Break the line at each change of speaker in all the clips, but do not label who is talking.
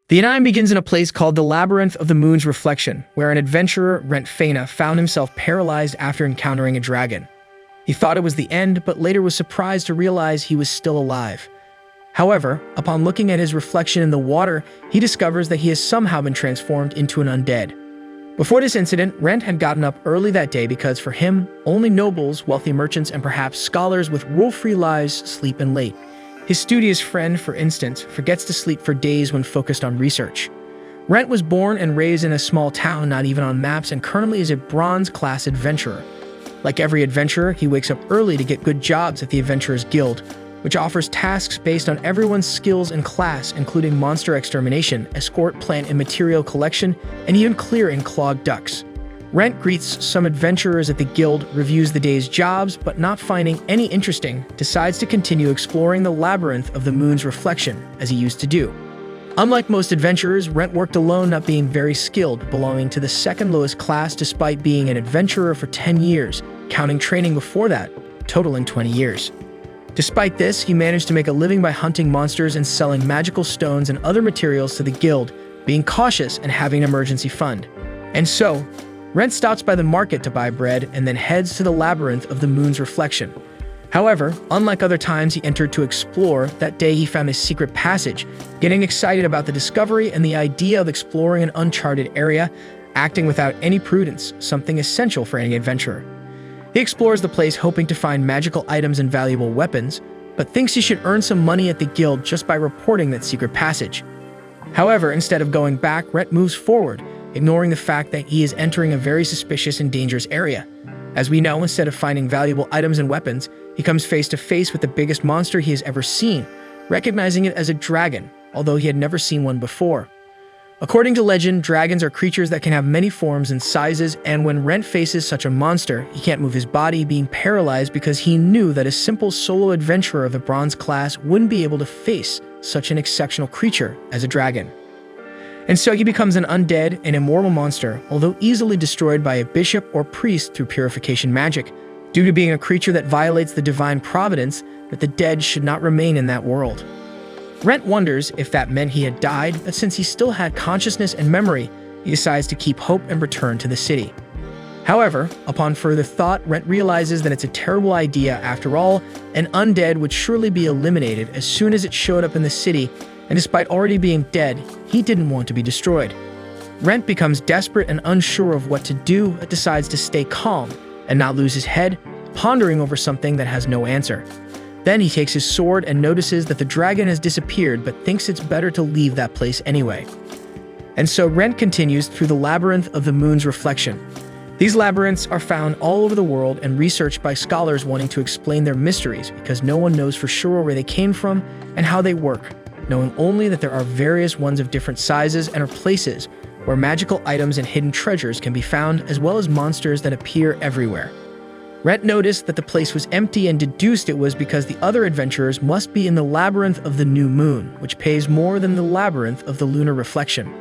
The anime begins in a place called the Labyrinth of the Moon's Reflection, where an adventurer, Rentt Faina, found himself paralyzed after encountering a dragon. He thought it was the end, but later was surprised to realize he was still alive. However, upon looking at his reflection in the water, he discovers that he has somehow been transformed into an undead. Before this incident, Rentt had gotten up early that day because for him, only nobles, wealthy merchants, and perhaps scholars with rule-free lives sleep in late. His studious friend, for instance, forgets to sleep for days when focused on research. Rentt was born and raised in a small town not even on maps and currently is a bronze-class adventurer. Like every adventurer, he wakes up early to get good jobs at the Adventurers Guild, which offers tasks based on everyone's skills and class, including monster extermination, escort plant and material collection, and even clearing clogged ducts. Rentt greets some adventurers at the guild, reviews the day's jobs, but not finding any interesting, decides to continue exploring the labyrinth of the moon's reflection, as he used to do. Unlike most adventurers, Rentt worked alone, not being very skilled, belonging to the second lowest class despite being an adventurer for 10 years, counting training before that, totaling 20 years. Despite this, he managed to make a living by hunting monsters and selling magical stones and other materials to the guild, being cautious and having an emergency fund. And so, Rentt stops by the market to buy bread and then heads to the labyrinth of the moon's reflection. However, unlike other times he entered to explore, that day he found a secret passage, getting excited about the discovery and the idea of exploring an uncharted area, acting without any prudence, something essential for any adventurer. He explores the place hoping to find magical items and valuable weapons, but thinks he should earn some money at the guild just by reporting that secret passage. However, instead of going back, Rentt moves forward, ignoring the fact that he is entering a very suspicious and dangerous area. As we know, instead of finding valuable items and weapons, he comes face to face with the biggest monster he has ever seen, recognizing it as a dragon, although he had never seen one before. According to legend, dragons are creatures that can have many forms and sizes, and when Rentt faces such a monster, he can't move his body, being paralyzed because he knew that a simple solo adventurer of the bronze class wouldn't be able to face such an exceptional creature as a dragon. And so he becomes an undead and immortal monster, although easily destroyed by a bishop or priest through purification magic, due to being a creature that violates the divine providence that the dead should not remain in that world. Rentt wonders if that meant he had died, but since he still had consciousness and memory, he decides to keep hope and return to the city. However, upon further thought, Rentt realizes that it's a terrible idea. After all, an undead would surely be eliminated as soon as it showed up in the city, and despite already being dead, he didn't want to be destroyed. Rentt becomes desperate and unsure of what to do, but decides to stay calm and not lose his head, pondering over something that has no answer. Then he takes his sword and notices that the dragon has disappeared, but thinks it's better to leave that place anyway. And so Rentt continues through the labyrinth of the moon's reflection. These labyrinths are found all over the world and researched by scholars wanting to explain their mysteries because no one knows for sure where they came from and how they work, knowing only that there are various ones of different sizes and are places where magical items and hidden treasures can be found, as well as monsters that appear everywhere. Rentt noticed that the place was empty and deduced it was because the other adventurers must be in the labyrinth of the new moon, which pays more than the labyrinth of the lunar reflection.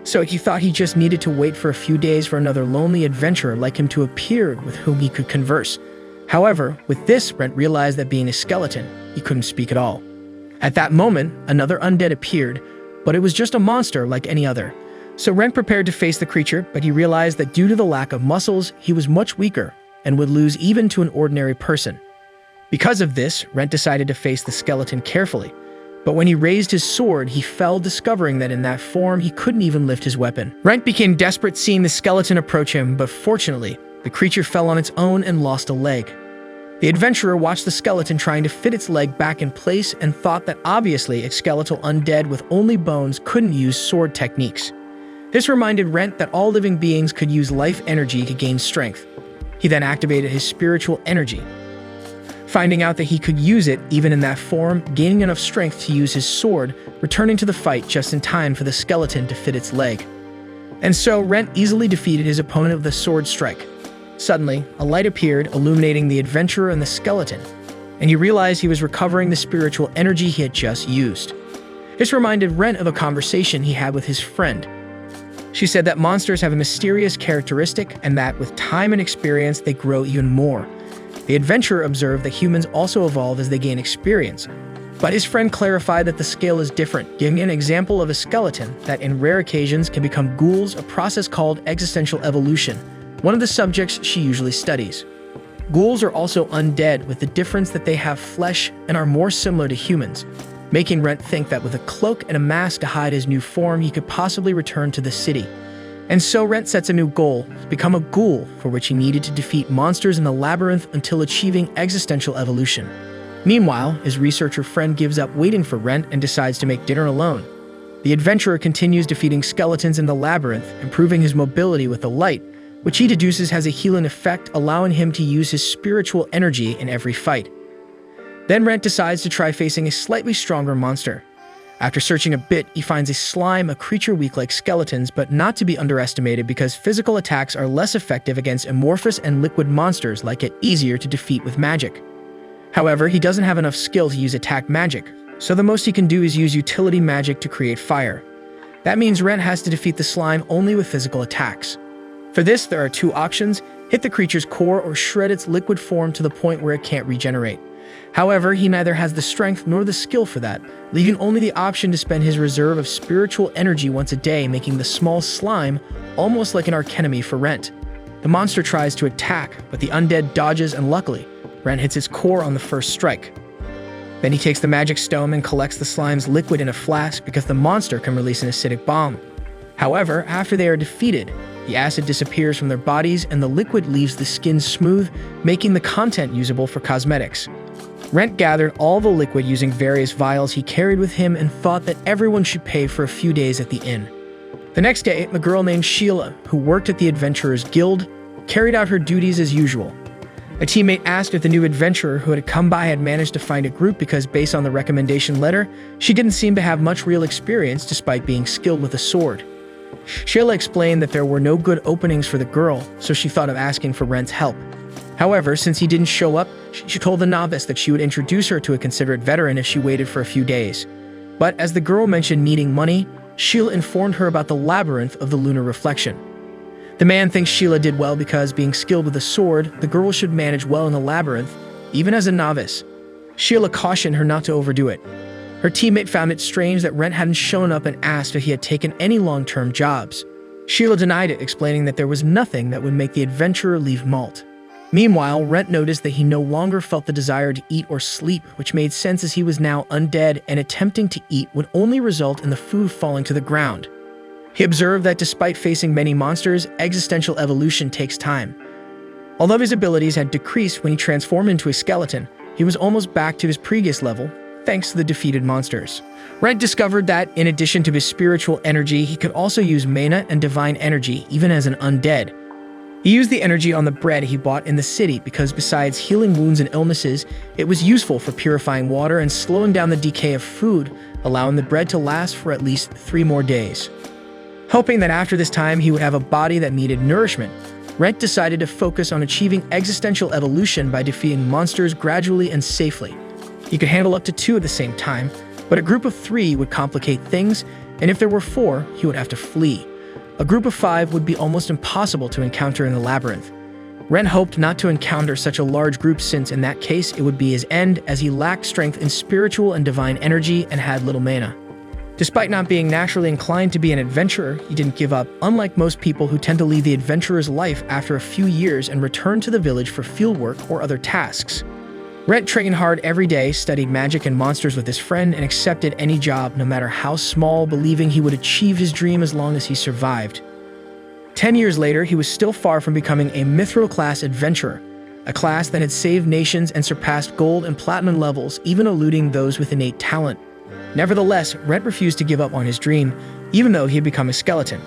So he thought he just needed to wait for a few days for another lonely adventurer like him to appear with whom he could converse. However, with this, Rentt realized that being a skeleton, he couldn't speak at all. At that moment, another undead appeared, but it was just a monster like any other. So Rentt prepared to face the creature, but he realized that due to the lack of muscles, he was much weaker and would lose even to an ordinary person. Because of this, Rentt decided to face the skeleton carefully, but when he raised his sword, he fell, discovering that in that form he couldn't even lift his weapon. Rentt became desperate seeing the skeleton approach him, but fortunately, the creature fell on its own and lost a leg. The adventurer watched the skeleton trying to fit its leg back in place and thought that obviously a skeletal undead with only bones couldn't use sword techniques. This reminded Rentt that all living beings could use life energy to gain strength. He then activated his spiritual energy, finding out that he could use it even in that form, gaining enough strength to use his sword, returning to the fight just in time for the skeleton to fit its leg. And so Rentt easily defeated his opponent with a sword strike. Suddenly, a light appeared, illuminating the adventurer and the skeleton, and he realized he was recovering the spiritual energy he had just used. This reminded Rentt of a conversation he had with his friend. She said that monsters have a mysterious characteristic and that with time and experience they grow even more. The adventurer observed that humans also evolve as they gain experience, But his friend clarified that the scale is different, giving an example of a skeleton that in rare occasions can become ghouls, a process called existential evolution, one of the subjects she usually studies. Ghouls are also undead, with the difference that they have flesh and are more similar to humans, making Rentt think that with a cloak and a mask to hide his new form, he could possibly return to the city. And so Rentt sets a new goal, to become a ghoul, for which he needed to defeat monsters in the labyrinth until achieving existential evolution. Meanwhile, his researcher friend gives up waiting for Rentt and decides to make dinner alone. The adventurer continues defeating skeletons in the labyrinth, improving his mobility with the light, which he deduces has a healing effect, allowing him to use his spiritual energy in every fight. Then Rentt decides to try facing a slightly stronger monster. After searching a bit, he finds a slime, a creature weak like skeletons, but not to be underestimated because physical attacks are less effective against amorphous and liquid monsters, like it easier to defeat with magic. However, he doesn't have enough skill to use attack magic, so the most he can do is use utility magic to create fire. That means Rentt has to defeat the slime only with physical attacks. For this, there are two options: hit the creature's core or shred its liquid form to the point where it can't regenerate. However, he neither has the strength nor the skill for that, leaving only the option to spend his reserve of spiritual energy once a day, making the small slime almost like an archenemy for Rentt. The monster tries to attack, but the undead dodges, and luckily, Rentt hits its core on the first strike. Then he takes the magic stone and collects the slime's liquid in a flask because the monster can release an acidic bomb. However, after they are defeated, the acid disappears from their bodies and the liquid leaves the skin smooth, making the content usable for cosmetics. Rentt gathered all the liquid using various vials he carried with him and thought that everyone should pay for a few days at the inn. The next day, a girl named Sheila, who worked at the Adventurers Guild, carried out her duties as usual. A teammate asked if the new adventurer who had come by had managed to find a group because, based on the recommendation letter, she didn't seem to have much real experience despite being skilled with a sword. Sheila explained that there were no good openings for the girl, so she thought of asking for Rentt's help. However, since he didn't show up, she told the novice that she would introduce her to a considerate veteran if she waited for a few days. But as the girl mentioned needing money, Sheila informed her about the Labyrinth of the Lunar Reflection. The man thinks Sheila did well because, being skilled with a sword, the girl should manage well in the labyrinth, even as a novice. Sheila cautioned her not to overdo it. Her teammate found it strange that Rentt hadn't shown up and asked if he had taken any long-term jobs. Sheila denied it, explaining that there was nothing that would make the adventurer leave Malt. Meanwhile, Rentt noticed that he no longer felt the desire to eat or sleep, which made sense as he was now undead, and attempting to eat would only result in the food falling to the ground. He observed that despite facing many monsters, existential evolution takes time. Although his abilities had decreased when he transformed into a skeleton, he was almost back to his previous level, thanks to the defeated monsters. Rentt discovered that, in addition to his spiritual energy, he could also use mana and divine energy, even as an undead. He used the energy on the bread he bought in the city because, besides healing wounds and illnesses, it was useful for purifying water and slowing down the decay of food, allowing the bread to last for at least 3 more days. Hoping that after this time he would have a body that needed nourishment, Rentt decided to focus on achieving existential evolution by defeating monsters gradually and safely. He could handle up to 2 at the same time, but a group of 3 would complicate things, and if there were 4, he would have to flee. A group of 5 would be almost impossible to encounter in the labyrinth. Rentt hoped not to encounter such a large group since, in that case, it would be his end, as he lacked strength in spiritual and divine energy and had little mana. Despite not being naturally inclined to be an adventurer, he didn't give up, unlike most people who tend to leave the adventurer's life after a few years and return to the village for fieldwork or other tasks. Rentt trained hard every day, studied magic and monsters with his friend, and accepted any job, no matter how small, believing he would achieve his dream as long as he survived. 10 years later, he was still far from becoming a mithril-class adventurer, a class that had saved nations and surpassed gold and platinum levels, even eluding those with innate talent. Nevertheless, Rentt refused to give up on his dream, even though he had become a skeleton.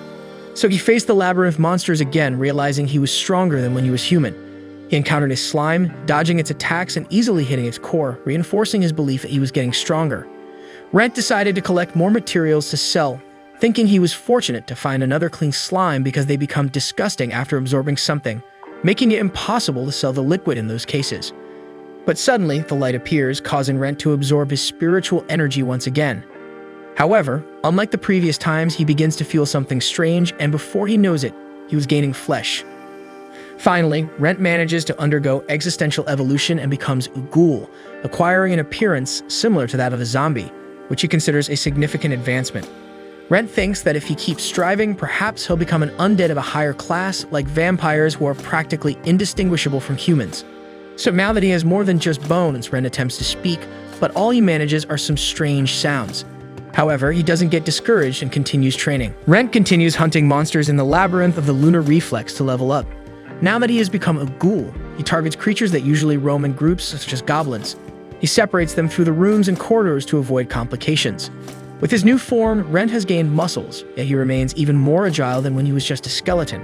So he faced the labyrinth monsters again, realizing he was stronger than when he was human. He encountered a slime, dodging its attacks and easily hitting its core, reinforcing his belief that he was getting stronger. Rentt decided to collect more materials to sell, thinking he was fortunate to find another clean slime because they become disgusting after absorbing something, making it impossible to sell the liquid in those cases. But suddenly, the light appears, causing Rentt to absorb his spiritual energy once again. However, unlike the previous times, he begins to feel something strange, and before he knows it, he was gaining flesh. Finally, Rentt manages to undergo existential evolution and becomes a ghoul, acquiring an appearance similar to that of a zombie, which he considers a significant advancement. Rentt thinks that if he keeps striving, perhaps he'll become an undead of a higher class, like vampires who are practically indistinguishable from humans. So now that he has more than just bones, Rentt attempts to speak, but all he manages are some strange sounds. However, he doesn't get discouraged and continues training. Rentt continues hunting monsters in the Labyrinth of the Lunar Reflex to level up. Now that he has become a ghoul, he targets creatures that usually roam in groups, such as goblins. He separates them through the rooms and corridors to avoid complications. With his new form, Rentt has gained muscles, yet he remains even more agile than when he was just a skeleton.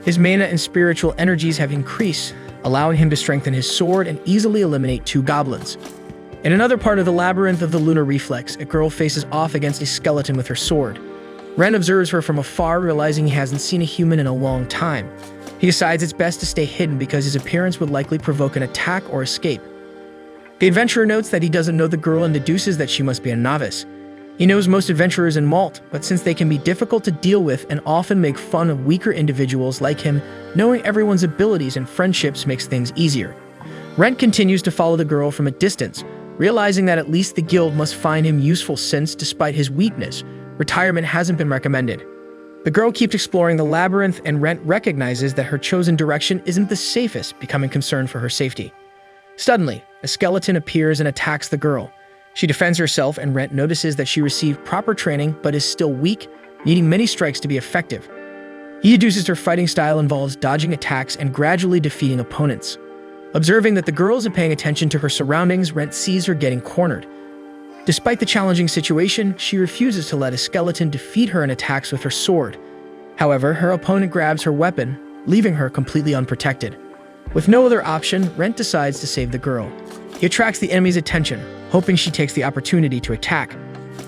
His mana and spiritual energies have increased, allowing him to strengthen his sword and easily eliminate 2 goblins. In another part of the Labyrinth of the Lunar Reflex, a girl faces off against a skeleton with her sword. Rentt observes her from afar, realizing he hasn't seen a human in a long time. He decides it's best to stay hidden because his appearance would likely provoke an attack or escape. The adventurer notes that he doesn't know the girl and deduces that she must be a novice. He knows most adventurers in Malt, but since they can be difficult to deal with and often make fun of weaker individuals like him, knowing everyone's abilities and friendships makes things easier. Rentt continues to follow the girl from a distance, realizing that at least the guild must find him useful since, despite his weakness, retirement hasn't been recommended. The girl keeps exploring the labyrinth, and Rentt recognizes that her chosen direction isn't the safest, becoming concerned for her safety. Suddenly, a skeleton appears and attacks the girl. She defends herself, and Rentt notices that she received proper training but is still weak, needing many strikes to be effective. He deduces her fighting style involves dodging attacks and gradually defeating opponents. Observing that the girl isn't paying attention to her surroundings, Rentt sees her getting cornered. Despite the challenging situation, she refuses to let a skeleton defeat her and attacks with her sword. However, her opponent grabs her weapon, leaving her completely unprotected. With no other option, Rentt decides to save the girl. He attracts the enemy's attention, hoping she takes the opportunity to attack.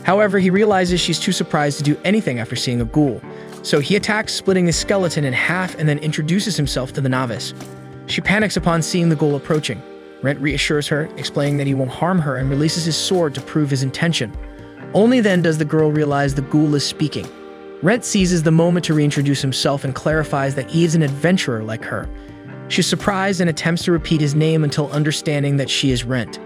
However, he realizes she's too surprised to do anything after seeing a ghoul, so he attacks, splitting the skeleton in half, and then introduces himself to the novice. She panics upon seeing the ghoul approaching. Rentt reassures her, explaining that he won't harm her, and releases his sword to prove his intention. Only then does the girl realize the ghoul is speaking. Rentt seizes the moment to reintroduce himself and clarifies that he is an adventurer like her. She's surprised and attempts to repeat his name until understanding that she is Rentt.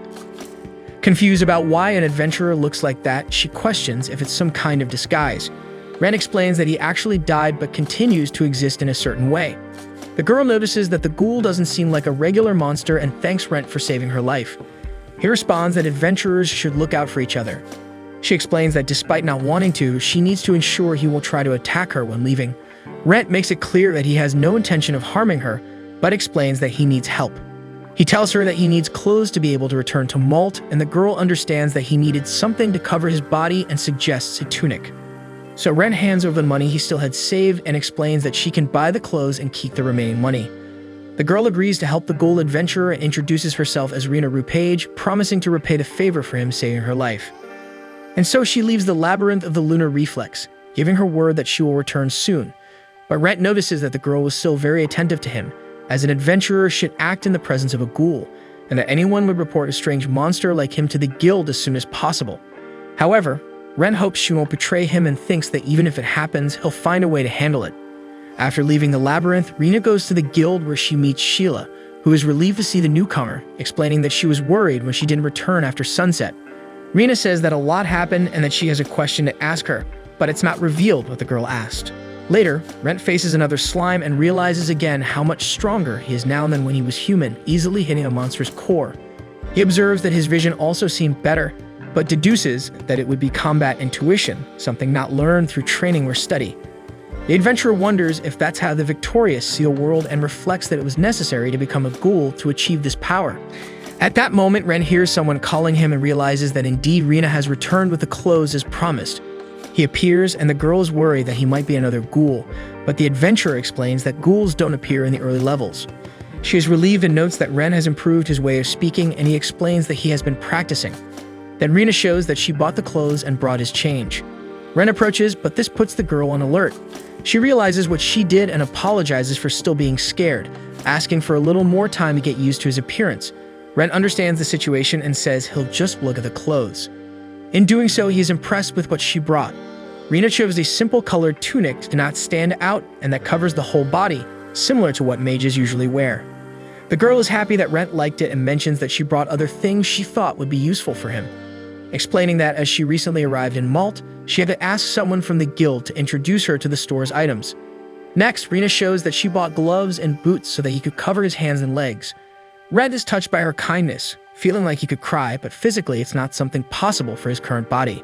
Confused about why an adventurer looks like that, she questions if it's some kind of disguise. Rentt explains that he actually died but continues to exist in a certain way. The girl notices that the ghoul doesn't seem like a regular monster and thanks Rentt for saving her life. He responds that adventurers should look out for each other. She explains that despite not wanting to, she needs to ensure he will try to attack her when leaving. Rentt makes it clear that he has no intention of harming her, but explains that he needs help. He tells her that he needs clothes to be able to return to Malt, and the girl understands that he needed something to cover his body and suggests a tunic. So Rentt hands over the money he still had saved and explains that she can buy the clothes and keep the remaining money. The girl agrees to help the ghoul adventurer and introduces herself as Rena Rupage, promising to repay the favor for him saving her life. And so she leaves the Labyrinth of the Lunar Reflex, giving her word that she will return soon. But Rentt notices that the girl was still very attentive to him, as an adventurer should act in the presence of a ghoul, and that anyone would report a strange monster like him to the guild as soon as possible. However, Rentt hopes she won't betray him and thinks that even if it happens, he'll find a way to handle it. After leaving the labyrinth, Rena goes to the guild where she meets Sheila, who is relieved to see the newcomer, explaining that she was worried when she didn't return after sunset. Rena says that a lot happened and that she has a question to ask her, but it's not revealed what the girl asked. Later, Rentt faces another slime and realizes again how much stronger he is now than when he was human, easily hitting a monster's core. He observes that his vision also seemed better, but deduces that it would be combat intuition, something not learned through training or study. The adventurer wonders if that's how the victorious see the world and reflects that it was necessary to become a ghoul to achieve this power. At that moment, Rentt hears someone calling him and realizes that indeed Rena has returned with the clothes as promised. He appears, and the girl is worried that he might be another ghoul, but the adventurer explains that ghouls don't appear in the early levels. She is relieved and notes that Rentt has improved his way of speaking, and he explains that he has been practicing. Then Rena shows that she bought the clothes and brought his change. Rentt approaches, but this puts the girl on alert. She realizes what she did and apologizes for still being scared, asking for a little more time to get used to his appearance. Rentt understands the situation and says he'll just look at the clothes. In doing so, he is impressed with what she brought. Rena chose a simple colored tunic to not stand out and that covers the whole body, similar to what mages usually wear. The girl is happy that Rentt liked it and mentions that she brought other things she thought would be useful for him, explaining that as she recently arrived in Malt, she had to ask someone from the guild to introduce her to the store's items. Next, Rena shows that she bought gloves and boots so that he could cover his hands and legs. Rentt is touched by her kindness, feeling like he could cry, but physically it's not something possible for his current body.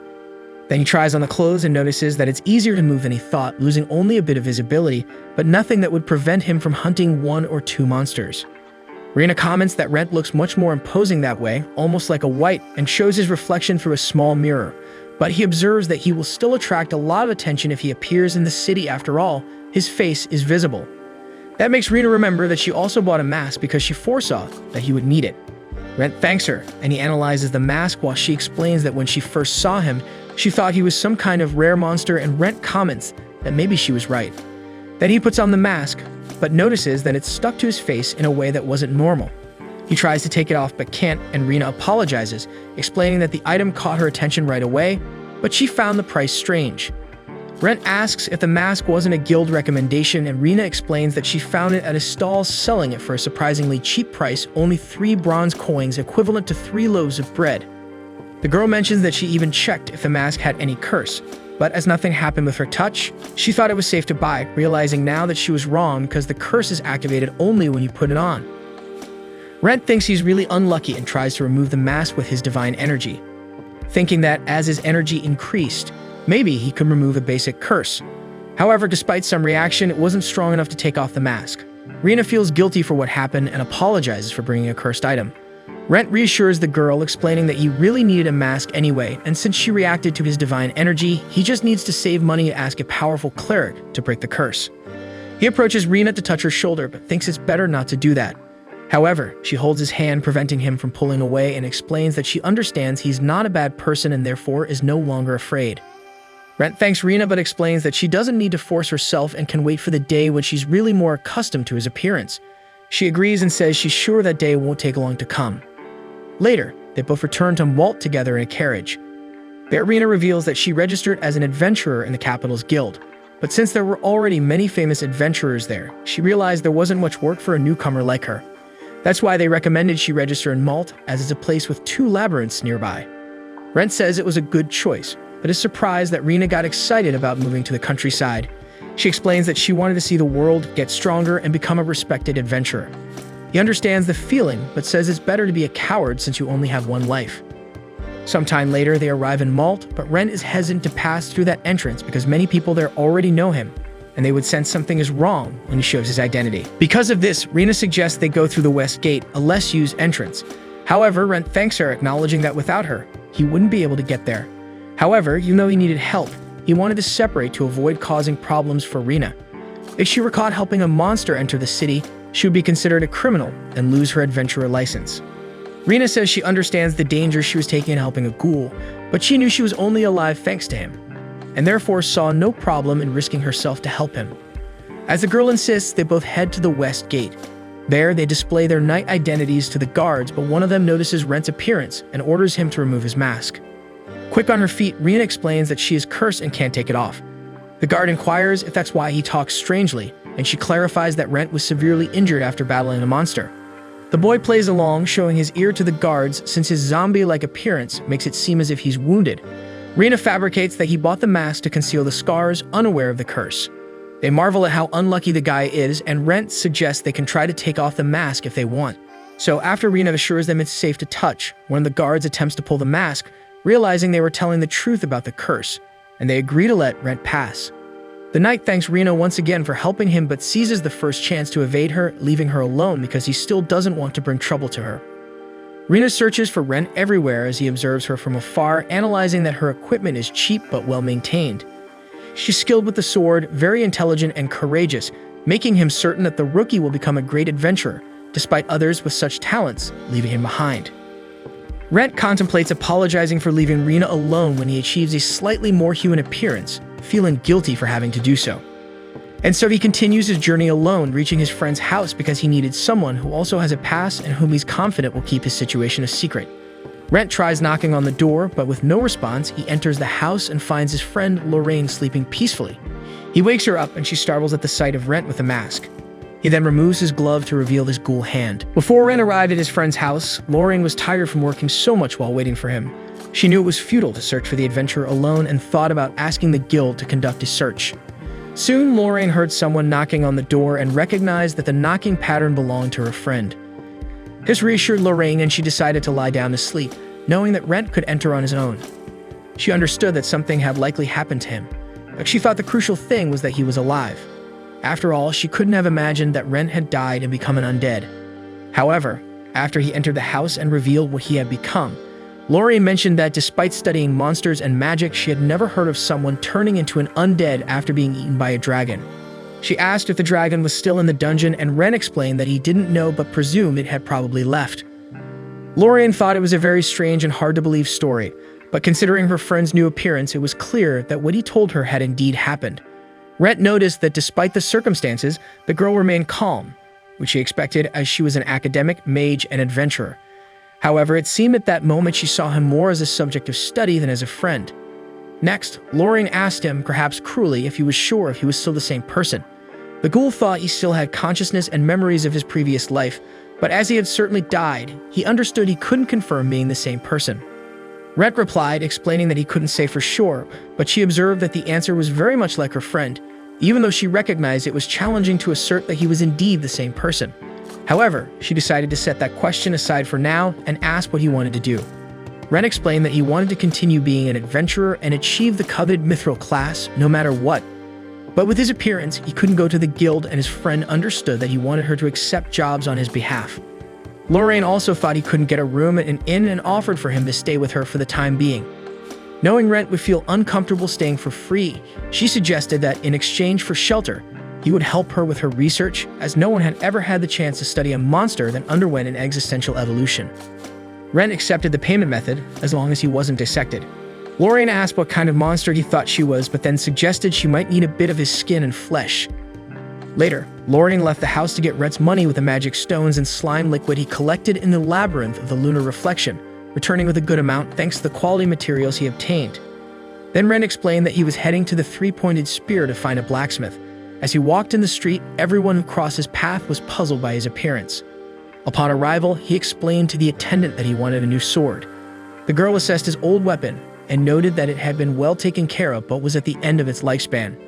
Then he tries on the clothes and notices that it's easier to move than he thought, losing only a bit of visibility, but nothing that would prevent him from hunting 1 or 2 monsters. Rena comments that Rentt looks much more imposing that way, almost like a wight, and shows his reflection through a small mirror. But he observes that he will still attract a lot of attention if he appears in the city. After all, his face is visible. That makes Rena remember that she also bought a mask because she foresaw that he would need it. Rentt thanks her, and he analyzes the mask while she explains that when she first saw him, she thought he was some kind of rare monster, and Rentt comments that maybe she was right. Then he puts on the mask, but notices that it's stuck to his face in a way that wasn't normal. He tries to take it off but can't, and Rena apologizes, explaining that the item caught her attention right away, but she found the price strange. Rentt asks if the mask wasn't a guild recommendation, and Rena explains that she found it at a stall selling it for a surprisingly cheap price, only 3 bronze coins equivalent to 3 loaves of bread. The girl mentions that she even checked if the mask had any curse, but as nothing happened with her touch, she thought it was safe to buy, realizing now that she was wrong because the curse is activated only when you put it on. Rentt thinks he's really unlucky and tries to remove the mask with his divine energy, thinking that as his energy increased, maybe he could remove a basic curse. However, despite some reaction, it wasn't strong enough to take off the mask. Rena feels guilty for what happened and apologizes for bringing a cursed item. Rentt reassures the girl, explaining that he really needed a mask anyway, and since she reacted to his divine energy, he just needs to save money and ask a powerful cleric to break the curse. He approaches Rena to touch her shoulder, but thinks it's better not to do that. However, she holds his hand, preventing him from pulling away, and explains that she understands he's not a bad person and therefore is no longer afraid. Rentt thanks Rena but explains that she doesn't need to force herself and can wait for the day when she's really more accustomed to his appearance. She agrees and says she's sure that day won't take long to come. Later, they both return to Malt together in a carriage. There, Rena reveals that she registered as an adventurer in the capital's guild, but since there were already many famous adventurers there, she realized there wasn't much work for a newcomer like her. That's why they recommended she register in Malt, as it's a place with 2 labyrinths nearby. Rentt says it was a good choice, but is surprised that Rena got excited about moving to the countryside. She explains that she wanted to see the world get stronger and become a respected adventurer. He understands the feeling, but says it's better to be a coward since you only have 1 life. Sometime later, they arrive in Malt, but Rentt is hesitant to pass through that entrance because many people there already know him, and they would sense something is wrong when he shows his identity. Because of this, Rena suggests they go through the West Gate, a less used entrance. However, Rentt thanks her, acknowledging that without her, he wouldn't be able to get there. However, even though he needed help, he wanted to separate to avoid causing problems for Rena. If she were caught helping a monster enter the city, she would be considered a criminal and lose her adventurer license. Rena says she understands the danger she was taking in helping a ghoul, but she knew she was only alive thanks to him, and therefore saw no problem in risking herself to help him. As the girl insists, they both head to the West Gate. There, they display their night identities to the guards, but one of them notices Rentt's appearance and orders him to remove his mask. Quick on her feet, Rena explains that she is cursed and can't take it off. The guard inquires if that's why he talks strangely, and she clarifies that Rentt was severely injured after battling a monster. The boy plays along, showing his ear to the guards since his zombie-like appearance makes it seem as if he's wounded. Rena fabricates that he bought the mask to conceal the scars, unaware of the curse. They marvel at how unlucky the guy is, and Rentt suggests they can try to take off the mask if they want. So after Rena assures them it's safe to touch, one of the guards attempts to pull the mask, realizing they were telling the truth about the curse, and they agree to let Rentt pass. The knight thanks Rena once again for helping him but seizes the first chance to evade her, leaving her alone because he still doesn't want to bring trouble to her. Rena searches for Rentt everywhere as he observes her from afar, analyzing that her equipment is cheap but well-maintained. She's skilled with the sword, very intelligent and courageous, making him certain that the rookie will become a great adventurer, despite others with such talents leaving him behind. Rentt contemplates apologizing for leaving Rena alone when he achieves a slightly more human appearance, feeling guilty for having to do so. And so he continues his journey alone, reaching his friend's house because he needed someone who also has a past and whom he's confident will keep his situation a secret. Rentt tries knocking on the door, but with no response, he enters the house and finds his friend Lorraine sleeping peacefully. He wakes her up and she startles at the sight of Rentt with a mask. He He then removes his glove to reveal his ghoul hand. Before Rentt arrived at his friend's house, Lorraine was tired from working so much while waiting for him. She knew it was futile to search for the adventurer alone and thought about asking the guild to conduct a search. Soon, Lorraine heard someone knocking on the door and recognized that the knocking pattern belonged to her friend. This reassured Lorraine, and she decided to lie down to sleep, knowing that Rentt could enter on his own. She understood that something had likely happened to him, but she thought the crucial thing was that he was alive. After all, she couldn't have imagined that Rentt had died and become an undead. However, after he entered the house and revealed what he had become, Lorraine mentioned that despite studying monsters and magic, she had never heard of someone turning into an undead after being eaten by a dragon. She asked if the dragon was still in the dungeon, and Rentt explained that he didn't know but presumed it had probably left. Lorraine thought it was a very strange and hard-to-believe story, but considering her friend's new appearance, it was clear that what he told her had indeed happened. Rentt noticed that despite the circumstances, the girl remained calm, which he expected as she was an academic, mage, and adventurer. However, it seemed at that moment she saw him more as a subject of study than as a friend. Next, Lorraine asked him, perhaps cruelly, if he was sure if he was still the same person. The ghoul thought he still had consciousness and memories of his previous life, but as he had certainly died, he understood he couldn't confirm being the same person. Rentt replied, explaining that he couldn't say for sure, but she observed that the answer was very much like her friend, even though she recognized it was challenging to assert that he was indeed the same person. However, she decided to set that question aside for now and ask what he wanted to do. Rentt explained that he wanted to continue being an adventurer and achieve the coveted mithril class no matter what. But with his appearance, he couldn't go to the guild, and his friend understood that he wanted her to accept jobs on his behalf. Lorraine also thought he couldn't get a room at an inn and offered for him to stay with her for the time being. Knowing Rentt would feel uncomfortable staying for free, she suggested that in exchange for shelter, he would help her with her research, as no one had ever had the chance to study a monster that underwent an existential evolution. Rentt accepted the payment method as long as he wasn't dissected. Lorraine asked what kind of monster he thought she was, but then suggested she might need a bit of his skin and flesh. Later, Lorraine left the house to get Rentt's money with the magic stones and slime liquid he collected in the Labyrinth of the lunar reflection, returning with a good amount thanks to the quality materials he obtained. Then Rentt explained that he was heading to the three-pointed spear to find a blacksmith. As he walked in the street, everyone who crossed his path was puzzled by his appearance. Upon arrival, he explained to the attendant that he wanted a new sword. The girl assessed his old weapon and noted that it had been well taken care of but was at the end of its lifespan.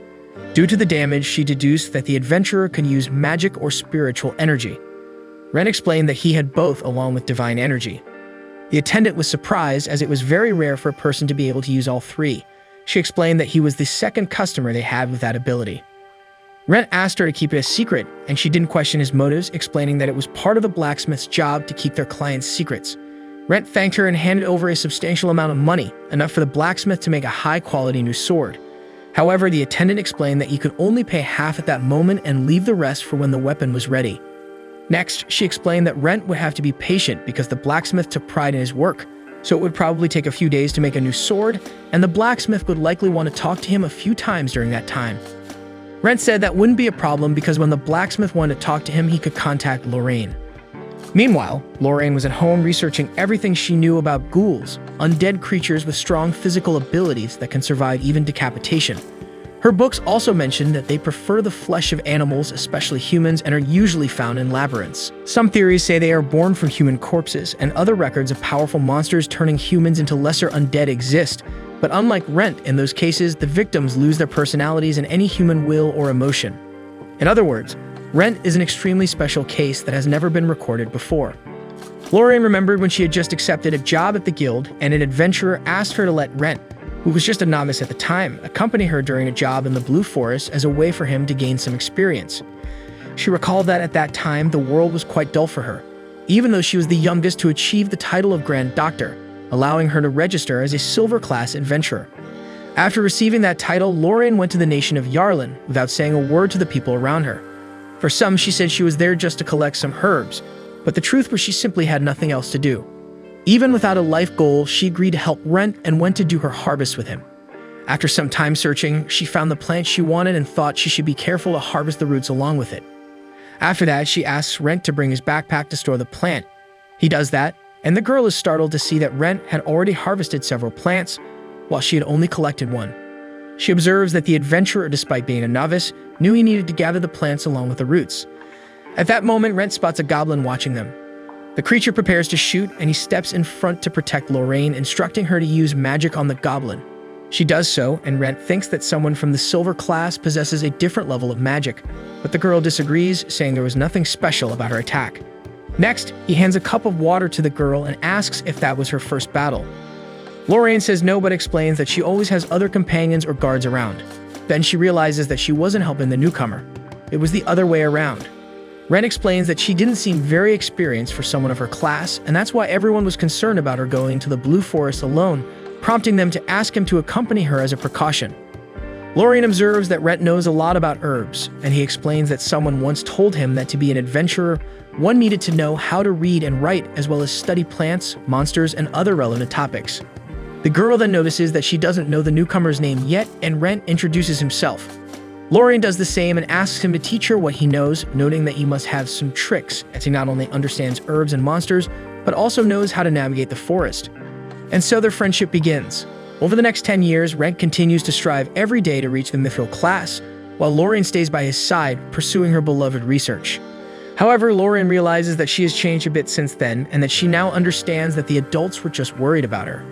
Due to the damage, she deduced that the adventurer could use magic or spiritual energy. Rentt explained that he had both along with divine energy. The attendant was surprised, as it was very rare for a person to be able to use all three. She explained that he was the second customer they had with that ability. Rentt asked her to keep it a secret, and she didn't question his motives, explaining that it was part of the blacksmith's job to keep their clients' secrets. Rentt thanked her and handed over a substantial amount of money, enough for the blacksmith to make a high-quality new sword. However, the attendant explained that he could only pay half at that moment and leave the rest for when the weapon was ready. Next, she explained that Rentt would have to be patient because the blacksmith took pride in his work, so it would probably take a few days to make a new sword, and the blacksmith would likely want to talk to him a few times during that time. Rentt said that wouldn't be a problem because when the blacksmith wanted to talk to him, he could contact Lorraine. Meanwhile, Lorraine was at home researching everything she knew about ghouls, undead creatures with strong physical abilities that can survive even decapitation. Her books also mentioned that they prefer the flesh of animals, especially humans, and are usually found in labyrinths. Some theories say they are born from human corpses, and other records of powerful monsters turning humans into lesser undead exist. But unlike Rentt, in those cases, the victims lose their personalities and any human will or emotion. In other words, Rentt is an extremely special case that has never been recorded before. Lorraine remembered when she had just accepted a job at the guild, and an adventurer asked her to let Rentt, who was just a novice at the time, accompany her during a job in the Blue Forest as a way for him to gain some experience. She recalled that at that time, the world was quite dull for her, even though she was the youngest to achieve the title of Grand Doctor, allowing her to register as a silver-class adventurer. After receiving that title, Lorraine went to the nation of Yarlin without saying a word to the people around her. For some, she said she was there just to collect some herbs, but the truth was she simply had nothing else to do. Even without a life goal, she agreed to help Rentt and went to do her harvest with him. After some time searching, she found the plant she wanted and thought she should be careful to harvest the roots along with it. After that, she asks Rentt to bring his backpack to store the plant. He does that, and the girl is startled to see that Rentt had already harvested several plants, while she had only collected one. She observes that the adventurer, despite being a novice, knew he needed to gather the plants along with the roots. At that moment, Rentt spots a goblin watching them. The creature prepares to shoot, and he steps in front to protect Lorraine, instructing her to use magic on the goblin. She does so, and Rentt thinks that someone from the silver class possesses a different level of magic, but the girl disagrees, saying there was nothing special about her attack. Next, he hands a cup of water to the girl and asks if that was her first battle. Lorraine says no, but explains that she always has other companions or guards around. Then she realizes that she wasn't helping the newcomer. It was the other way around. Rentt explains that she didn't seem very experienced for someone of her class, and that's why everyone was concerned about her going to the Blue Forest alone, prompting them to ask him to accompany her as a precaution. Lorraine observes that Rentt knows a lot about herbs, and he explains that someone once told him that to be an adventurer, one needed to know how to read and write as well as study plants, monsters, and other relevant topics. The girl then notices that she doesn't know the newcomer's name yet, and Rentt introduces himself. Lorraine does the same and asks him to teach her what he knows, noting that he must have some tricks, as he not only understands herbs and monsters, but also knows how to navigate the forest. And so their friendship begins. Over the next 10 years, Rentt continues to strive every day to reach the mithril class, while Lorraine stays by his side, pursuing her beloved research. However, Lorraine realizes that she has changed a bit since then, and that she now understands that the adults were just worried about her.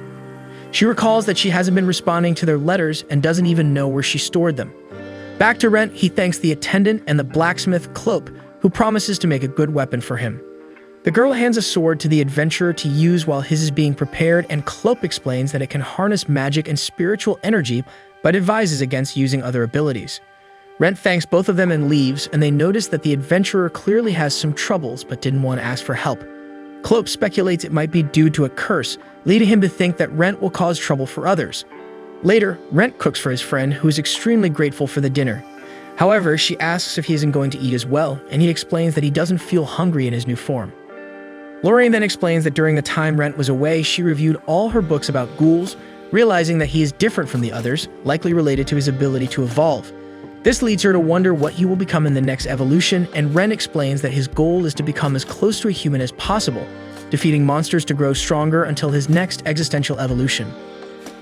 She recalls that she hasn't been responding to their letters and doesn't even know where she stored them. Back to Rentt, he thanks the attendant and the blacksmith Clope, who promises to make a good weapon for him. The girl hands a sword to the adventurer to use while his is being prepared, and Clope explains that it can harness magic and spiritual energy, but advises against using other abilities. Rentt thanks both of them and leaves, and they notice that the adventurer clearly has some troubles but didn't want to ask for help. Clope speculates it might be due to a curse, leading him to think that Rentt will cause trouble for others. Later, Rentt cooks for his friend, who is extremely grateful for the dinner. However, she asks if he isn't going to eat as well, and he explains that he doesn't feel hungry in his new form. Lorraine then explains that during the time Rentt was away, she reviewed all her books about ghouls, realizing that he is different from the others, likely related to his ability to evolve. This leads her to wonder what he will become in the next evolution, and Rentt explains that his goal is to become as close to a human as possible, defeating monsters to grow stronger until his next existential evolution.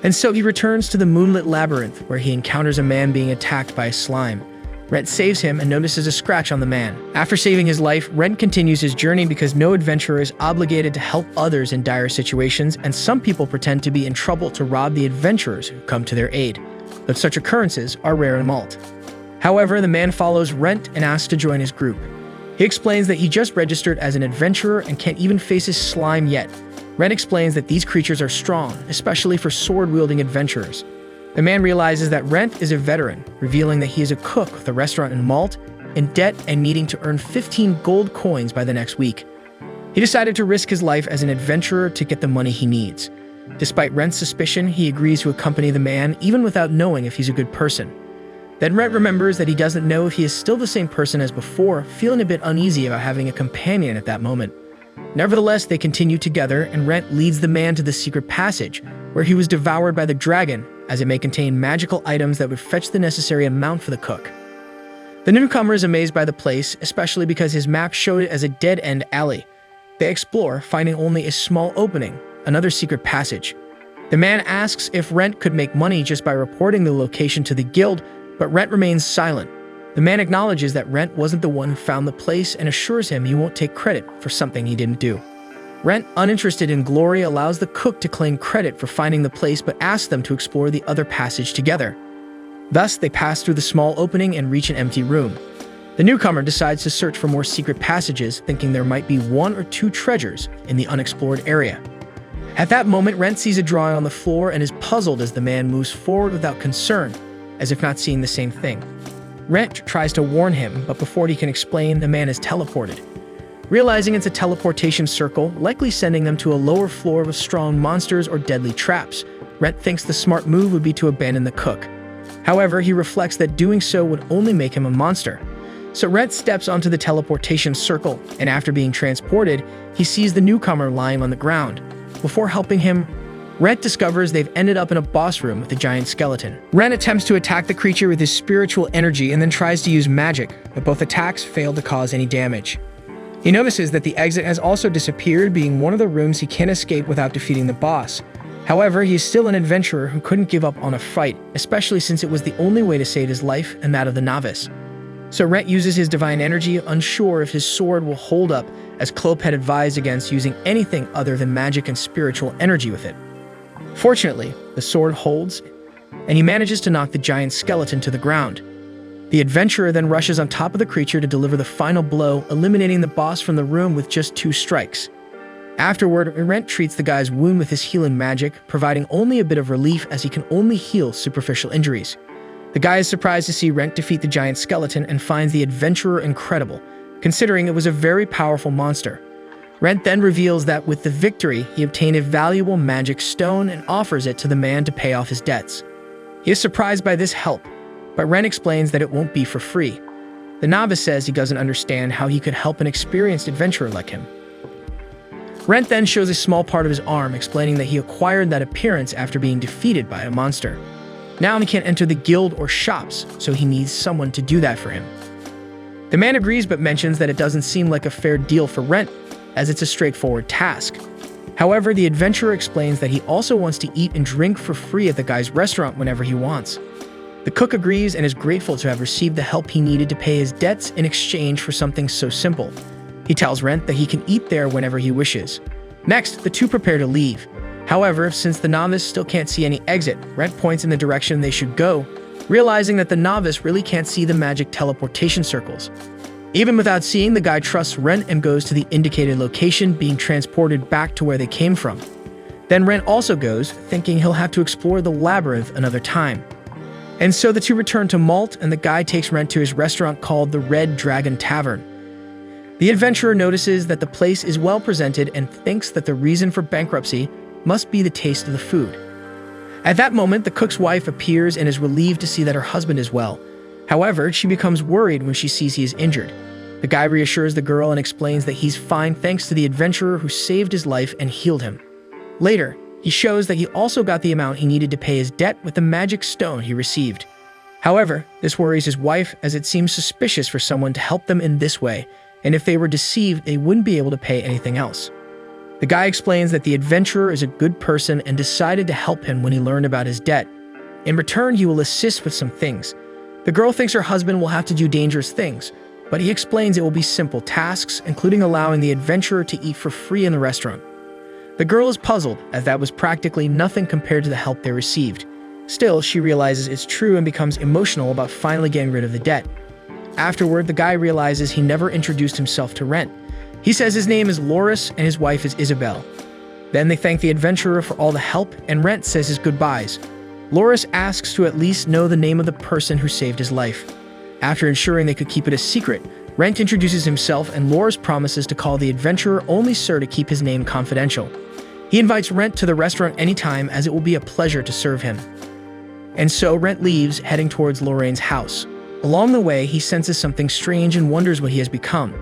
And so he returns to the moonlit labyrinth, where he encounters a man being attacked by a slime. Rentt saves him and notices a scratch on the man. After saving his life, Rentt continues his journey because no adventurer is obligated to help others in dire situations, and some people pretend to be in trouble to rob the adventurers who come to their aid. But such occurrences are rare in Malt. However, the man follows Rentt and asks to join his group. He explains that he just registered as an adventurer and can't even face his slime yet. Rentt explains that these creatures are strong, especially for sword-wielding adventurers. The man realizes that Rentt is a veteran, revealing that he is a cook with a restaurant in Malt, in debt and needing to earn 15 gold coins by the next week. He decided to risk his life as an adventurer to get the money he needs. Despite Rentt's suspicion, he agrees to accompany the man, even without knowing if he's a good person. Then Rentt remembers that he doesn't know if he is still the same person as before, feeling a bit uneasy about having a companion at that moment. Nevertheless, they continue together, and Rentt leads the man to the secret passage, where he was devoured by the dragon, as it may contain magical items that would fetch the necessary amount for the cook. The newcomer is amazed by the place, especially because his map showed it as a dead-end alley. They explore, finding only a small opening, another secret passage. The man asks if Rentt could make money just by reporting the location to the guild, but Rentt remains silent. The man acknowledges that Rentt wasn't the one who found the place and assures him he won't take credit for something he didn't do. Rentt, uninterested in glory, allows the cook to claim credit for finding the place but asks them to explore the other passage together. Thus, they pass through the small opening and reach an empty room. The newcomer decides to search for more secret passages, thinking there might be 1 or 2 treasures in the unexplored area. At that moment, Rentt sees a drawing on the floor and is puzzled as the man moves forward without concern, as if not seeing the same thing. Rentt tries to warn him, but before he can explain, the man is teleported. Realizing it's a teleportation circle, likely sending them to a lower floor with strong monsters or deadly traps, Rentt thinks the smart move would be to abandon the cook. However, he reflects that doing so would only make him a monster. So Rentt steps onto the teleportation circle, and after being transported, he sees the newcomer lying on the ground. Before helping him, Rentt discovers they've ended up in a boss room with a giant skeleton. Rentt attempts to attack the creature with his spiritual energy and then tries to use magic, but both attacks fail to cause any damage. He notices that the exit has also disappeared, being one of the rooms he can't escape without defeating the boss. However, he is still an adventurer who couldn't give up on a fight, especially since it was the only way to save his life and that of the novice. So Rentt uses his divine energy, unsure if his sword will hold up, as Clope had advised against using anything other than magic and spiritual energy with it. Fortunately, the sword holds, and he manages to knock the giant skeleton to the ground. The adventurer then rushes on top of the creature to deliver the final blow, eliminating the boss from the room with just 2 strikes. Afterward, Rentt treats the guy's wound with his healing magic, providing only a bit of relief as he can only heal superficial injuries. The guy is surprised to see Rentt defeat the giant skeleton and finds the adventurer incredible, considering it was a very powerful monster. Rentt then reveals that with the victory, he obtained a valuable magic stone and offers it to the man to pay off his debts. He is surprised by this help, but Rentt explains that it won't be for free. The novice says he doesn't understand how he could help an experienced adventurer like him. Rentt then shows a small part of his arm, explaining that he acquired that appearance after being defeated by a monster. Now he can't enter the guild or shops, so he needs someone to do that for him. The man agrees but mentions that it doesn't seem like a fair deal for Rentt, as it's a straightforward task. However, the adventurer explains that he also wants to eat and drink for free at the guy's restaurant whenever he wants. The cook agrees and is grateful to have received the help he needed to pay his debts in exchange for something so simple. He tells Rentt that he can eat there whenever he wishes. Next, the two prepare to leave. However, since the novice still can't see any exit, Rentt points in the direction they should go, realizing that the novice really can't see the magic teleportation circles. Even without seeing, the guy trusts Rentt and goes to the indicated location, being transported back to where they came from. Then Rentt also goes, thinking he'll have to explore the labyrinth another time. And so the two return to Malt, and the guy takes Rentt to his restaurant called the Red Dragon Tavern. The adventurer notices that the place is well presented and thinks that the reason for bankruptcy must be the taste of the food. At that moment, the cook's wife appears and is relieved to see that her husband is well. However, she becomes worried when she sees he is injured. The guy reassures the girl and explains that he's fine thanks to the adventurer who saved his life and healed him. Later, he shows that he also got the amount he needed to pay his debt with the magic stone he received. However, this worries his wife, as it seems suspicious for someone to help them in this way, and if they were deceived, they wouldn't be able to pay anything else. The guy explains that the adventurer is a good person and decided to help him when he learned about his debt. In return, he will assist with some things. The girl thinks her husband will have to do dangerous things, but he explains it will be simple tasks, including allowing the adventurer to eat for free in the restaurant. The girl is puzzled, as that was practically nothing compared to the help they received. Still, she realizes it's true and becomes emotional about finally getting rid of the debt. Afterward, the guy realizes he never introduced himself to Rentt. He says his name is Loris and his wife is Isabel. Then they thank the adventurer for all the help, and Rentt says his goodbyes. Loris asks to at least know the name of the person who saved his life. After ensuring they could keep it a secret, Rentt introduces himself, and Loris promises to call the adventurer only Sir to keep his name confidential. He invites Rentt to the restaurant anytime, as it will be a pleasure to serve him. And so Rentt leaves, heading towards Lorraine's house. Along the way, he senses something strange and wonders what he has become.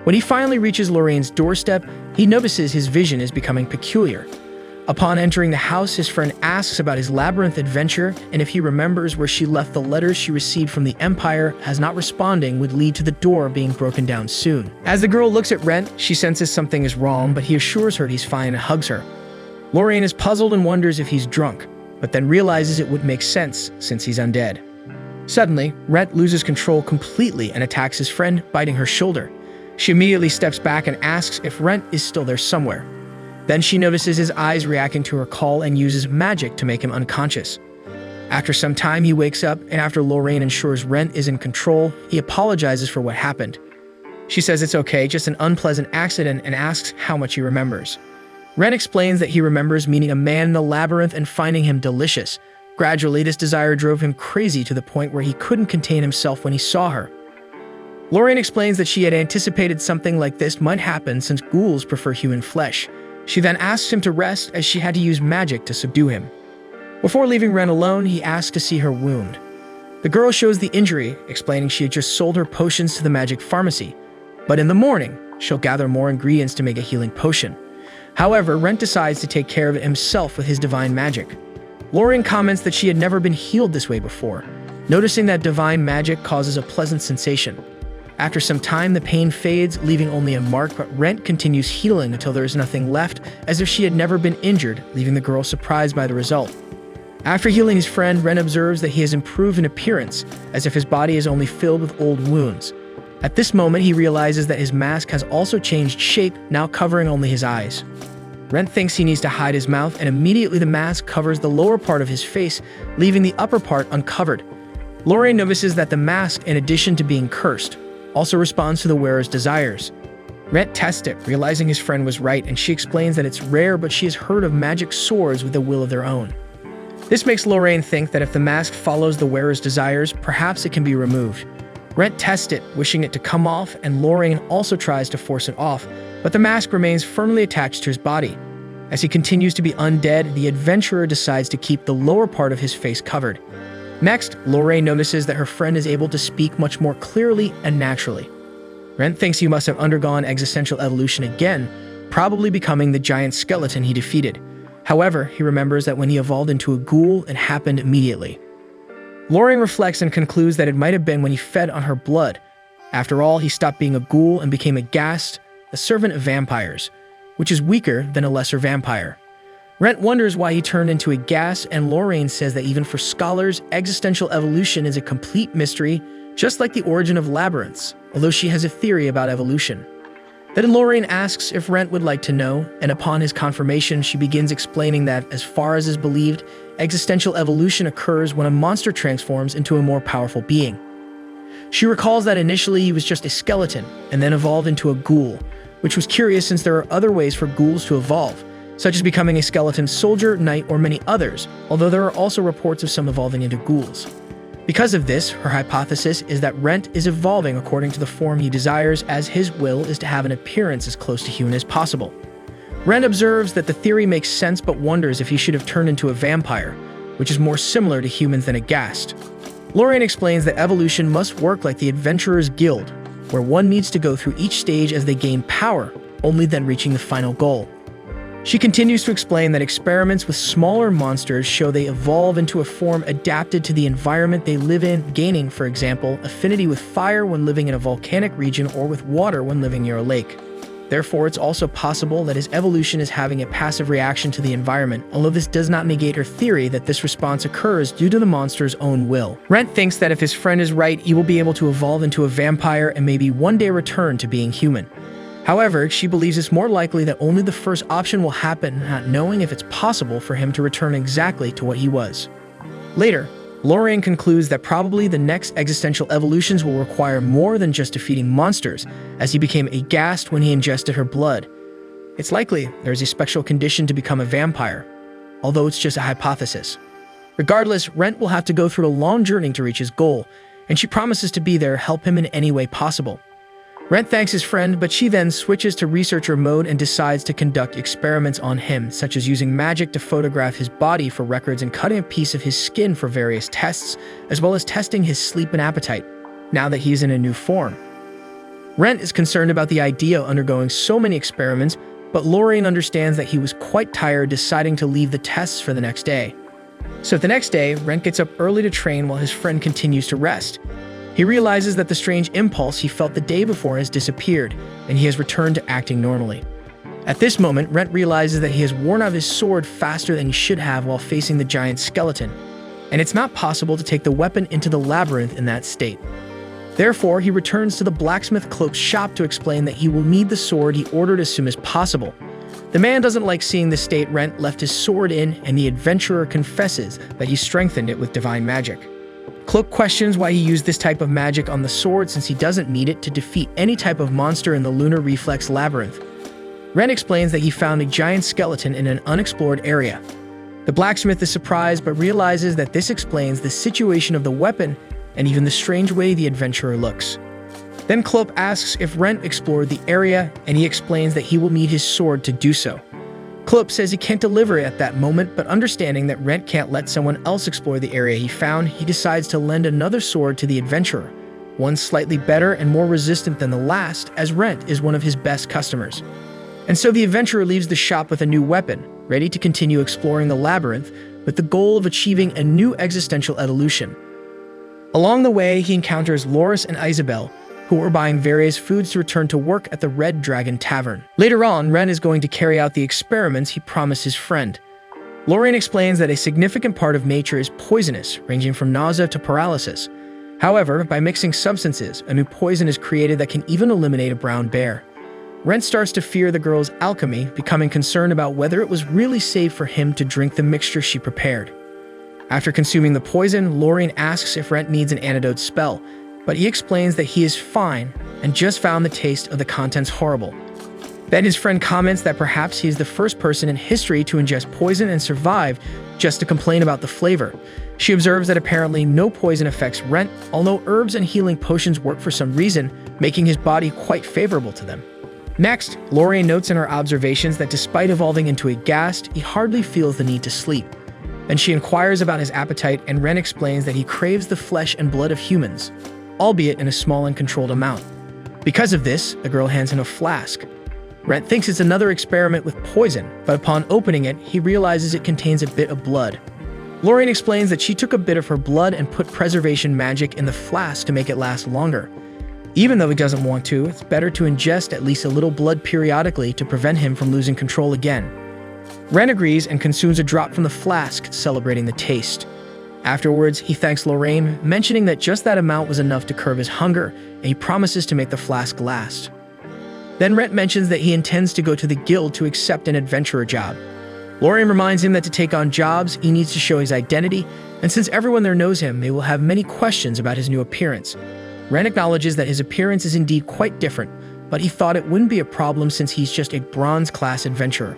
When he finally reaches Lorraine's doorstep, he notices his vision is becoming peculiar. Upon entering the house, his friend asks about his labyrinth adventure, and if he remembers where she left the letters she received from the Empire, as not responding would lead to the door being broken down soon. As the girl looks at Rentt, she senses something is wrong, but he assures her he's fine and hugs her. Lorraine is puzzled and wonders if he's drunk, but then realizes it would make sense since he's undead. Suddenly, Rentt loses control completely and attacks his friend, biting her shoulder. She immediately steps back and asks if Rentt is still there somewhere. Then she notices his eyes reacting to her call and uses magic to make him unconscious. After some time, he wakes up, and after Lorraine ensures Rentt is in control, he apologizes for what happened. She says it's okay, just an unpleasant accident, and asks how much he remembers. Rentt explains that he remembers meeting a man in the labyrinth and finding him delicious. Gradually, this desire drove him crazy to the point where he couldn't contain himself when he saw her. Lorraine explains that she had anticipated something like this might happen since ghouls prefer human flesh. She then asks him to rest, as she had to use magic to subdue him. Before leaving Rentt alone, he asks to see her wound. The girl shows the injury, explaining she had just sold her potions to the magic pharmacy, but in the morning, she'll gather more ingredients to make a healing potion. However, Rentt decides to take care of it himself with his divine magic. Lorraine comments that she had never been healed this way before, noticing that divine magic causes a pleasant sensation. After some time, the pain fades, leaving only a mark, but Rentt continues healing until there is nothing left, as if she had never been injured, leaving the girl surprised by the result. After healing his friend, Rentt observes that he has improved in appearance, as if his body is only filled with old wounds. At this moment, he realizes that his mask has also changed shape, now covering only his eyes. Rentt thinks he needs to hide his mouth, and immediately the mask covers the lower part of his face, leaving the upper part uncovered. Lorraine notices that the mask, in addition to being cursed, also responds to the wearer's desires. Rentt tests it, realizing his friend was right, and she explains that it's rare, but she has heard of magic swords with a will of their own. This makes Lorraine think that if the mask follows the wearer's desires, perhaps it can be removed. Rentt tests it, wishing it to come off, and Lorraine also tries to force it off, but the mask remains firmly attached to his body. As he continues to be undead, the adventurer decides to keep the lower part of his face covered. Next, Lorraine notices that her friend is able to speak much more clearly and naturally. Rentt thinks he must have undergone existential evolution again, probably becoming the giant skeleton he defeated. However, he remembers that when he evolved into a ghoul, it happened immediately. Lorraine reflects and concludes that it might have been when he fed on her blood. After all, he stopped being a ghoul and became a ghast, a servant of vampires, which is weaker than a lesser vampire. Rentt wonders why he turned into a ghast, and Lorraine says that even for scholars, existential evolution is a complete mystery, just like the origin of labyrinths, although she has a theory about evolution. Then Lorraine asks if Rentt would like to know, and upon his confirmation, she begins explaining that, as far as is believed, existential evolution occurs when a monster transforms into a more powerful being. She recalls that initially he was just a skeleton, and then evolved into a ghoul, which was curious since there are other ways for ghouls to evolve, such as becoming a skeleton soldier, knight, or many others, although there are also reports of some evolving into ghouls. Because of this, her hypothesis is that Rentt is evolving according to the form he desires, as his will is to have an appearance as close to human as possible. Rentt observes that the theory makes sense but wonders if he should have turned into a vampire, which is more similar to humans than a ghast. Lorraine explains that evolution must work like the Adventurers Guild, where one needs to go through each stage as they gain power, only then reaching the final goal. She continues to explain that experiments with smaller monsters show they evolve into a form adapted to the environment they live in, gaining, for example, affinity with fire when living in a volcanic region or with water when living near a lake. Therefore, it's also possible that his evolution is having a passive reaction to the environment, although this does not negate her theory that this response occurs due to the monster's own will. Rentt thinks that if his friend is right, he will be able to evolve into a vampire and maybe one day return to being human. However, she believes it's more likely that only the first option will happen, not knowing if it's possible for him to return exactly to what he was. Later, Lorraine concludes that probably the next existential evolutions will require more than just defeating monsters, as he became a ghast when he ingested her blood. It's likely there's a special condition to become a vampire, although it's just a hypothesis. Regardless, Rentt will have to go through a long journey to reach his goal, and she promises to be there to help him in any way possible. Rentt thanks his friend, but she then switches to researcher mode and decides to conduct experiments on him, such as using magic to photograph his body for records and cutting a piece of his skin for various tests, as well as testing his sleep and appetite, now that he's in a new form. Rentt is concerned about the idea of undergoing so many experiments, but Lorraine understands that he was quite tired, deciding to leave the tests for the next day. So the next day, Rentt gets up early to train while his friend continues to rest. He realizes that the strange impulse he felt the day before has disappeared, and he has returned to acting normally. At this moment, Rentt realizes that he has worn out his sword faster than he should have while facing the giant skeleton, and it's not possible to take the weapon into the labyrinth in that state. Therefore, he returns to the blacksmith cloak shop to explain that he will need the sword he ordered as soon as possible. The man doesn't like seeing the state Rentt left his sword in, and the adventurer confesses that he strengthened it with divine magic. Cloak questions why he used this type of magic on the sword, since he doesn't need it to defeat any type of monster in the Lunar Reflex Labyrinth. Rentt explains that he found a giant skeleton in an unexplored area. The blacksmith is surprised but realizes that this explains the situation of the weapon and even the strange way the adventurer looks. Then Cloak asks if Rentt explored the area, and he explains that he will need his sword to do so. Cloak says he can't deliver it at that moment, but understanding that Rentt can't let someone else explore the area he found, he decides to lend another sword to the adventurer, one slightly better and more resistant than the last, as Rentt is one of his best customers. And so the adventurer leaves the shop with a new weapon, ready to continue exploring the labyrinth with the goal of achieving a new existential evolution. Along the way, he encounters Loris and Isabel, who are buying various foods to return to work at the Red Dragon Tavern. Later on, Rentt is going to carry out the experiments he promised his friend. Lorraine explains that a significant part of nature is poisonous, ranging from nausea to paralysis. However, by mixing substances, a new poison is created that can even eliminate a brown bear. Rentt starts to fear the girl's alchemy, becoming concerned about whether it was really safe for him to drink the mixture she prepared. After consuming the poison, Lorraine asks if Rentt needs an antidote spell, but he explains that he is fine and just found the taste of the contents horrible. Then his friend comments that perhaps he is the first person in history to ingest poison and survive just to complain about the flavor. She observes that apparently no poison affects Rentt, although herbs and healing potions work for some reason, making his body quite favorable to them. Next, Lorraine notes in her observations that despite evolving into a ghast, he hardly feels the need to sleep. Then she inquires about his appetite, and Rentt explains that he craves the flesh and blood of humans, albeit in a small and controlled amount. Because of this, the girl hands him a flask. Rentt thinks it's another experiment with poison, but upon opening it, he realizes it contains a bit of blood. Lorraine explains that she took a bit of her blood and put preservation magic in the flask to make it last longer. Even though he doesn't want to, it's better to ingest at least a little blood periodically to prevent him from losing control again. Rentt agrees and consumes a drop from the flask, celebrating the taste. Afterwards, he thanks Lorraine, mentioning that just that amount was enough to curb his hunger, and he promises to make the flask last. Then Rentt mentions that he intends to go to the guild to accept an adventurer job. Lorraine reminds him that to take on jobs, he needs to show his identity, and since everyone there knows him, they will have many questions about his new appearance. Rentt acknowledges that his appearance is indeed quite different, but he thought it wouldn't be a problem since he's just a bronze-class adventurer.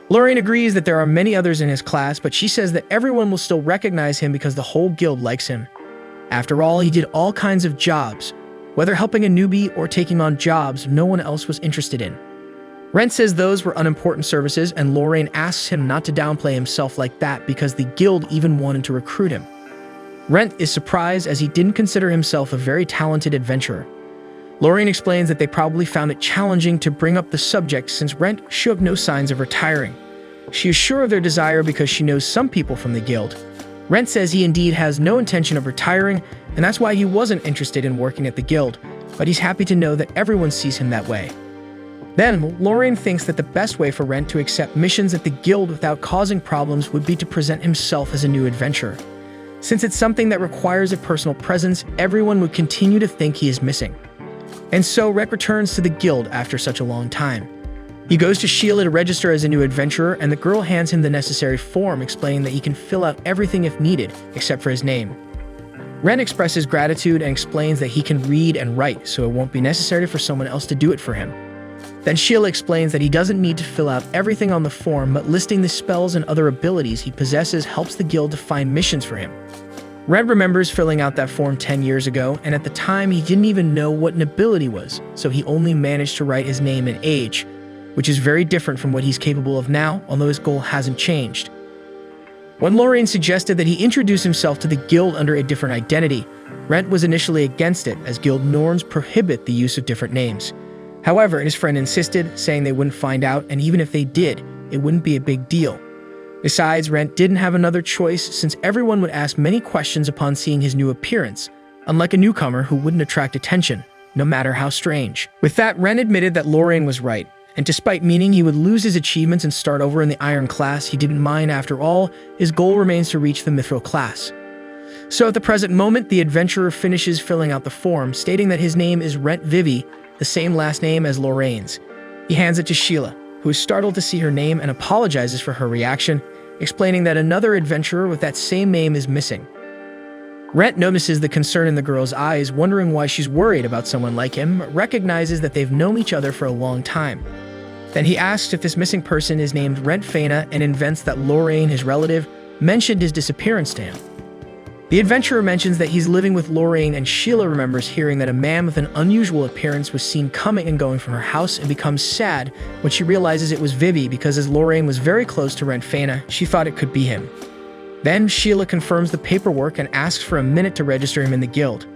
Lorraine agrees that there are many others in his class, but she says that everyone will still recognize him because the whole guild likes him. After all, he did all kinds of jobs. Whether helping a newbie or taking on jobs no one else was interested in. Rentt says those were unimportant services, and Lorraine asks him not to downplay himself like that because the guild even wanted to recruit him. Rentt is surprised as he didn't consider himself a very talented adventurer. Lorraine explains that they probably found it challenging to bring up the subject since Rentt showed no signs of retiring. She is sure of their desire because she knows some people from the guild. Rentt says he indeed has no intention of retiring, and that's why he wasn't interested in working at the guild, but he's happy to know that everyone sees him that way. Then, Lorraine thinks that the best way for Rentt to accept missions at the guild without causing problems would be to present himself as a new adventurer. Since it's something that requires a personal presence, everyone would continue to think he is missing. And so Rentt returns to the guild after such a long time. He goes to Sheila to register as a new adventurer, and the girl hands him the necessary form explaining that he can fill out everything if needed, except for his name. Rentt expresses gratitude and explains that he can read and write, so it won't be necessary for someone else to do it for him. Then Sheila explains that he doesn't need to fill out everything on the form, but listing the spells and other abilities he possesses helps the guild to find missions for him. Rentt remembers filling out that form 10 years ago, and at the time he didn't even know what an ability was, so he only managed to write his name and age, which is very different from what he's capable of now, although his goal hasn't changed. When Lorraine suggested that he introduce himself to the guild under a different identity, Rentt was initially against it, as guild norms prohibit the use of different names. However, his friend insisted, saying they wouldn't find out, and even if they did, it wouldn't be a big deal. Besides, Rentt didn't have another choice since everyone would ask many questions upon seeing his new appearance, unlike a newcomer who wouldn't attract attention, no matter how strange. With that, Rentt admitted that Lorraine was right, and despite meaning he would lose his achievements and start over in the Iron class, he didn't mind. After all, his goal remains to reach the Mithril class. So at the present moment, the adventurer finishes filling out the form, stating that his name is Rentt Vivi, the same last name as Lorraine's. He hands it to Sheila, who is startled to see her name and apologizes for her reaction, explaining that another adventurer with that same name is missing. Rentt notices the concern in the girl's eyes, wondering why she's worried about someone like him, but recognizes that they've known each other for a long time. Then he asks if this missing person is named Rentt Faina and invents that Lorraine, his relative, mentioned his disappearance to him. The adventurer mentions that he's living with Lorraine, and Sheila remembers hearing that a man with an unusual appearance was seen coming and going from her house and becomes sad when she realizes it was Vivi because as Lorraine was very close to Rentt Faina, she thought it could be him. Then Sheila confirms the paperwork and asks for a minute to register him in the guild.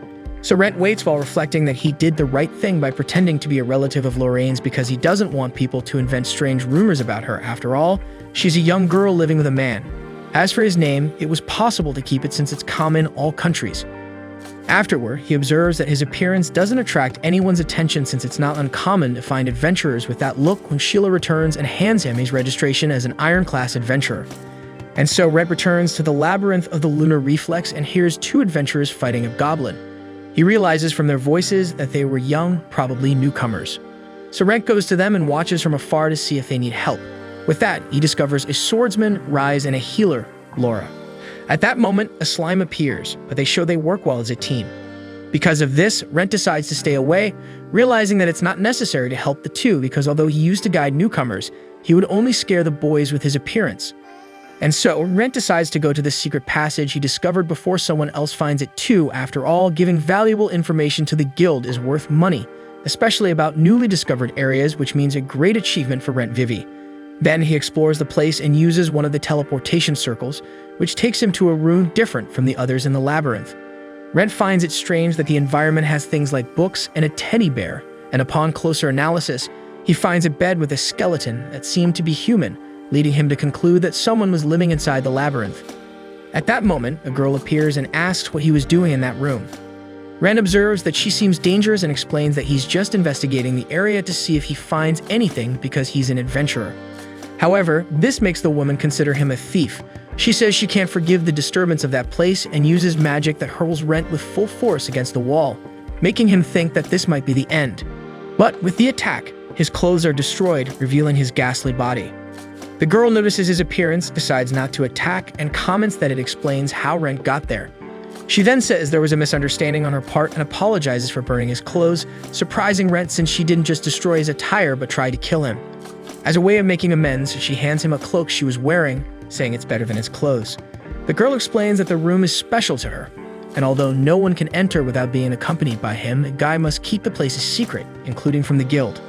So Rentt waits while reflecting that he did the right thing by pretending to be a relative of Lorraine's because he doesn't want people to invent strange rumors about her. After all, she's a young girl living with a man. As for his name, it was possible to keep it since it's common in all countries. Afterward, he observes that his appearance doesn't attract anyone's attention since it's not uncommon to find adventurers with that look when Sheila returns and hands him his registration as an Iron class adventurer. And so Rentt returns to the Labyrinth of the Lunar Reflex and hears two adventurers fighting a goblin. He realizes from their voices that they were young, probably newcomers. So Rentt goes to them and watches from afar to see if they need help. With that, he discovers a swordsman, Rise, and a healer, Laura. At that moment, a slime appears, but they show they work well as a team. Because of this, Rentt decides to stay away, realizing that it's not necessary to help the two because although he used to guide newcomers, he would only scare the boys with his appearance. And so, Rentt decides to go to the secret passage he discovered before someone else finds it too. After all, giving valuable information to the guild is worth money, especially about newly discovered areas, which means a great achievement for Rentt Vivi. Then he explores the place and uses one of the teleportation circles, which takes him to a room different from the others in the labyrinth. Rentt finds it strange that the environment has things like books and a teddy bear, and upon closer analysis, he finds a bed with a skeleton that seemed to be human, leading him to conclude that someone was living inside the labyrinth. At that moment, a girl appears and asks what he was doing in that room. Rentt observes that she seems dangerous and explains that he's just investigating the area to see if he finds anything because he's an adventurer. However, this makes the woman consider him a thief. She says she can't forgive the disturbance of that place and uses magic that hurls Rentt with full force against the wall, making him think that this might be the end. But with the attack, his clothes are destroyed, revealing his ghastly body. The girl notices his appearance, decides not to attack, and comments that it explains how Rentt got there. She then says there was a misunderstanding on her part and apologizes for burning his clothes, surprising Rentt since she didn't just destroy his attire but tried to kill him. As a way of making amends, she hands him a cloak she was wearing, saying it's better than his clothes. The girl explains that the room is special to her, and although no one can enter without being accompanied by him, the guy must keep the place a secret, including from the guild.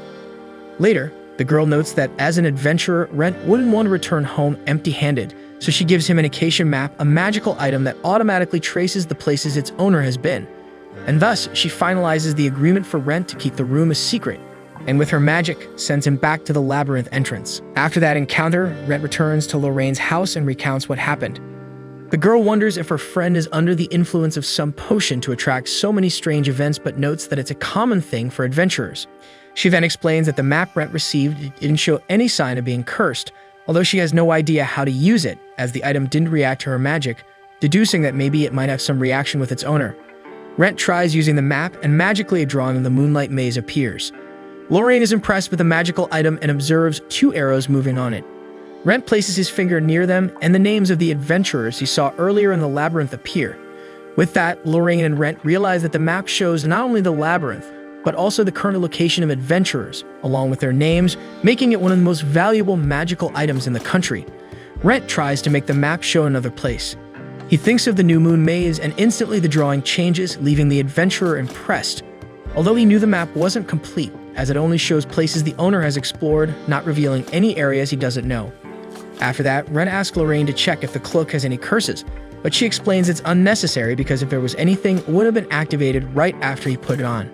Later, the girl notes that as an adventurer, Rentt wouldn't want to return home empty-handed, so she gives him an Acacia map, a magical item that automatically traces the places its owner has been. And thus, she finalizes the agreement for Rentt to keep the room a secret, and with her magic, sends him back to the labyrinth entrance. After that encounter, Rentt returns to Lorraine's house and recounts what happened. The girl wonders if her friend is under the influence of some potion to attract so many strange events, but notes that it's a common thing for adventurers. She then explains that the map Rentt received didn't show any sign of being cursed, although she has no idea how to use it, as the item didn't react to her magic, deducing that maybe it might have some reaction with its owner. Rentt tries using the map, and magically a drawing of the moonlight maze appears. Lorraine is impressed with the magical item and observes two arrows moving on it. Rentt places his finger near them, and the names of the adventurers he saw earlier in the labyrinth appear. With that, Lorraine and Rentt realize that the map shows not only the labyrinth, but also the current location of adventurers, along with their names, making it one of the most valuable magical items in the country. Rentt tries to make the map show another place. He thinks of the new moon maze, and instantly the drawing changes, leaving the adventurer impressed. Although he knew the map wasn't complete, as it only shows places the owner has explored, not revealing any areas he doesn't know. After that, Rentt asks Lorraine to check if the cloak has any curses, but she explains it's unnecessary because if there was anything, it would have been activated right after he put it on.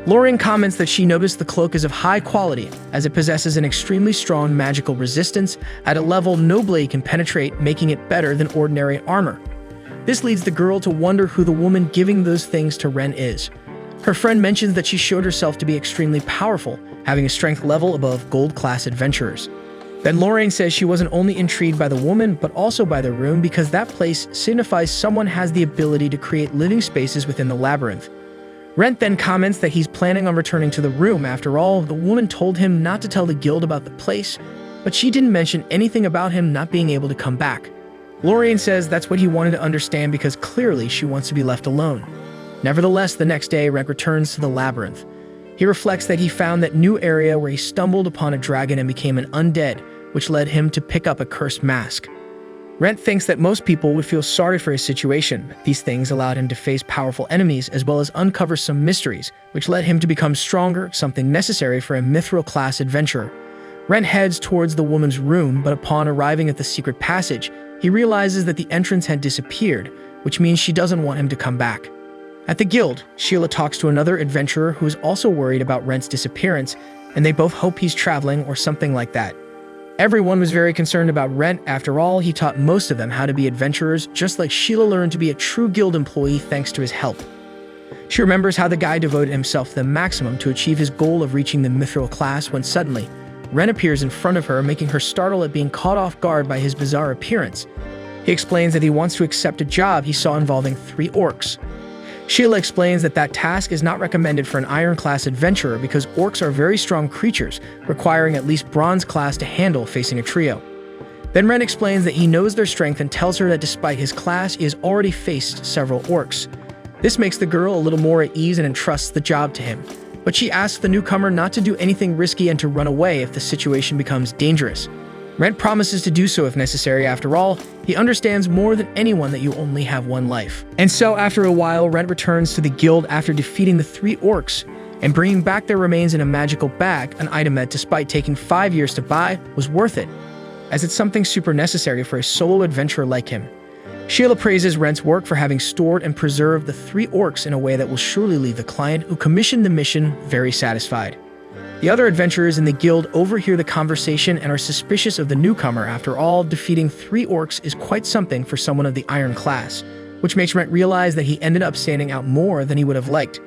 Lorraine comments that she noticed the cloak is of high quality, as it possesses an extremely strong magical resistance at a level no blade can penetrate, making it better than ordinary armor. This leads the girl to wonder who the woman giving those things to Rentt is. Her friend mentions that she showed herself to be extremely powerful, having a strength level above gold-class adventurers. Then Lorraine says she wasn't only intrigued by the woman, but also by the room because that place signifies someone has the ability to create living spaces within the labyrinth. Rentt then comments that he's planning on returning to the room. After all, the woman told him not to tell the guild about the place, but she didn't mention anything about him not being able to come back. Lorraine says that's what he wanted to understand because clearly she wants to be left alone. Nevertheless, the next day, Rentt returns to the labyrinth. He reflects that he found that new area where he stumbled upon a dragon and became an undead, which led him to pick up a cursed mask. Rentt thinks that most people would feel sorry for his situation. These things allowed him to face powerful enemies as well as uncover some mysteries, which led him to become stronger, something necessary for a mithril-class adventurer. Rentt heads towards the woman's room, but upon arriving at the secret passage, he realizes that the entrance had disappeared, which means she doesn't want him to come back. At the guild, Sheila talks to another adventurer who is also worried about Rentt's disappearance, and they both hope he's traveling or something like that. Everyone was very concerned about Rentt. After all, he taught most of them how to be adventurers, just like Sheila learned to be a true guild employee thanks to his help. She remembers how the guy devoted himself to the maximum to achieve his goal of reaching the mithril class when suddenly, Rentt appears in front of her, making her startle at being caught off guard by his bizarre appearance. He explains that he wants to accept a job he saw involving 3 orcs. Sheila explains that that task is not recommended for an Iron-class adventurer because orcs are very strong creatures, requiring at least Bronze-class to handle facing a trio. Then Rentt explains that he knows their strength and tells her that despite his class, he has already faced several orcs. This makes the girl a little more at ease and entrusts the job to him. But she asks the newcomer not to do anything risky and to run away if the situation becomes dangerous. Rentt promises to do so if necessary. After all, he understands more than anyone that you only have one life. And so after a while, Rentt returns to the guild after defeating the 3 orcs and bringing back their remains in a magical bag, an item that, despite taking 5 years to buy, was worth it, as it's something super necessary for a solo adventurer like him. Sheila praises Rentt's work for having stored and preserved the 3 orcs in a way that will surely leave the client who commissioned the mission very satisfied. The other adventurers in the guild overhear the conversation and are suspicious of the newcomer. After all, defeating 3 orcs is quite something for someone of the Iron class, which makes Rentt realize that he ended up standing out more than he would have liked.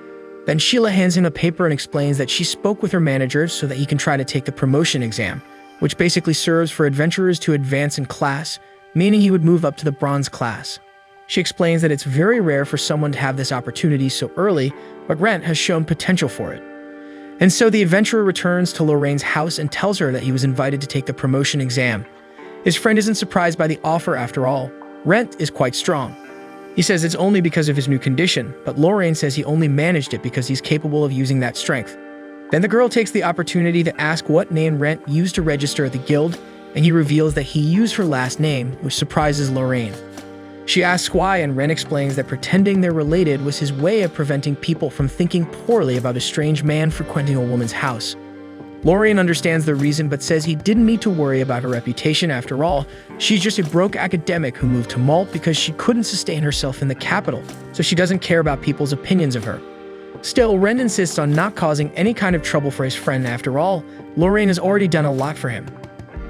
Then Sheila hands him a paper and explains that she spoke with her manager so that he can try to take the promotion exam, which basically serves for adventurers to advance in class, meaning he would move up to the Bronze class. She explains that it's very rare for someone to have this opportunity so early, but Rentt has shown potential for it. And so the adventurer returns to Lorraine's house and tells her that he was invited to take the promotion exam. His friend isn't surprised by the offer after all. Rentt is quite strong. He says it's only because of his new condition, but Lorraine says he only managed it because he's capable of using that strength. Then the girl takes the opportunity to ask what name Rentt used to register at the guild, and he reveals that he used her last name, which surprises Lorraine. She asks why, and Rentt explains that pretending they're related was his way of preventing people from thinking poorly about a strange man frequenting a woman's house. Lorraine understands the reason but says he didn't need to worry about her reputation. After all, she's just a broke academic who moved to Malt because she couldn't sustain herself in the capital, so she doesn't care about people's opinions of her. Still, Rentt insists on not causing any kind of trouble for his friend. After all, Lorraine has already done a lot for him.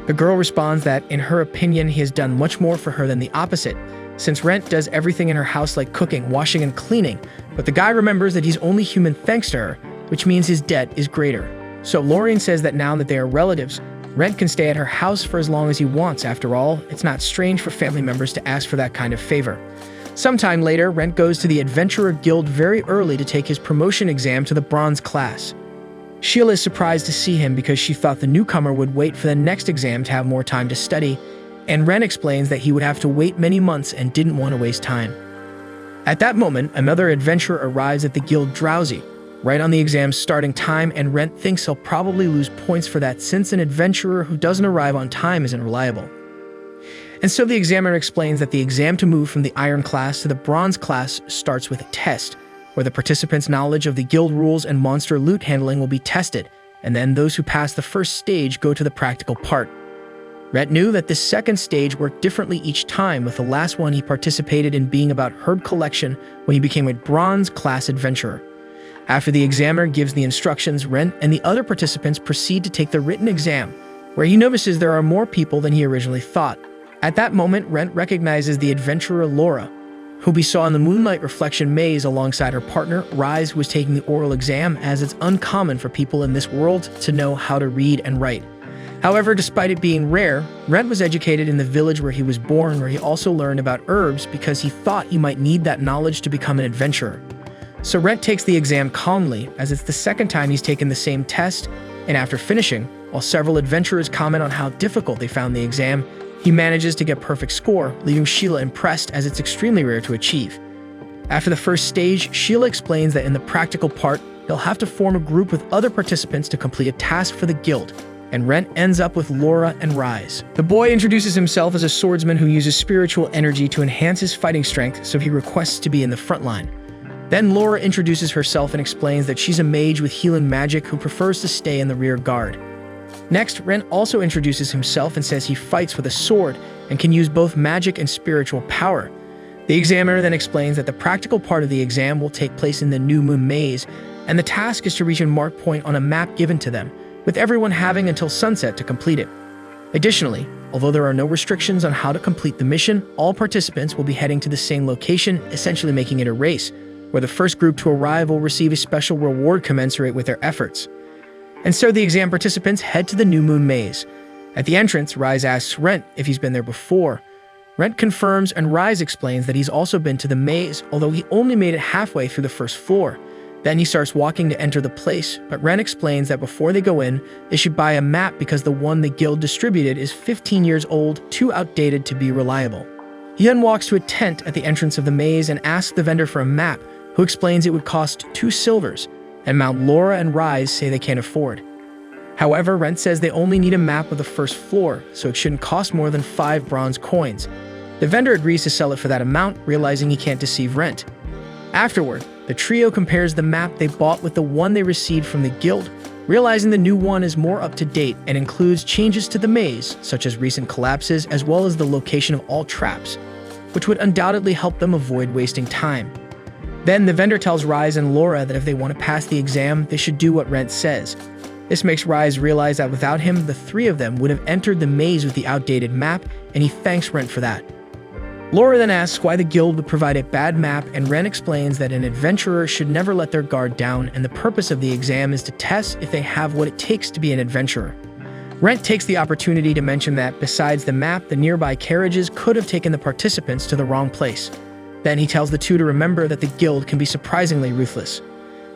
The girl responds that, in her opinion, he has done much more for her than the opposite, since Rentt does everything in her house like cooking, washing, and cleaning, but the guy remembers that he's only human thanks to her, which means his debt is greater. So Lorraine says that now that they are relatives, Rentt can stay at her house for as long as he wants. After all, it's not strange for family members to ask for that kind of favor. Sometime later, Rentt goes to the Adventurer Guild very early to take his promotion exam to the Bronze class. Sheila is surprised to see him because she thought the newcomer would wait for the next exam to have more time to study, and Rentt explains that he would have to wait many months and didn't want to waste time. At that moment, another adventurer arrives at the guild Drowsy, right on the exam's starting time, and Rentt thinks he'll probably lose points for that since an adventurer who doesn't arrive on time isn't reliable. And so the examiner explains that the exam to move from the Iron class to the Bronze class starts with a test, where the participants' knowledge of the guild rules and monster loot handling will be tested, and then those who pass the first stage go to the practical part. Rentt knew that this second stage worked differently each time, with the last one he participated in being about herb collection when he became a Bronze class adventurer. After the examiner gives the instructions, Rentt and the other participants proceed to take the written exam, where he notices there are more people than he originally thought. At that moment, Rentt recognizes the adventurer Laura, who we saw in the moonlight reflection maze alongside her partner, Rise, who was taking the oral exam, as it's uncommon for people in this world to know how to read and write. However, despite it being rare, Rentt was educated in the village where he was born, where he also learned about herbs because he thought he might need that knowledge to become an adventurer. So Rentt takes the exam calmly, as it's the second time he's taken the same test, and after finishing, while several adventurers comment on how difficult they found the exam, he manages to get perfect score, leaving Sheila impressed as it's extremely rare to achieve. After the first stage, Sheila explains that in the practical part, he'll have to form a group with other participants to complete a task for the guild, and Rentt ends up with Laura and Rise. The boy introduces himself as a swordsman who uses spiritual energy to enhance his fighting strength, so he requests to be in the front line. Then Laura introduces herself and explains that she's a mage with healing magic who prefers to stay in the rear guard. Next, Rentt also introduces himself and says he fights with a sword and can use both magic and spiritual power. The examiner then explains that the practical part of the exam will take place in the New Moon Maze, and the task is to reach a mark point on a map given to them, with everyone having until sunset to complete it. Additionally, although there are no restrictions on how to complete the mission, all participants will be heading to the same location, essentially making it a race, where the first group to arrive will receive a special reward commensurate with their efforts. And so the exam participants head to the New Moon Maze. At the entrance, Rise asks Rentt if he's been there before. Rentt confirms, and Rise explains that he's also been to the maze, although he only made it halfway through the first floor. Then he starts walking to enter the place, but Rentt explains that before they go in, they should buy a map because the one the guild distributed is 15 years old, too outdated to be reliable. He then walks to a tent at the entrance of the maze and asks the vendor for a map, who explains it would cost 2 silvers, and Mount Laura and Rise say they can't afford. However, Rentt says they only need a map of the first floor, so it shouldn't cost more than 5 bronze coins. The vendor agrees to sell it for that amount, realizing he can't deceive Rentt. Afterward, the trio compares the map they bought with the one they received from the guild, realizing the new one is more up-to-date and includes changes to the maze, such as recent collapses as well as the location of all traps, which would undoubtedly help them avoid wasting time. Then the vendor tells Rise and Laura that if they want to pass the exam, they should do what Rentt says. This makes Rise realize that without him, the 3 of them would have entered the maze with the outdated map, and he thanks Rentt for that. Laura then asks why the guild would provide a bad map, and Rentt explains that an adventurer should never let their guard down, and the purpose of the exam is to test if they have what it takes to be an adventurer. Rentt takes the opportunity to mention that, besides the map, the nearby carriages could have taken the participants to the wrong place. Then he tells the 2 to remember that the guild can be surprisingly ruthless.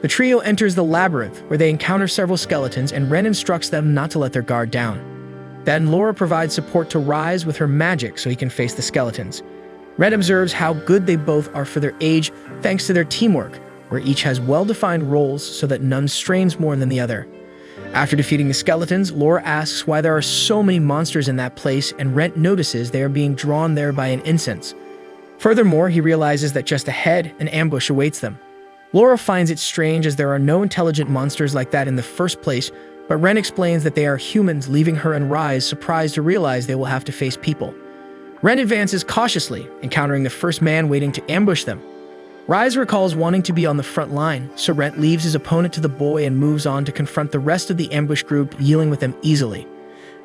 The trio enters the Labyrinth, where they encounter several skeletons, and Rentt instructs them not to let their guard down. Then Laura provides support to Rise with her magic so he can face the skeletons. Rentt observes how good they both are for their age thanks to their teamwork, where each has well-defined roles so that none strains more than the other. After defeating the skeletons, Laura asks why there are so many monsters in that place, and Rentt notices they are being drawn there by an incense. Furthermore, he realizes that just ahead, an ambush awaits them. Laura finds it strange as there are no intelligent monsters like that in the first place, but Rentt explains that they are humans, leaving her and Rise surprised to realize they will have to face people. Rentt advances cautiously, encountering the first man waiting to ambush them. Rise recalls wanting to be on the front line, so Rentt leaves his opponent to the boy and moves on to confront the rest of the ambush group, dealing with them easily.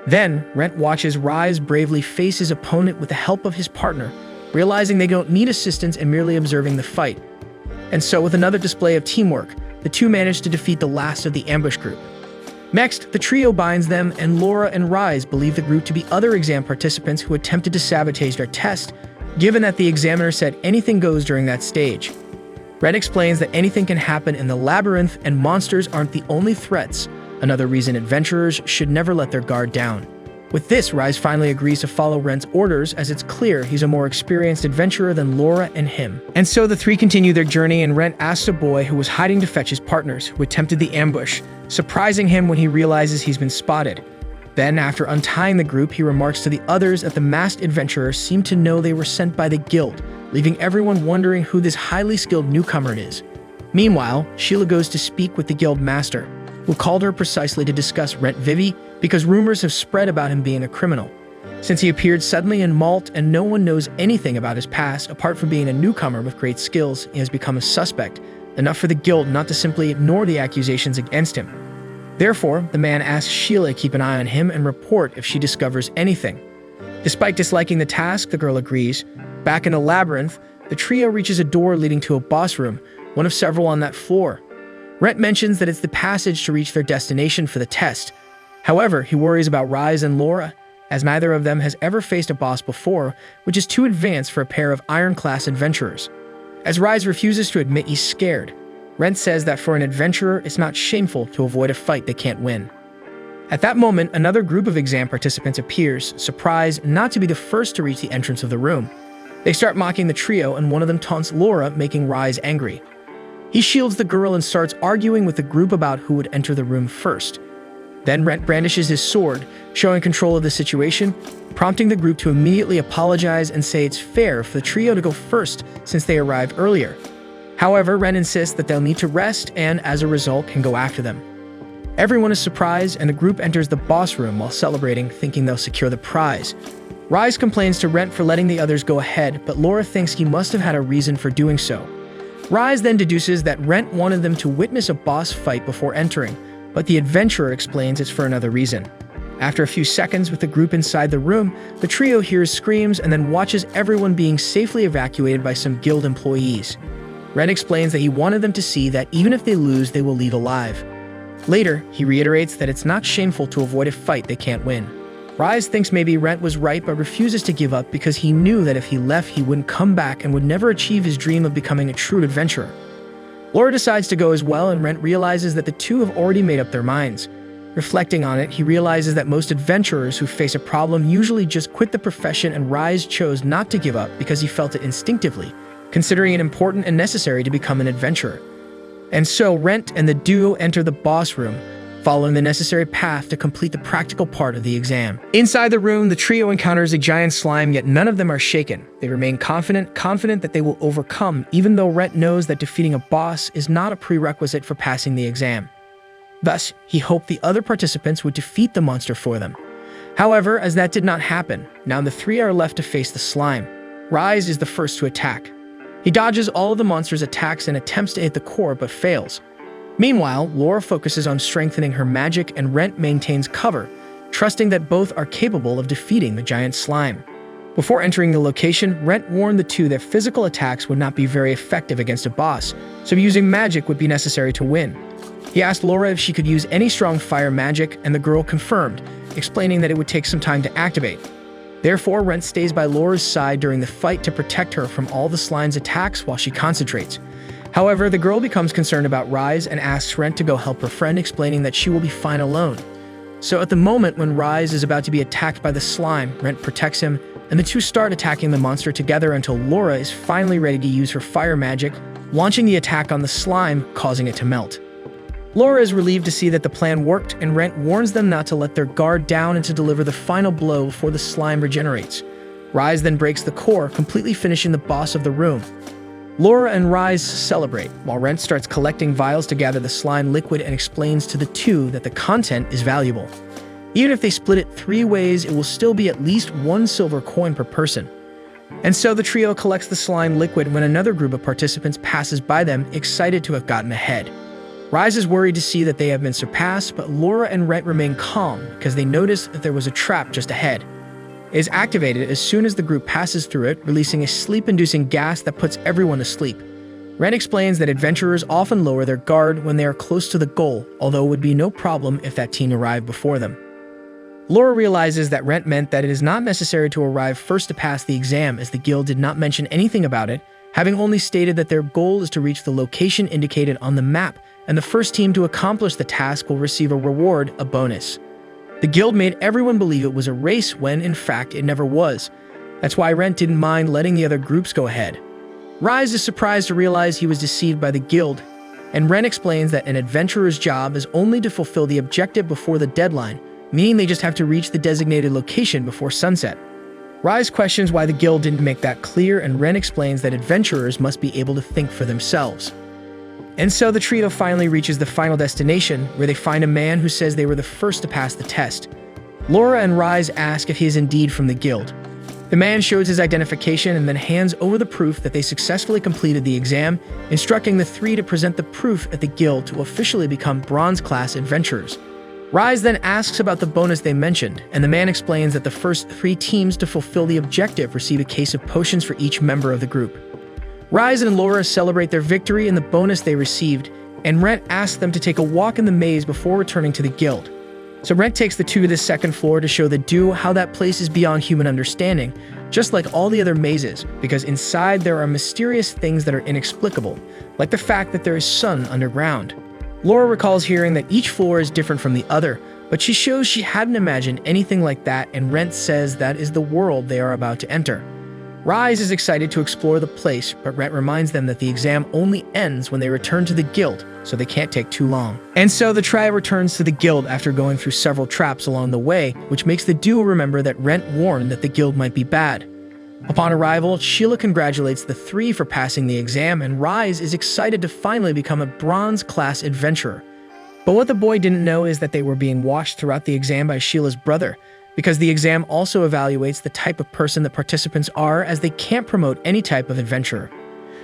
Then, Rentt watches Rise bravely face his opponent with the help of his partner, realizing they don't need assistance and merely observing the fight. And so, with another display of teamwork, the 2 manage to defeat the last of the ambush group. Next, the trio binds them, and Laura and Rise believe the group to be other exam participants who attempted to sabotage their test, given that the examiner said anything goes during that stage. Rentt explains that anything can happen in the Labyrinth, and monsters aren't the only threats, another reason adventurers should never let their guard down. With this, Rise finally agrees to follow Rentt's orders, as it's clear he's a more experienced adventurer than Laura and him. And so the 3 continue their journey, and Rentt asks a boy who was hiding to fetch his partners, who attempted the ambush, surprising him when he realizes he's been spotted. Then, after untying the group, he remarks to the others that the masked adventurers seem to know they were sent by the guild, leaving everyone wondering who this highly skilled newcomer is. Meanwhile, Sheila goes to speak with the guild master, who called her precisely to discuss Rentt Vivi, because rumors have spread about him being a criminal. Since he appeared suddenly in Malt and no one knows anything about his past apart from being a newcomer with great skills, he has become a suspect, enough for the guild not to simply ignore the accusations against him. Therefore, the man asks Sheila to keep an eye on him and report if she discovers anything. Despite disliking the task, the girl agrees. Back in the Labyrinth, the trio reaches a door leading to a boss room, one of several on that floor. Rentt mentions that it's the passage to reach their destination for the test. However, he worries about Rise and Laura, as neither of them has ever faced a boss before, which is too advanced for a pair of iron-class adventurers. As Rise refuses to admit he's scared, Rentt says that for an adventurer, it's not shameful to avoid a fight they can't win. At that moment, another group of exam participants appears, surprised not to be the first to reach the entrance of the room. They start mocking the trio, and one of them taunts Laura, making Rise angry. He shields the girl and starts arguing with the group about who would enter the room first. Then Rentt brandishes his sword, showing control of the situation, prompting the group to immediately apologize and say it's fair for the trio to go first since they arrived earlier. However, Rentt insists that they'll need to rest and, as a result, can go after them. Everyone is surprised, and the group enters the boss room while celebrating, thinking they'll secure the prize. Rise complains to Rentt for letting the others go ahead, but Laura thinks he must have had a reason for doing so. Rise then deduces that Rentt wanted them to witness a boss fight before entering, but the adventurer explains it's for another reason. After a few seconds with the group inside the room, the trio hears screams and then watches everyone being safely evacuated by some guild employees. Rentt explains that he wanted them to see that even if they lose, they will leave alive. Later, he reiterates that it's not shameful to avoid a fight they can't win. Rise thinks maybe Rentt was right but refuses to give up because he knew that if he left he wouldn't come back and would never achieve his dream of becoming a true adventurer. Laura decides to go as well, and Rentt realizes that the two have already made up their minds. Reflecting on it, he realizes that most adventurers who face a problem usually just quit the profession, and Rise chose not to give up because he felt it instinctively, considering it important and necessary to become an adventurer. And so Rentt and the duo enter the boss room, following the necessary path to complete the practical part of the exam. Inside the room, the trio encounters a giant slime, yet none of them are shaken. They remain confident that they will overcome, even though Rentt knows that defeating a boss is not a prerequisite for passing the exam. Thus, he hoped the other participants would defeat the monster for them. However, as that did not happen, now the three are left to face the slime. Rise is the first to attack. He dodges all of the monster's attacks and attempts to hit the core, but fails. Meanwhile, Laura focuses on strengthening her magic, and Rentt maintains cover, trusting that both are capable of defeating the giant slime. Before entering the location, Rentt warned the two that physical attacks would not be very effective against a boss, so using magic would be necessary to win. He asked Laura if she could use any strong fire magic, and the girl confirmed, explaining that it would take some time to activate. Therefore, Rentt stays by Laura's side during the fight to protect her from all the slime's attacks while she concentrates. However, the girl becomes concerned about Rise and asks Rentt to go help her friend, explaining that she will be fine alone. So at the moment when Rise is about to be attacked by the slime, Rentt protects him, and the two start attacking the monster together until Laura is finally ready to use her fire magic, launching the attack on the slime, causing it to melt. Laura is relieved to see that the plan worked, and Rentt warns them not to let their guard down and to deliver the final blow before the slime regenerates. Rise then breaks the core, completely finishing the boss of the room. Laura and Rise celebrate, while Rentt starts collecting vials to gather the slime liquid and explains to the two that the content is valuable. Even if they split it 3 ways, it will still be at least 1 silver coin per person. And so the trio collects the slime liquid when another group of participants passes by them, excited to have gotten ahead. Rise is worried to see that they have been surpassed, but Laura and Rentt remain calm because they notice that there was a trap just ahead. It is activated as soon as the group passes through it, releasing a sleep-inducing gas that puts everyone to sleep. Rentt explains that adventurers often lower their guard when they are close to the goal, although it would be no problem if that team arrived before them. Laura realizes that Rentt meant that it is not necessary to arrive first to pass the exam, as the guild did not mention anything about it, having only stated that their goal is to reach the location indicated on the map, and the first team to accomplish the task will receive a reward, a bonus. The guild made everyone believe it was a race when, in fact, it never was. That's why Rentt didn't mind letting the other groups go ahead. Rise is surprised to realize he was deceived by the guild, and Rentt explains that an adventurer's job is only to fulfill the objective before the deadline, meaning they just have to reach the designated location before sunset. Rise questions why the guild didn't make that clear, and Rentt explains that adventurers must be able to think for themselves. And so the trio finally reaches the final destination, where they find a man who says they were the first to pass the test. Laura and Rise ask if he is indeed from the guild. The man shows his identification and then hands over the proof that they successfully completed the exam, instructing the three to present the proof at the guild to officially become bronze-class adventurers. Rise then asks about the bonus they mentioned, and the man explains that the first 3 teams to fulfill the objective receive a case of potions for each member of the group. Rise and Laura celebrate their victory and the bonus they received, and Rentt asks them to take a walk in the maze before returning to the guild. So Rentt takes the two to the 2nd floor to show the duo how that place is beyond human understanding, just like all the other mazes, because inside there are mysterious things that are inexplicable, like the fact that there is sun underground. Laura recalls hearing that each floor is different from the other, but she shows she hadn't imagined anything like that, and Rentt says that is the world they are about to enter. Rise is excited to explore the place, but Rentt reminds them that the exam only ends when they return to the guild, so they can't take too long. And so the trio returns to the guild after going through several traps along the way, which makes the duo remember that Rentt warned that the guild might be bad. Upon arrival, Sheila congratulates the 3 for passing the exam, and Rise is excited to finally become a bronze-class adventurer. But what the boy didn't know is that they were being watched throughout the exam by Sheila's brother, because the exam also evaluates the type of person the participants are, as they can't promote any type of adventurer.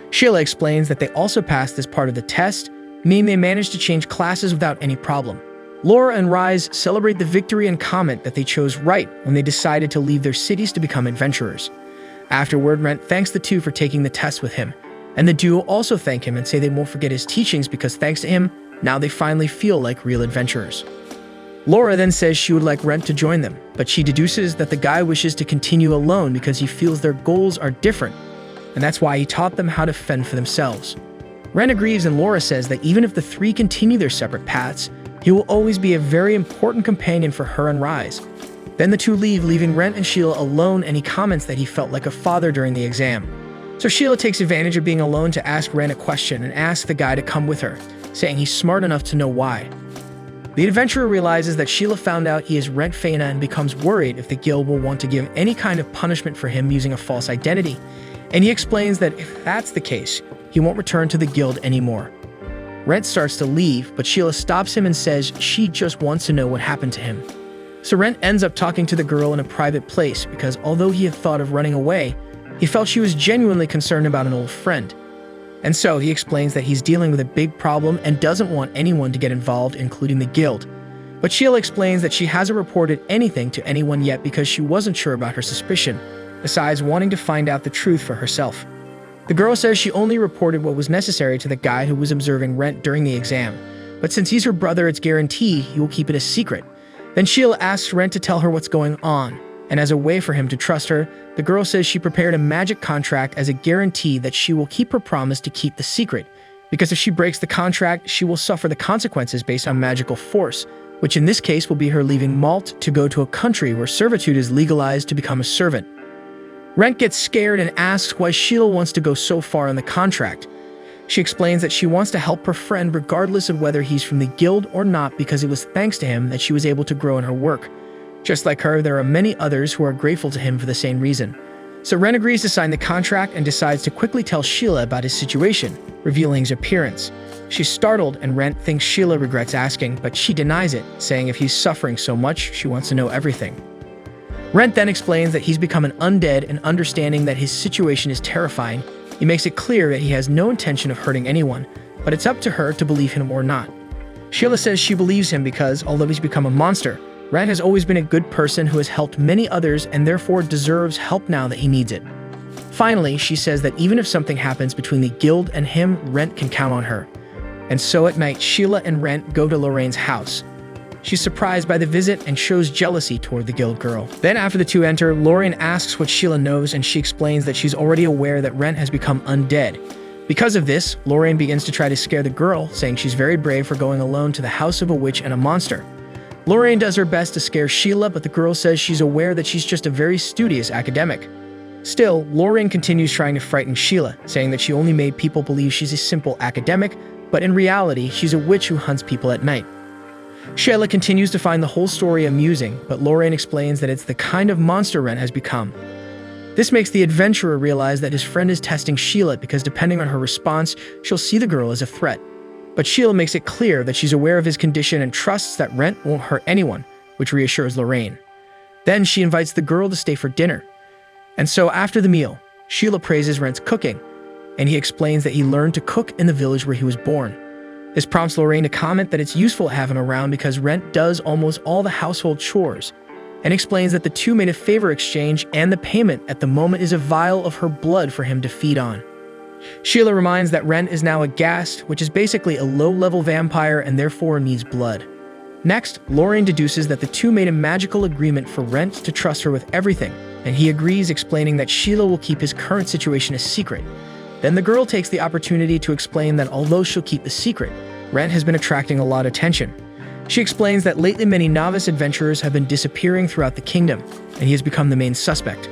Sheila explains that they also passed this part of the test, meaning they managed to change classes without any problem. Laura and Rise celebrate the victory and comment that they chose right when they decided to leave their cities to become adventurers. Afterward, Rentt thanks the two for taking the test with him, and the duo also thank him and say they won't forget his teachings because thanks to him, Now they finally feel like real adventurers. Laura then says she would like Rentt to join them, but she deduces that the guy wishes to continue alone because he feels their goals are different, and that's why he taught them how to fend for themselves. Rentt agrees, and Laura says that even if the three continue their separate paths, he will always be a very important companion for her and Rise. Then the two leave, leaving Rentt and Sheila alone, and he comments that he felt like a father during the exam. So Sheila takes advantage of being alone to ask Rentt a question and asks the guy to come with her, saying he's smart enough to know why. The adventurer realizes that Sheila found out he is Rentt Faina and becomes worried if the guild will want to give any kind of punishment for him using a false identity, and he explains that if that's the case, he won't return to the guild anymore. Rentt starts to leave, but Sheila stops him and says she just wants to know what happened to him. So Rentt ends up talking to the girl in a private place because although he had thought of running away, he felt she was genuinely concerned about an old friend. And so he explains that he's dealing with a big problem and doesn't want anyone to get involved, including the guild. But Sheila explains that she hasn't reported anything to anyone yet because she wasn't sure about her suspicion, besides wanting to find out the truth for herself. The girl says she only reported what was necessary to the guy who was observing Rentt during the exam, but since he's her brother, it's guaranteed he will keep it a secret. Then Sheila asks Rentt to tell her what's going on, and as a way for him to trust her, the girl says she prepared a magic contract as a guarantee that she will keep her promise to keep the secret, because if she breaks the contract, she will suffer the consequences based on magical force, which in this case will be her leaving Malt to go to a country where servitude is legalized to become a servant. Rentt gets scared and asks why Sheila wants to go so far in the contract. She explains that she wants to help her friend regardless of whether he's from the guild or not, because it was thanks to him that she was able to grow in her work. Just like her, there are many others who are grateful to him for the same reason. So Rentt agrees to sign the contract and decides to quickly tell Sheila about his situation, revealing his appearance. She's startled, and Rentt thinks Sheila regrets asking, but she denies it, saying if he's suffering so much, she wants to know everything. Rentt then explains that he's become an undead, and understanding that his situation is terrifying, he makes it clear that he has no intention of hurting anyone, but it's up to her to believe him or not. Sheila says she believes him because, although he's become a monster, Rentt has always been a good person who has helped many others and therefore deserves help now that he needs it. Finally, she says that even if something happens between the guild and him, Rentt can count on her. And so at night, Sheila and Rentt go to Lorraine's house. She's surprised by the visit and shows jealousy toward the guild girl. Then after the two enter, Lorraine asks what Sheila knows, and she explains that she's already aware that Rentt has become undead. Because of this, Lorraine begins to try to scare the girl, saying she's very brave for going alone to the house of a witch and a monster. Lorraine does her best to scare Sheila, but the girl says she's aware that she's just a very studious academic. Still, Lorraine continues trying to frighten Sheila, saying that she only made people believe she's a simple academic, but in reality, she's a witch who hunts people at night. Sheila continues to find the whole story amusing, but Lorraine explains that it's the kind of monster Rentt has become. This makes the adventurer realize that his friend is testing Sheila because depending on her response, she'll see the girl as a threat. But Sheila makes it clear that she's aware of his condition and trusts that Rentt won't hurt anyone, which reassures Lorraine. Then she invites the girl to stay for dinner. And so after the meal, Sheila praises Rentt's cooking, and he explains that he learned to cook in the village where he was born. This prompts Lorraine to comment that it's useful to have him around because Rentt does almost all the household chores, and explains that the two made a favor exchange and the payment at the moment is a vial of her blood for him to feed on. Sheila reminds that Rentt is now a ghast, which is basically a low-level vampire and therefore needs blood. Next, Lorraine deduces that the two made a magical agreement for Rentt to trust her with everything, and he agrees, explaining that Sheila will keep his current situation a secret. Then the girl takes the opportunity to explain that although she'll keep the secret, Rentt has been attracting a lot of attention. She explains that lately many novice adventurers have been disappearing throughout the kingdom, and he has become the main suspect.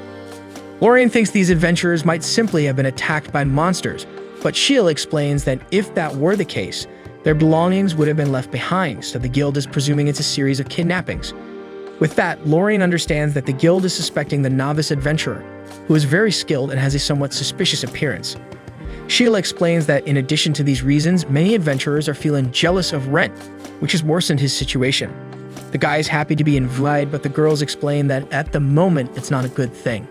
Lorraine thinks these adventurers might simply have been attacked by monsters, but Sheila explains that if that were the case, their belongings would have been left behind, so the guild is presuming it's a series of kidnappings. With that, Lorraine understands that the guild is suspecting the novice adventurer, who is very skilled and has a somewhat suspicious appearance. Sheila explains that in addition to these reasons, many adventurers are feeling jealous of Rentt, which has worsened his situation. The guy is happy to be invited, but the girls explain that at the moment, it's not a good thing.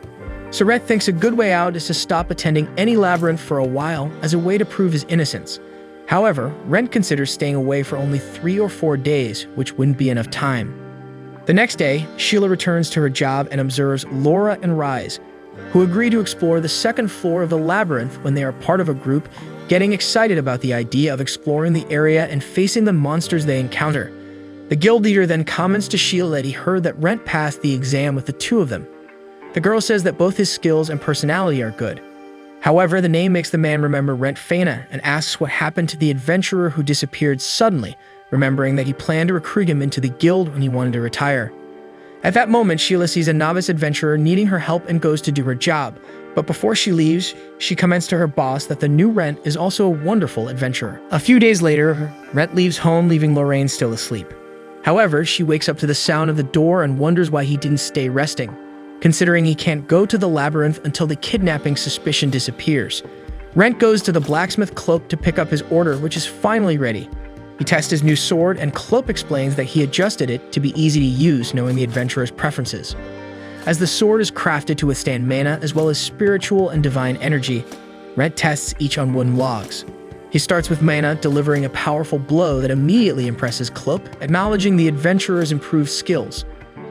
So Rentt thinks a good way out is to stop attending any labyrinth for a while as a way to prove his innocence. However, Rentt considers staying away for only 3 or 4 days, which wouldn't be enough time. The next day, Sheila returns to her job and observes Laura and Rise, who agree to explore the second floor of the labyrinth when they are part of a group getting excited about the idea of exploring the area and facing the monsters they encounter. The guild leader then comments to Sheila that he heard that Rentt passed the exam with the two of them. The girl says that both his skills and personality are good. However, the name makes the man remember Rentt Faina and asks what happened to the adventurer who disappeared suddenly, remembering that he planned to recruit him into the guild when he wanted to retire. At that moment, Sheila sees a novice adventurer needing her help and goes to do her job. But before she leaves, she comments to her boss that the new Rentt is also a wonderful adventurer. A few days later, Rentt leaves home, leaving Lorraine still asleep. However, she wakes up to the sound of the door and wonders why he didn't stay resting, considering he can't go to the labyrinth until the kidnapping suspicion disappears. Rentt goes to the blacksmith Clope to pick up his order, which is finally ready. He tests his new sword, and Clope explains that he adjusted it to be easy to use, knowing the adventurer's preferences. As the sword is crafted to withstand mana as well as spiritual and divine energy, Rentt tests each on wooden logs. He starts with mana, delivering a powerful blow that immediately impresses Clope, acknowledging the adventurer's improved skills.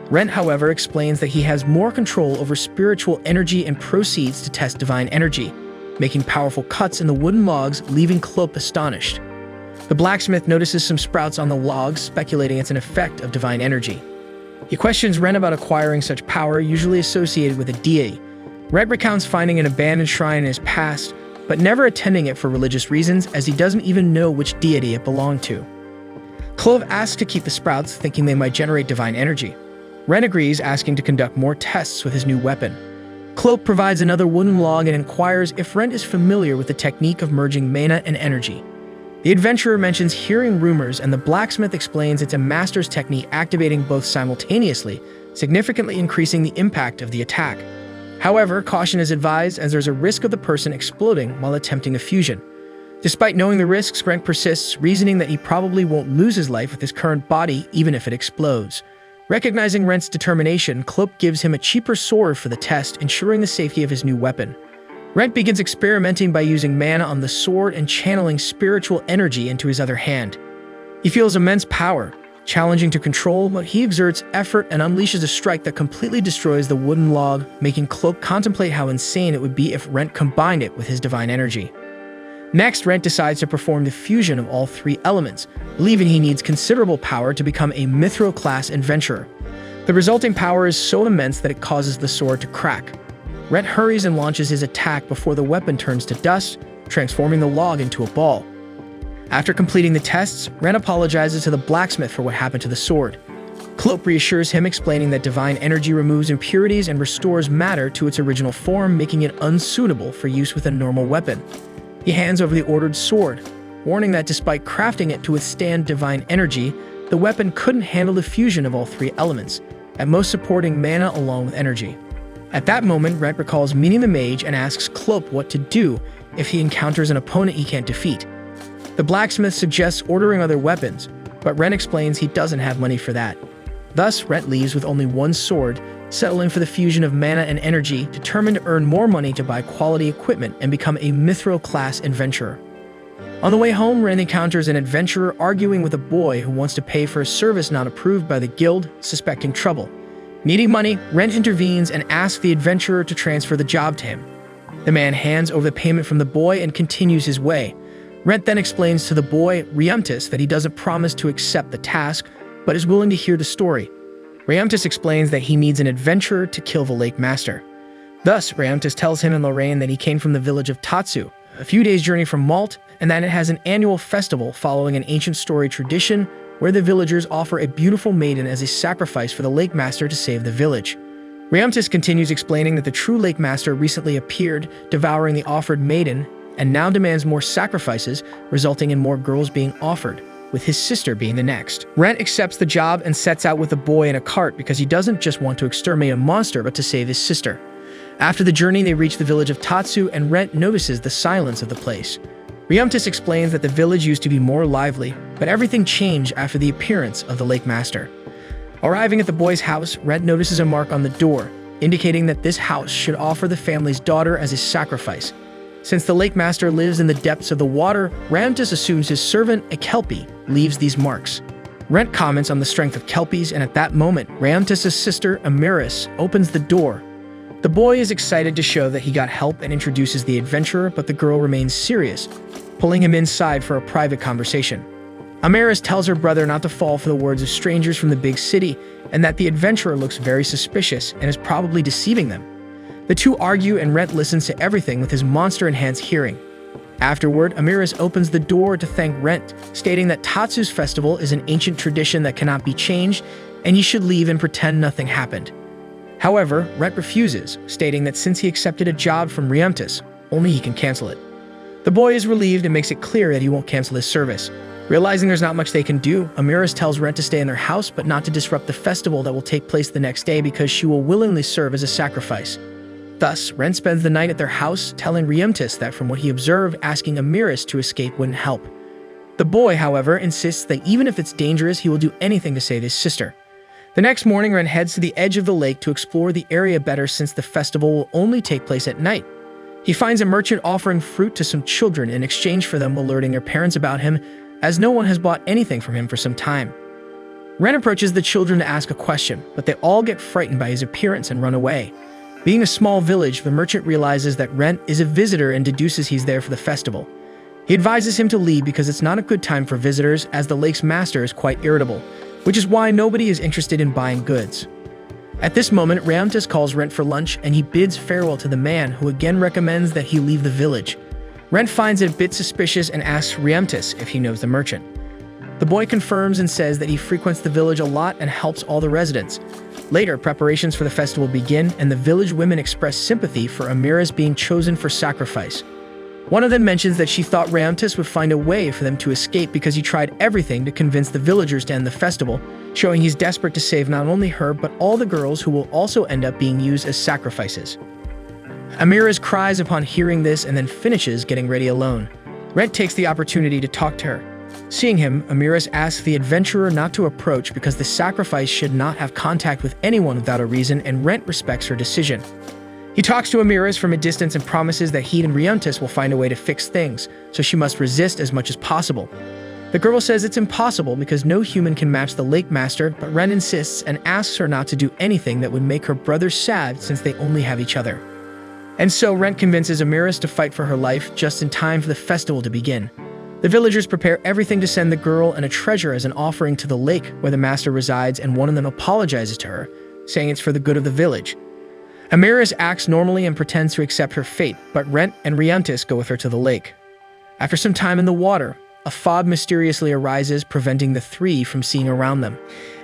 Rentt, however, explains that he has more control over spiritual energy and proceeds to test divine energy, making powerful cuts in the wooden logs, leaving Clope astonished. The blacksmith notices some sprouts on the logs, speculating it's an effect of divine energy. He questions Rentt about acquiring such power, usually associated with a deity. Rentt recounts finding an abandoned shrine in his past, but never attending it for religious reasons, as he doesn't even know which deity it belonged to. Clove asks to keep the sprouts, thinking they might generate divine energy. Rentt agrees, asking to conduct more tests with his new weapon. Clope provides another wooden log and inquires if Rentt is familiar with the technique of merging mana and energy. The adventurer mentions hearing rumors, and the blacksmith explains it's a master's technique activating both simultaneously, significantly increasing the impact of the attack. However, caution is advised, as there's a risk of the person exploding while attempting a fusion. Despite knowing the risks, Rentt persists, reasoning that he probably won't lose his life with his current body even if it explodes. Recognizing Rentt's determination, Clope gives him a cheaper sword for the test, ensuring the safety of his new weapon. Rentt begins experimenting by using mana on the sword and channeling spiritual energy into his other hand. He feels immense power, challenging to control, but he exerts effort and unleashes a strike that completely destroys the wooden log, making Clope contemplate how insane it would be if Rentt combined it with his divine energy. Next, Rentt decides to perform the fusion of all three elements, believing he needs considerable power to become a Mithril-class adventurer. The resulting power is so immense that it causes the sword to crack. Rentt hurries and launches his attack before the weapon turns to dust, transforming the log into a ball. After completing the tests, Rentt apologizes to the blacksmith for what happened to the sword. Clope reassures him, explaining that divine energy removes impurities and restores matter to its original form, making it unsuitable for use with a normal weapon. He hands over the ordered sword, warning that despite crafting it to withstand divine energy, the weapon couldn't handle the fusion of all three elements, at most supporting mana along with energy. At that moment, Rentt recalls meeting the mage and asks Clope what to do if he encounters an opponent he can't defeat. The blacksmith suggests ordering other weapons, but Rentt explains he doesn't have money for that. Thus, Rentt leaves with only one sword, settling for the fusion of mana and energy, determined to earn more money to buy quality equipment and become a Mithril-class adventurer. On the way home, Rentt encounters an adventurer arguing with a boy who wants to pay for a service not approved by the guild, suspecting trouble. Needing money, Rentt intervenes and asks the adventurer to transfer the job to him. The man hands over the payment from the boy and continues his way. Rentt then explains to the boy, Reumtis, that he doesn't promise to accept the task, but is willing to hear the story. Reumtis explains that he needs an adventurer to kill the Lake Master. Thus, Reumtis tells him and Lorraine that he came from the village of Tatsu, a few days' journey from Malt, and that it has an annual festival following an ancient story tradition where the villagers offer a beautiful maiden as a sacrifice for the Lake Master to save the village. Reumtis continues explaining that the true Lake Master recently appeared, devouring the offered maiden, and now demands more sacrifices, resulting in more girls being offered, with his sister being the next. Rentt accepts the job and sets out with the boy in a cart because he doesn't just want to exterminate a monster but to save his sister. After the journey, they reach the village of Tatsu, and Rentt notices the silence of the place. Reumtis explains that the village used to be more lively, but everything changed after the appearance of the Lake Master. Arriving at the boy's house, Rentt notices a mark on the door, indicating that this house should offer the family's daughter as a sacrifice. Since the Lake Master lives in the depths of the water, Reumtis assumes his servant, a Kelpie, leaves these marks. Rentt comments on the strength of Kelpies, and at that moment, Reumtis' sister, Amiris, opens the door. The boy is excited to show that he got help and introduces the adventurer, but the girl remains serious, pulling him inside for a private conversation. Amaris tells her brother not to fall for the words of strangers from the big city, and that the adventurer looks very suspicious and is probably deceiving them. The two argue, and Rentt listens to everything with his monster-enhanced hearing. Afterward, Amaris opens the door to thank Rentt, stating that Tatsu's festival is an ancient tradition that cannot be changed, and he should leave and pretend nothing happened. However, Rentt refuses, stating that since he accepted a job from Riantis, only he can cancel it. The boy is relieved and makes it clear that he won't cancel his service. Realizing there's not much they can do, Amaris tells Rentt to stay in their house but not to disrupt the festival that will take place the next day because she will willingly serve as a sacrifice. Thus, Rentt spends the night at their house, telling Riantis that from what he observed, asking Amaris to escape wouldn't help. The boy, however, insists that even if it's dangerous, he will do anything to save his sister. The next morning, Rentt heads to the edge of the lake to explore the area better since the festival will only take place at night. He finds a merchant offering fruit to some children in exchange for them alerting their parents about him, as no one has bought anything from him for some time. Rentt approaches the children to ask a question, but they all get frightened by his appearance and run away. Being a small village, the merchant realizes that Rentt is a visitor and deduces he's there for the festival. He advises him to leave because it's not a good time for visitors, as the lake's master is quite irritable, which is why nobody is interested in buying goods. At this moment, Riantis calls Rentt for lunch, and he bids farewell to the man, who again recommends that he leave the village. Rentt finds it a bit suspicious and asks Riantis if he knows the merchant. The boy confirms and says that he frequents the village a lot and helps all the residents. Later, preparations for the festival begin, and the village women express sympathy for Amaris being chosen for sacrifice. One of them mentions that she thought Riantis would find a way for them to escape because he tried everything to convince the villagers to end the festival, showing he's desperate to save not only her but all the girls who will also end up being used as sacrifices. Amaris cries upon hearing this and then finishes getting ready alone. Rentt takes the opportunity to talk to her. Seeing him, Amaris asks the adventurer not to approach because the sacrifice should not have contact with anyone without a reason, and Rentt respects her decision. He talks to Amaris from a distance and promises that he and Riantis will find a way to fix things, so she must resist as much as possible. The girl says it's impossible because no human can match the Lake Master, but Rentt insists and asks her not to do anything that would make her brother sad since they only have each other. And so Rentt convinces Amaris to fight for her life just in time for the festival to begin. The villagers prepare everything to send the girl and a treasure as an offering to the lake where the master resides, and one of them apologizes to her, saying it's for the good of the village. Amaris acts normally and pretends to accept her fate, but Rentt and Riantis go with her to the lake. After some time in the water, a fog mysteriously arises, preventing the three from seeing around them.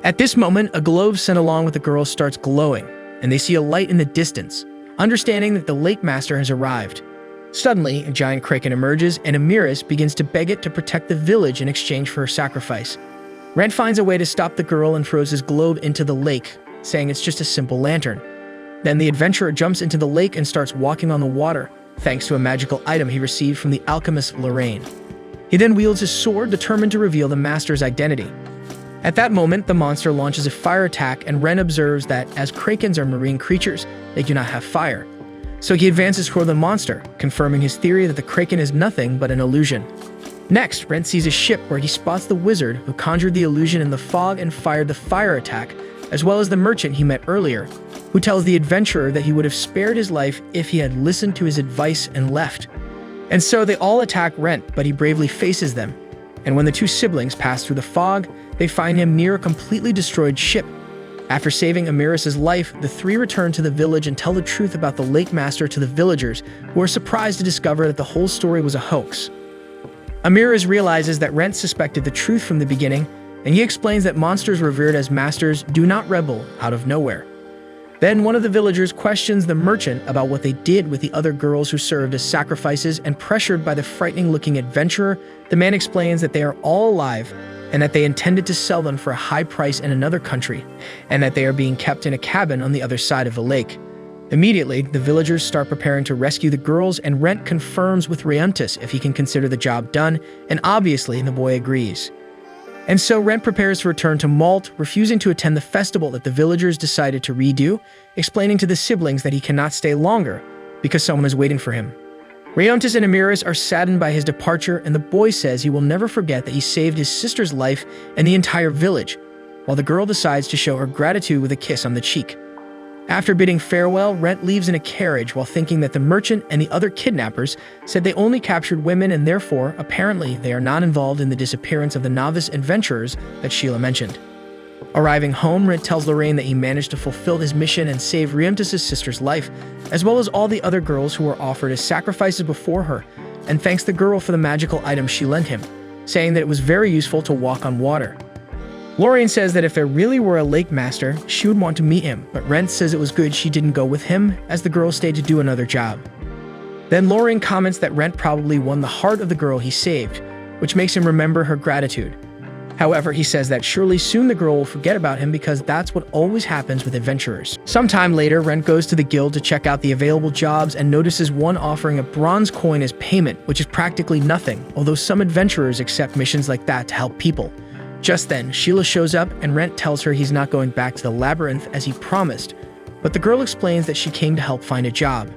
At this moment, a globe sent along with the girl starts glowing, and they see a light in the distance, understanding that the Lake Master has arrived. Suddenly, a giant kraken emerges, and Amaris begins to beg it to protect the village in exchange for her sacrifice. Rentt finds a way to stop the girl and throws his globe into the lake, saying it's just a simple lantern. Then the adventurer jumps into the lake and starts walking on the water, thanks to a magical item he received from the alchemist Lorraine. He then wields his sword, determined to reveal the master's identity. At that moment, the monster launches a fire attack, and Rentt observes that, as krakens are marine creatures, they do not have fire. So he advances toward the monster, confirming his theory that the kraken is nothing but an illusion. Next, Rentt sees a ship where he spots the wizard who conjured the illusion in the fog and fired the fire attack, as well as the merchant he met earlier, who tells the adventurer that he would have spared his life if he had listened to his advice and left. And so they all attack Rentt, but he bravely faces them. And when the two siblings pass through the fog, they find him near a completely destroyed ship. After saving Amaris' life, the three return to the village and tell the truth about the Lake Master to the villagers, who are surprised to discover that the whole story was a hoax. Amaris realizes that Rentt suspected the truth from the beginning, and he explains that monsters revered as masters do not rebel out of nowhere. Then one of the villagers questions the merchant about what they did with the other girls who served as sacrifices, and pressured by the frightening-looking adventurer, the man explains that they are all alive and that they intended to sell them for a high price in another country, and that they are being kept in a cabin on the other side of the lake. Immediately, the villagers start preparing to rescue the girls, and Rentt confirms with Riantis if he can consider the job done, and obviously the boy agrees. And so Rentt prepares to return to Malt, refusing to attend the festival that the villagers decided to redo, explaining to the siblings that he cannot stay longer because someone is waiting for him. Riantis and Amaris are saddened by his departure, and the boy says he will never forget that he saved his sister's life and the entire village, while the girl decides to show her gratitude with a kiss on the cheek. After bidding farewell, Rentt leaves in a carriage while thinking that the merchant and the other kidnappers said they only captured women and therefore, apparently, they are not involved in the disappearance of the novice adventurers that Sheila mentioned. Arriving home, Rentt tells Lorraine that he managed to fulfill his mission and save Riemtis' sister's life, as well as all the other girls who were offered as sacrifices before her, and thanks the girl for the magical item she lent him, saying that it was very useful to walk on water. Lorraine says that if there really were a lake master, she would want to meet him, but Rentt says it was good she didn't go with him, as the girl stayed to do another job. Then Lorraine comments that Rentt probably won the heart of the girl he saved, which makes him remember her gratitude. However, he says that surely soon the girl will forget about him because that's what always happens with adventurers. Sometime later, Rentt goes to the guild to check out the available jobs and notices one offering a bronze coin as payment, which is practically nothing, although some adventurers accept missions like that to help people. Just then, Sheila shows up and Rentt tells her he's not going back to the Labyrinth as he promised, but the girl explains that she came to help find a job.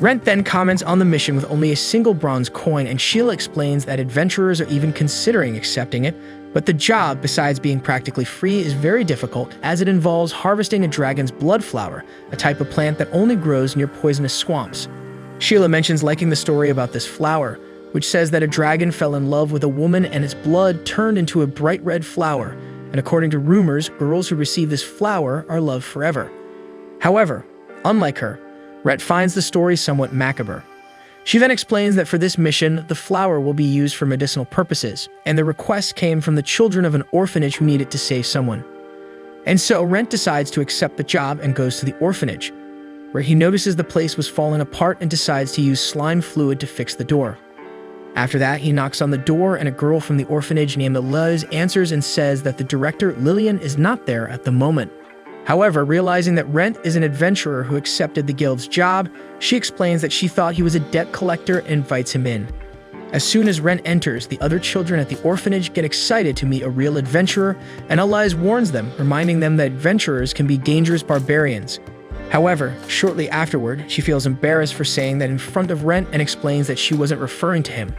Rentt then comments on the mission with only a single bronze coin, and Sheila explains that adventurers are even considering accepting it, but the job, besides being practically free, is very difficult as it involves harvesting a dragon's blood flower, a type of plant that only grows near poisonous swamps. Sheila mentions liking the story about this flower, which says that a dragon fell in love with a woman and its blood turned into a bright red flower, and according to rumors, girls who receive this flower are loved forever. However, unlike her, Rentt finds the story somewhat macabre. She then explains that for this mission, the flower will be used for medicinal purposes, and the request came from the children of an orphanage who needed to save someone. And so Rentt decides to accept the job and goes to the orphanage, where he notices the place was falling apart and decides to use slime fluid to fix the door. After that, he knocks on the door and a girl from the orphanage named Liz answers and says that the director, Lillian, is not there at the moment. However, realizing that Rentt is an adventurer who accepted the guild's job, she explains that she thought he was a debt collector and invites him in. As soon as Rentt enters, the other children at the orphanage get excited to meet a real adventurer, and Liz warns them, reminding them that adventurers can be dangerous barbarians. However, shortly afterward, she feels embarrassed for saying that in front of Rentt and explains that she wasn't referring to him.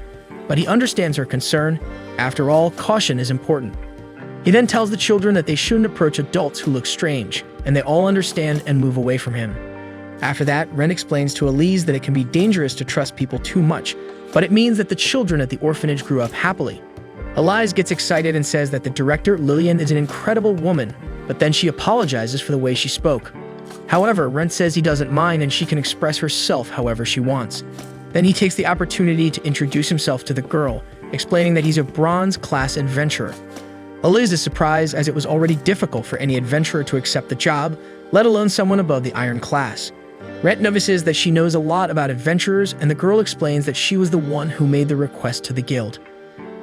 But he understands her concern. After all, caution is important. He then tells the children that they shouldn't approach adults who look strange, and they all understand and move away from him. After that, Rentt explains to Elise that it can be dangerous to trust people too much, but it means that the children at the orphanage grew up happily. Elise gets excited and says that the director, Lillian, is an incredible woman, but then she apologizes for the way she spoke. However, Rentt says he doesn't mind and she can express herself however she wants. Then he takes the opportunity to introduce himself to the girl, explaining that he's a bronze class adventurer. Elise is surprised as it was already difficult for any adventurer to accept the job, let alone someone above the iron class. Rentt notices that she knows a lot about adventurers, and the girl explains that she was the one who made the request to the guild.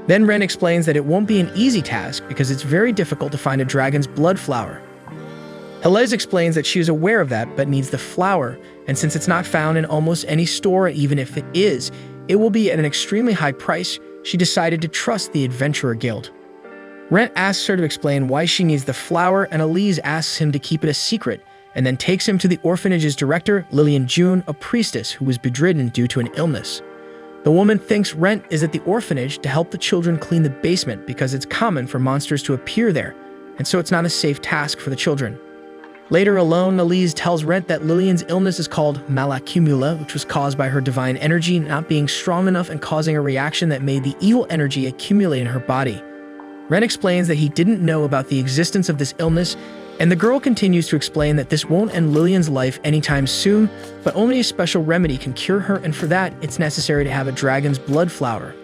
Then Rentt explains that it won't be an easy task because it's very difficult to find a dragon's blood flower. Elise explains that she is aware of that but needs the flower, and since it's not found in almost any store, even if it is, it will be at an extremely high price, she decided to trust the Adventurer Guild. Rentt asks her to explain why she needs the flower, and Elise asks him to keep it a secret, and then takes him to the orphanage's director, Lillian June, a priestess who was bedridden due to an illness. The woman thinks Rentt is at the orphanage to help the children clean the basement because it's common for monsters to appear there, and so it's not a safe task for the children. Later alone, Elise tells Rentt that Lillian's illness is called malaccumula, which was caused by her divine energy not being strong enough and causing a reaction that made the evil energy accumulate in her body. Rentt explains that he didn't know about the existence of this illness, and the girl continues to explain that this won't end Lillian's life anytime soon, but only a special remedy can cure her, and for that, it's necessary to have a dragon's blood flower.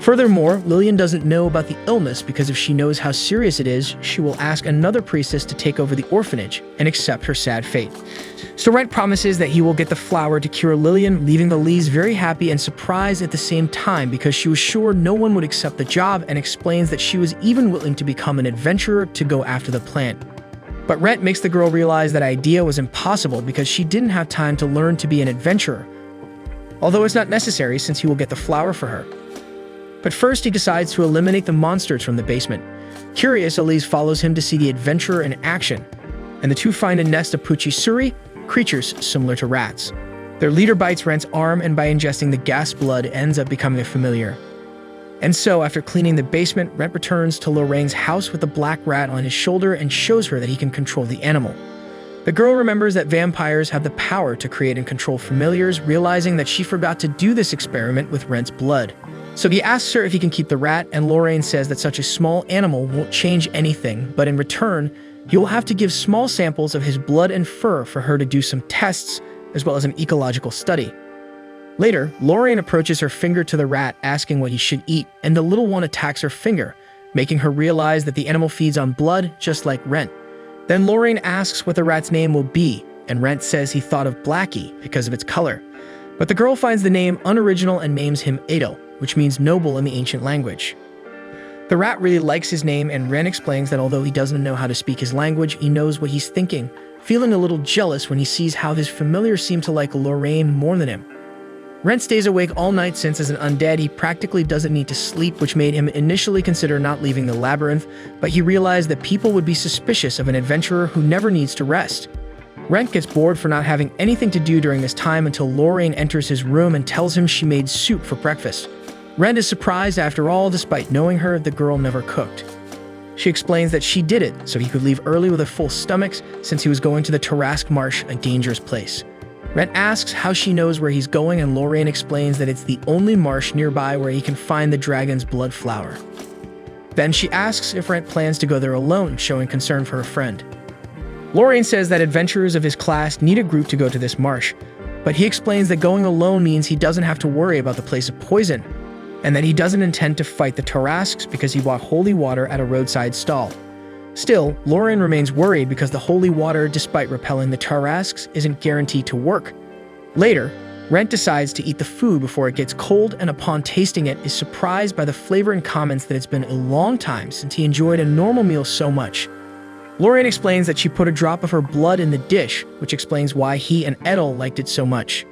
Furthermore, Lillian doesn't know about the illness because if she knows how serious it is, she will ask another priestess to take over the orphanage and accept her sad fate. So Rentt promises that he will get the flower to cure Lillian, leaving Elise very happy and surprised at the same time because she was sure no one would accept the job, and explains that she was even willing to become an adventurer to go after the plant. But Rentt makes the girl realize that idea was impossible because she didn't have time to learn to be an adventurer, although it's not necessary since he will get the flower for her. But first, he decides to eliminate the monsters from the basement. Curious, Elise follows him to see the adventurer in action, and the two find a nest of Puchisuri, creatures similar to rats. Their leader bites Rentt's arm, and by ingesting the gas blood, ends up becoming a familiar. And so, after cleaning the basement, Rentt returns to Lorraine's house with the black rat on his shoulder and shows her that he can control the animal. The girl remembers that vampires have the power to create and control familiars, realizing that she forgot to do this experiment with Rentt's blood. So he asks her if he can keep the rat, and Lorraine says that such a small animal won't change anything, but in return, he will have to give small samples of his blood and fur for her to do some tests, as well as an ecological study. Later, Lorraine approaches her finger to the rat, asking what he should eat, and the little one attacks her finger, making her realize that the animal feeds on blood, just like Rentt. Then Lorraine asks what the rat's name will be, and Rentt says he thought of Blackie because of its color. But the girl finds the name unoriginal and names him Adel, which means noble in the ancient language. The rat really likes his name, and Rentt explains that although he doesn't know how to speak his language, he knows what he's thinking, feeling a little jealous when he sees how his familiars seem to like Lorraine more than him. Rentt stays awake all night since as an undead, he practically doesn't need to sleep, which made him initially consider not leaving the labyrinth, but he realized that people would be suspicious of an adventurer who never needs to rest. Rentt gets bored for not having anything to do during this time until Lorraine enters his room and tells him she made soup for breakfast. Rentt is surprised after all, despite knowing her, the girl never cooked. She explains that she did it so he could leave early with a full stomach since he was going to the Tarask Marsh, a dangerous place. Rentt asks how she knows where he's going, and Lorraine explains that it's the only marsh nearby where he can find the dragon's blood flower. Then she asks if Rentt plans to go there alone, showing concern for her friend. Lorraine says that adventurers of his class need a group to go to this marsh, but he explains that going alone means he doesn't have to worry about the place of poison, and that he doesn't intend to fight the Tarasks because he bought holy water at a roadside stall. Still, Lorraine remains worried because the holy water, despite repelling the Tarasks, isn't guaranteed to work. Later, Rentt decides to eat the food before it gets cold, and upon tasting it, is surprised by the flavor and comments that it's been a long time since he enjoyed a normal meal so much. Lorraine explains that she put a drop of her blood in the dish, which explains why he and Edel liked it so much.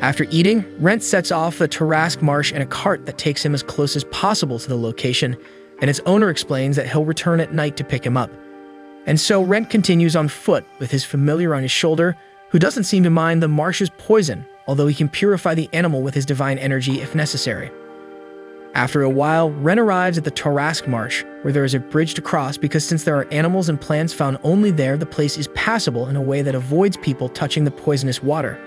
After eating, Rentt sets off the Tarask Marsh in a cart that takes him as close as possible to the location, and its owner explains that he'll return at night to pick him up. And so Rentt continues on foot with his familiar on his shoulder, who doesn't seem to mind the marsh's poison, although he can purify the animal with his divine energy if necessary. After a while, Rentt arrives at the Tarask Marsh, where there is a bridge to cross because since there are animals and plants found only there, the place is passable in a way that avoids people touching the poisonous water.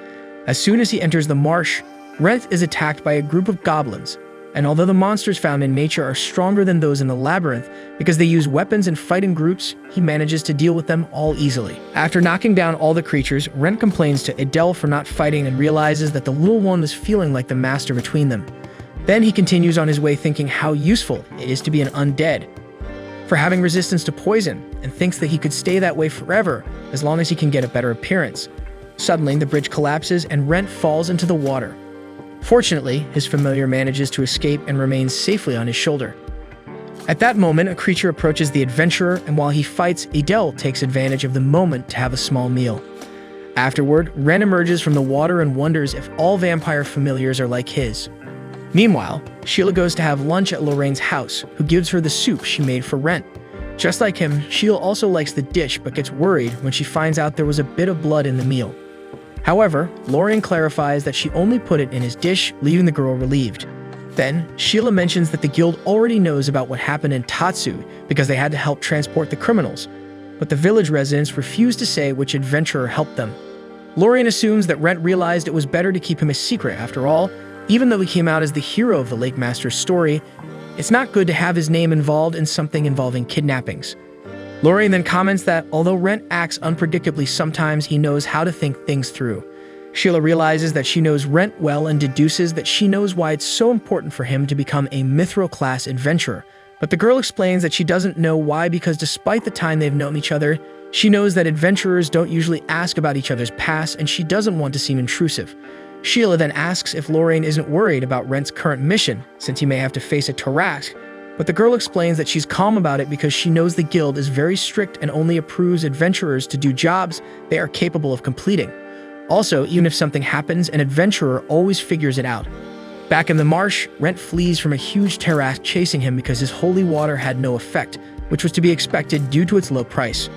As soon as he enters the marsh, Rentt is attacked by a group of goblins, and although the monsters found in nature are stronger than those in the labyrinth because they use weapons and fight in groups, he manages to deal with them all easily. After knocking down all the creatures, Rentt complains to Adel for not fighting and realizes that the little one was feeling like the master between them. Then he continues on his way thinking how useful it is to be an undead, for having resistance to poison, and thinks that he could stay that way forever as long as he can get a better appearance. Suddenly, the bridge collapses and Rentt falls into the water. Fortunately, his familiar manages to escape and remains safely on his shoulder. At that moment, a creature approaches the adventurer, and while he fights, Adel takes advantage of the moment to have a small meal. Afterward, Rentt emerges from the water and wonders if all vampire familiars are like his. Meanwhile, Sheila goes to have lunch at Lorraine's house, who gives her the soup she made for Rentt. Just like him, Sheila also likes the dish but gets worried when she finds out there was a bit of blood in the meal. However, Lorraine clarifies that she only put it in his dish, leaving the girl relieved. Then, Sheila mentions that the guild already knows about what happened in Tatsu because they had to help transport the criminals, but the village residents refuse to say which adventurer helped them. Lorraine assumes that Rentt realized it was better to keep him a secret after all. Even though he came out as the hero of the Lake Master's story, it's not good to have his name involved in something involving kidnappings. Lorraine then comments that although Rentt acts unpredictably sometimes, he knows how to think things through. Sheila realizes that she knows Rentt well and deduces that she knows why it's so important for him to become a Mithril-class adventurer. But the girl explains that she doesn't know why because despite the time they've known each other, she knows that adventurers don't usually ask about each other's past and she doesn't want to seem intrusive. Sheila then asks if Lorraine isn't worried about Rentt's current mission, since he may have to face a Tarask, but the girl explains that she's calm about it because she knows the guild is very strict and only approves adventurers to do jobs they are capable of completing. Also, even if something happens, an adventurer always figures it out. Back in the marsh, Rentt flees from a huge Tarask chasing him because his holy water had no effect, which was to be expected due to its low price.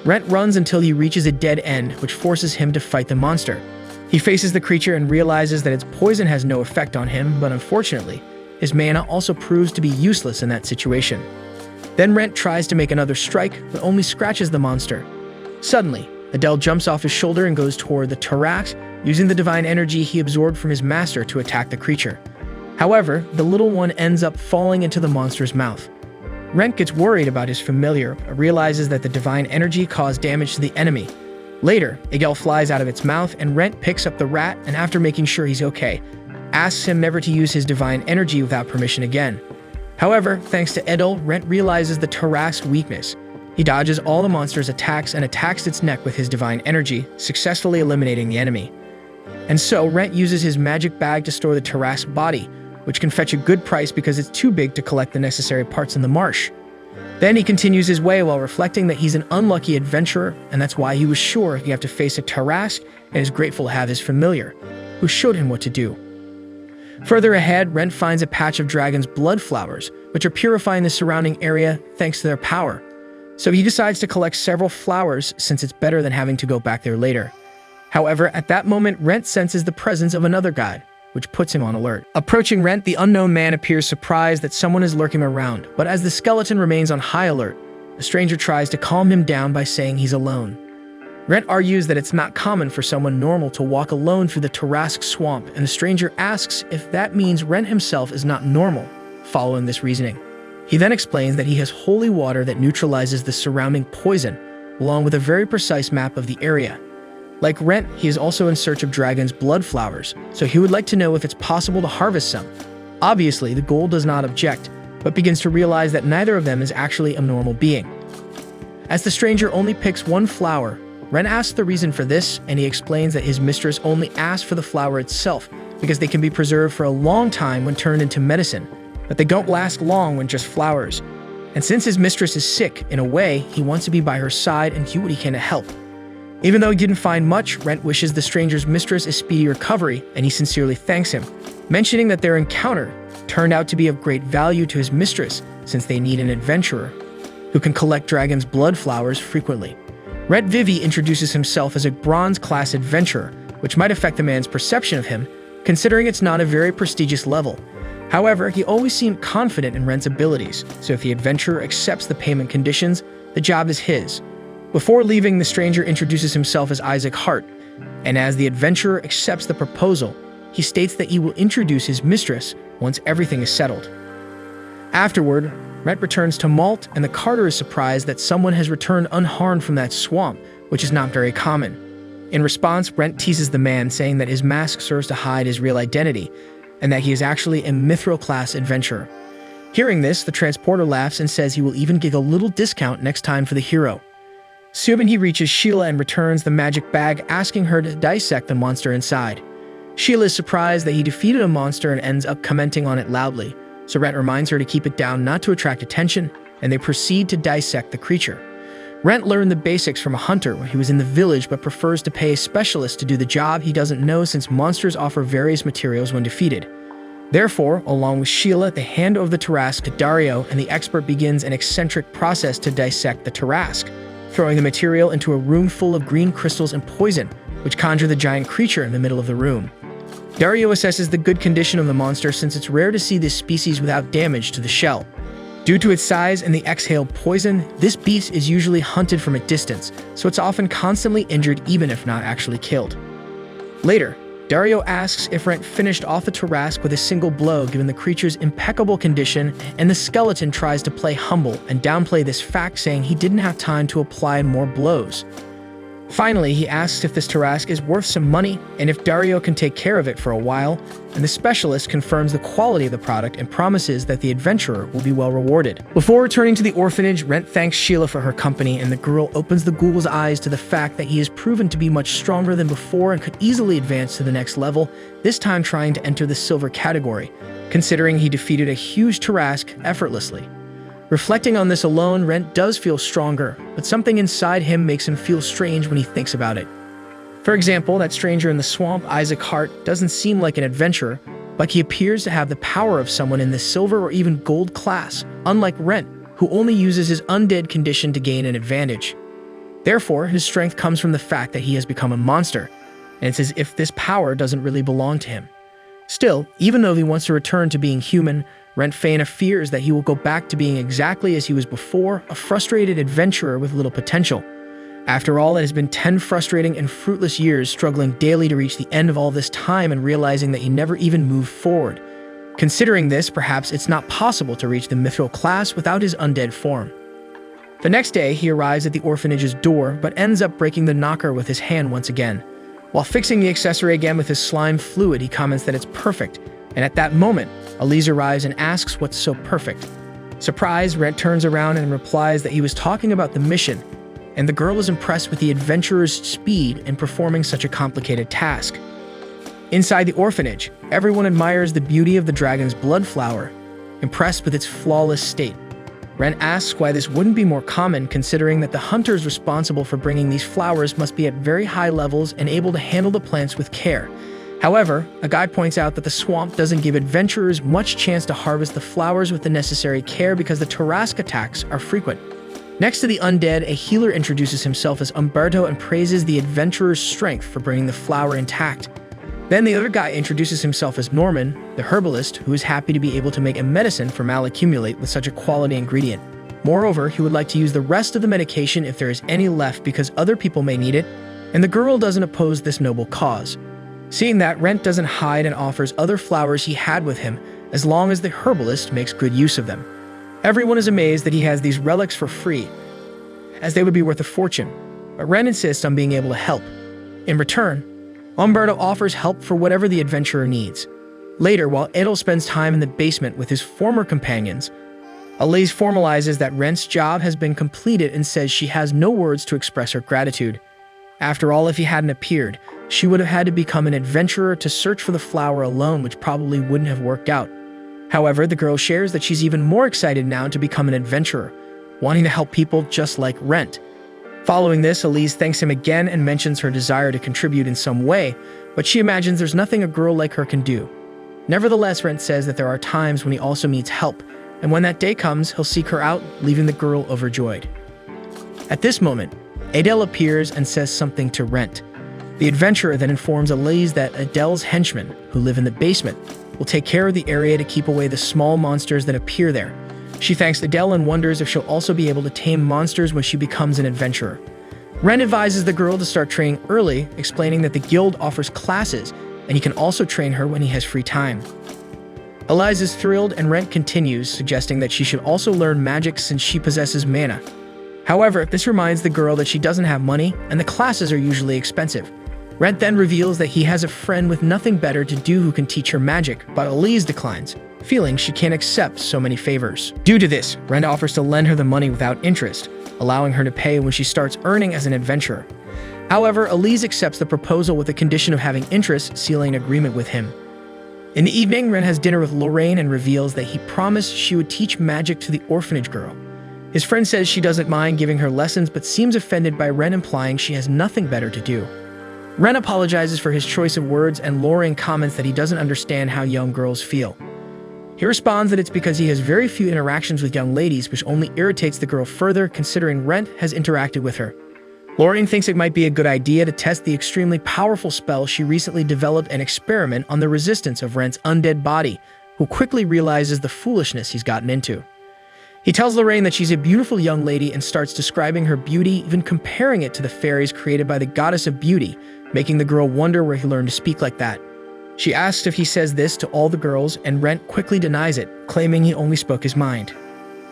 Rentt runs until he reaches a dead end, which forces him to fight the monster. He faces the creature and realizes that its poison has no effect on him, but unfortunately, his mana also proves to be useless in that situation. Then Rentt tries to make another strike, but only scratches the monster. Suddenly, Adele jumps off his shoulder and goes toward the Tarax, using the divine energy he absorbed from his master to attack the creature. However, the little one ends up falling into the monster's mouth. Rentt gets worried about his familiar, but realizes that the divine energy caused damage to the enemy. Later, Egel flies out of its mouth, and Rentt picks up the rat, and after making sure he's okay, asks him never to use his divine energy without permission again. However, thanks to Edel, Rentt realizes the Tarax's weakness. He dodges all the monster's attacks and attacks its neck with his divine energy, successfully eliminating the enemy. And so, Rentt uses his magic bag to store the Tarax's body, which can fetch a good price because it's too big to collect the necessary parts in the marsh. Then he continues his way while reflecting that he's an unlucky adventurer, and that's why he was sure he'd have to face a Tarax and is grateful to have his familiar, who showed him what to do. Further ahead, Rentt finds a patch of dragon's blood flowers, which are purifying the surrounding area thanks to their power. So he decides to collect several flowers since it's better than having to go back there later. However, at that moment, Rentt senses the presence of another guide, which puts him on alert. Approaching Rentt, the unknown man appears surprised that someone is lurking around, but as the skeleton remains on high alert, the stranger tries to calm him down by saying he's alone. Rentt argues that it's not common for someone normal to walk alone through the Tarask swamp, and the stranger asks if that means Rentt himself is not normal, following this reasoning. He then explains that he has holy water that neutralizes the surrounding poison, along with a very precise map of the area. Like Rentt, he is also in search of dragon's blood flowers, so he would like to know if it's possible to harvest some. Obviously, the ghoul does not object, but begins to realize that neither of them is actually a normal being. As the stranger only picks one flower, Rentt asks the reason for this, and he explains that his mistress only asked for the flower itself because they can be preserved for a long time when turned into medicine, but they don't last long when just flowers. And since his mistress is sick, in a way, he wants to be by her side and do what he can to help. Even though he didn't find much, Rentt wishes the stranger's mistress a speedy recovery, and he sincerely thanks him, mentioning that their encounter turned out to be of great value to his mistress since they need an adventurer who can collect dragon's blood flowers frequently. Rentt Vivi introduces himself as a bronze-class adventurer, which might affect the man's perception of him, considering it's not a very prestigious level. However, he always seemed confident in Rentt's abilities, so if the adventurer accepts the payment conditions, the job is his. Before leaving, the stranger introduces himself as Isaac Hart, and as the adventurer accepts the proposal, he states that he will introduce his mistress once everything is settled. Afterward, Rentt returns to Malt, and the carter is surprised that someone has returned unharmed from that swamp, which is not very common. In response, Rentt teases the man, saying that his mask serves to hide his real identity, and that he is actually a mithril-class adventurer. Hearing this, the transporter laughs and says he will even give a little discount next time for the hero. Soon he reaches Sheila and returns the magic bag, asking her to dissect the monster inside. Sheila is surprised that he defeated a monster and ends up commenting on it loudly, so Rentt reminds her to keep it down not to attract attention, and they proceed to dissect the creature. Rentt learned the basics from a hunter when he was in the village, but prefers to pay a specialist to do the job he doesn't know since monsters offer various materials when defeated. Therefore, along with Sheila, they hand over the Tarask to Dario, and the expert begins an eccentric process to dissect the Tarask, throwing the material into a room full of green crystals and poison, which conjure the giant creature in the middle of the room. Dario assesses the good condition of the monster since it's rare to see this species without damage to the shell. Due to its size and the exhaled poison, this beast is usually hunted from a distance, so it's often constantly injured even if not actually killed. Later, Dario asks if Rentt finished off the Tarask with a single blow given the creature's impeccable condition, and the skeleton tries to play humble and downplay this fact, saying he didn't have time to apply more blows. Finally, he asks if this Tarask is worth some money and if Dario can take care of it for a while, and the specialist confirms the quality of the product and promises that the adventurer will be well rewarded. Before returning to the orphanage, Rentt thanks Sheila for her company, and the girl opens the ghoul's eyes to the fact that he has proven to be much stronger than before and could easily advance to the next level, this time trying to enter the silver category, considering he defeated a huge Tarask effortlessly. Reflecting on this alone, Rentt does feel stronger, but something inside him makes him feel strange when he thinks about it. For example, that stranger in the swamp, Isaac Hart, doesn't seem like an adventurer, but he appears to have the power of someone in the silver or even gold class, unlike Rentt, who only uses his undead condition to gain an advantage. Therefore, his strength comes from the fact that he has become a monster, and it's as if this power doesn't really belong to him. Still, even though he wants to return to being human, Rentt Faina fears that he will go back to being exactly as he was before, a frustrated adventurer with little potential. After all, it has been 10 frustrating and fruitless years struggling daily to reach the end of all this time and realizing that he never even moved forward. Considering this, perhaps it's not possible to reach the mithril class without his undead form. The next day, he arrives at the orphanage's door, but ends up breaking the knocker with his hand once again. While fixing the accessory again with his slime fluid, he comments that it's perfect, and at that moment, Elise arrives and asks what's so perfect. Surprised, Rentt turns around and replies that he was talking about the mission, and the girl is impressed with the adventurer's speed in performing such a complicated task. Inside the orphanage, everyone admires the beauty of the dragon's blood flower, impressed with its flawless state. Rentt asks why this wouldn't be more common, considering that the hunters responsible for bringing these flowers must be at very high levels and able to handle the plants with care. However, a guide points out that the swamp doesn't give adventurers much chance to harvest the flowers with the necessary care because the Tarrasque attacks are frequent. Next to the undead, a healer introduces himself as Umberto and praises the adventurer's strength for bringing the flower intact. Then the other guy introduces himself as Norman, the herbalist, who is happy to be able to make a medicine for malaccumulate with such a quality ingredient. Moreover, he would like to use the rest of the medication if there is any left because other people may need it, and the girl doesn't oppose this noble cause. Seeing that, Rentt doesn't hide and offers other flowers he had with him, as long as the herbalist makes good use of them. Everyone is amazed that he has these relics for free, as they would be worth a fortune, but Rentt insists on being able to help. In return, Umberto offers help for whatever the adventurer needs. Later, while Edel spends time in the basement with his former companions, Elise formalizes that Rentt's job has been completed and says she has no words to express her gratitude. After all, if he hadn't appeared, she would have had to become an adventurer to search for the flower alone, which probably wouldn't have worked out. However, the girl shares that she's even more excited now to become an adventurer, wanting to help people just like Rentt. Following this, Elise thanks him again and mentions her desire to contribute in some way, but she imagines there's nothing a girl like her can do. Nevertheless, Rentt says that there are times when he also needs help, and when that day comes, he'll seek her out, leaving the girl overjoyed. At this moment, Edel appears and says something to Rentt. The adventurer then informs Elise that Adel's henchmen, who live in the basement, will take care of the area to keep away the small monsters that appear there. She thanks Edel and wonders if she'll also be able to tame monsters when she becomes an adventurer. Rentt advises the girl to start training early, explaining that the guild offers classes, and he can also train her when he has free time. Elise is thrilled, and Rentt continues, suggesting that she should also learn magic since she possesses mana. However, this reminds the girl that she doesn't have money, and the classes are usually expensive. Rentt then reveals that he has a friend with nothing better to do who can teach her magic, but Elise declines, feeling she can't accept so many favors. Due to this, Rentt offers to lend her the money without interest, allowing her to pay when she starts earning as an adventurer. However, Elise accepts the proposal with the condition of having interest, sealing an agreement with him. In the evening, Rentt has dinner with Lorraine and reveals that he promised she would teach magic to the orphanage girl. His friend says she doesn't mind giving her lessons but seems offended by Rentt implying she has nothing better to do. Rentt apologizes for his choice of words, and Lorraine comments that he doesn't understand how young girls feel. He responds that it's because he has very few interactions with young ladies, which only irritates the girl further considering Rentt has interacted with her. Lorraine thinks it might be a good idea to test the extremely powerful spell she recently developed and experiment on the resistance of Rentt's undead body, who quickly realizes the foolishness he's gotten into. He tells Lorraine that she's a beautiful young lady and starts describing her beauty, even comparing it to the fairies created by the goddess of beauty, making the girl wonder where he learned to speak like that. She asks if he says this to all the girls, and Rentt quickly denies it, claiming he only spoke his mind.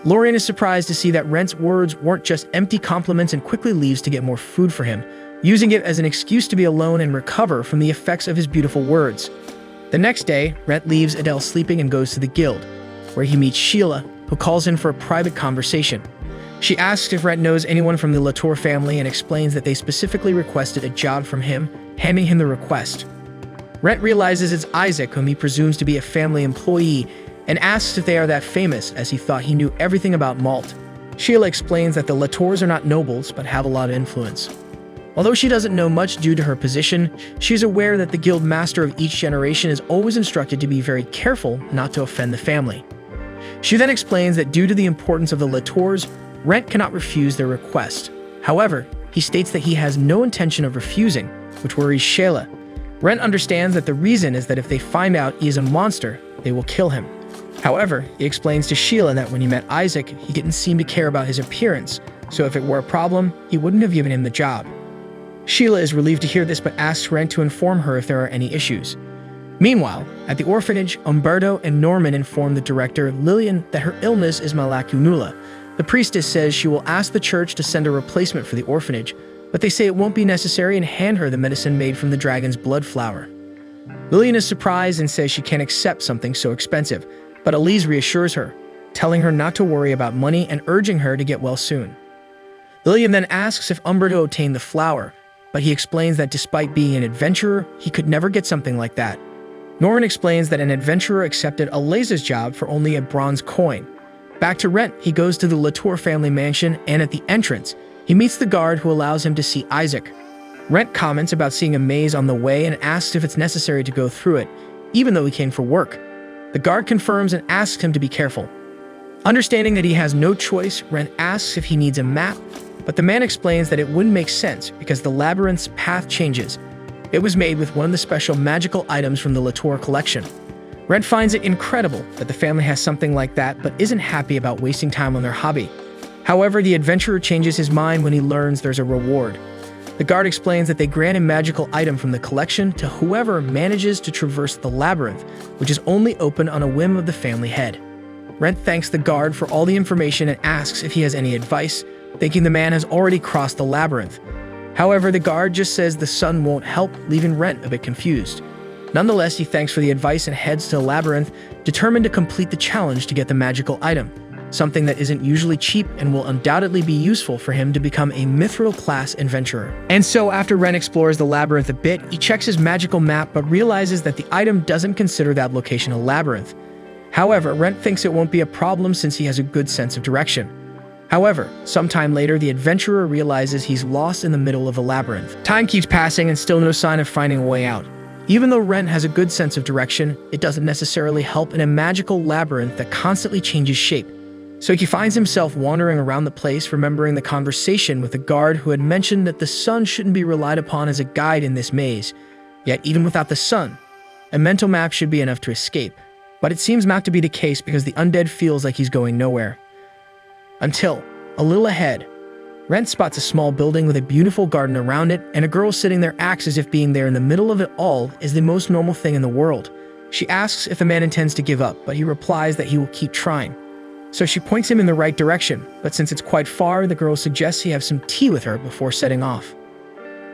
Lorraine is surprised to see that Rentt's words weren't just empty compliments and quickly leaves to get more food for him, using it as an excuse to be alone and recover from the effects of his beautiful words. The next day, Rentt leaves Edel sleeping and goes to the guild, where he meets Sheila, who calls in for a private conversation. She asks if Rentt knows anyone from the Latour family and explains that they specifically requested a job from him, handing him the request. Rentt realizes it's Isaac, whom he presumes to be a family employee, and asks if they are that famous, as he thought he knew everything about malt. Sheila explains that the Latours are not nobles, but have a lot of influence. Although she doesn't know much due to her position, she's aware that the guild master of each generation is always instructed to be very careful not to offend the family. She then explains that due to the importance of the Latours, Rentt cannot refuse their request. However, he states that he has no intention of refusing, which worries Sheila. Rentt understands that the reason is that if they find out he is a monster, they will kill him. However, he explains to Sheila that when he met Isaac, he didn't seem to care about his appearance, so if it were a problem, he wouldn't have given him the job. Sheila is relieved to hear this but asks Rentt to inform her if there are any issues. Meanwhile, at the orphanage, Umberto and Norman inform the director, Lillian, that her illness is malakunula. The priestess says she will ask the church to send a replacement for the orphanage, but they say it won't be necessary and hand her the medicine made from the dragon's blood flower. Lillian is surprised and says she can't accept something so expensive, but Elise reassures her, telling her not to worry about money and urging her to get well soon. Lillian then asks if Umberto obtained the flower, but he explains that despite being an adventurer, he could never get something like that. Norman explains that an adventurer accepted Eliza's job for only a bronze coin. Back to Rentt, he goes to the Latour family mansion, and at the entrance, he meets the guard who allows him to see Isaac. Rentt comments about seeing a maze on the way and asks if it's necessary to go through it, even though he came for work. The guard confirms and asks him to be careful. Understanding that he has no choice, Rentt asks if he needs a map, but the man explains that it wouldn't make sense because the labyrinth's path changes. It was made with one of the special magical items from the Latour collection. Rentt finds it incredible that the family has something like that but isn't happy about wasting time on their hobby. However, the adventurer changes his mind when he learns there's a reward. The guard explains that they grant a magical item from the collection to whoever manages to traverse the labyrinth, which is only open on a whim of the family head. Rentt thanks the guard for all the information and asks if he has any advice, thinking the man has already crossed the labyrinth. However, the guard just says the sun won't help, leaving Rentt a bit confused. Nonetheless, he thanks for the advice and heads to the labyrinth, determined to complete the challenge to get the magical item, something that isn't usually cheap and will undoubtedly be useful for him to become a mithril-class adventurer. And so, after Rentt explores the labyrinth a bit, he checks his magical map but realizes that the item doesn't consider that location a labyrinth. However, Rentt thinks it won't be a problem since he has a good sense of direction. However, sometime later, the adventurer realizes he's lost in the middle of a labyrinth. Time keeps passing and still no sign of finding a way out. Even though Rentt has a good sense of direction, it doesn't necessarily help in a magical labyrinth that constantly changes shape. So he finds himself wandering around the place, remembering the conversation with the guard who had mentioned that the sun shouldn't be relied upon as a guide in this maze. Yet even without the sun, a mental map should be enough to escape. But it seems not to be the case because the undead feels like he's going nowhere. Until, a little ahead, Rentt spots a small building with a beautiful garden around it, and a girl sitting there acts as if being there in the middle of it all is the most normal thing in the world. She asks if the man intends to give up, but he replies that he will keep trying. So she points him in the right direction, but since it's quite far, the girl suggests he have some tea with her before setting off.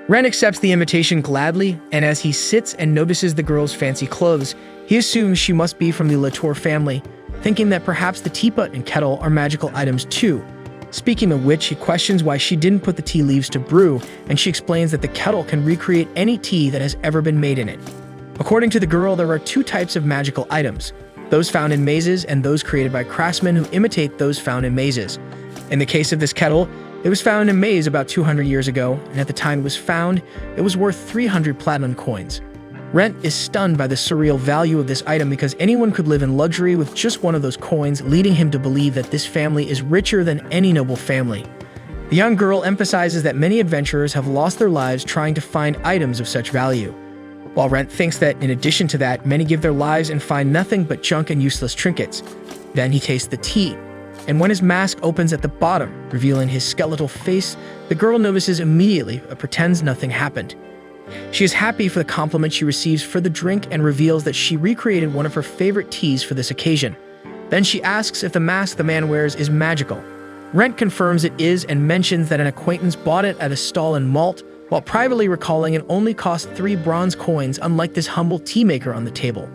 Rentt accepts the invitation gladly, and as he sits and notices the girl's fancy clothes, he assumes she must be from the Latour family, thinking that perhaps the teapot and kettle are magical items too. Speaking of which, he questions why she didn't put the tea leaves to brew, and she explains that the kettle can recreate any tea that has ever been made in it. According to the girl, there are two types of magical items, those found in mazes and those created by craftsmen who imitate those found in mazes. In the case of this kettle, it was found in a maze about 200 years ago, and at the time it was found, it was worth 300 platinum coins. Rentt is stunned by the surreal value of this item because anyone could live in luxury with just one of those coins, leading him to believe that this family is richer than any noble family. The young girl emphasizes that many adventurers have lost their lives trying to find items of such value. While Rentt thinks that, in addition to that, many give their lives and find nothing but junk and useless trinkets. Then he tastes the tea, and when his mask opens at the bottom, revealing his skeletal face, the girl notices immediately but pretends nothing happened. She is happy for the compliment she receives for the drink and reveals that she recreated one of her favorite teas for this occasion. Then she asks if the mask the man wears is magical. Rentt confirms it is and mentions that an acquaintance bought it at a stall in Malt, while privately recalling it only cost 3 bronze coins, unlike this humble tea maker on the table.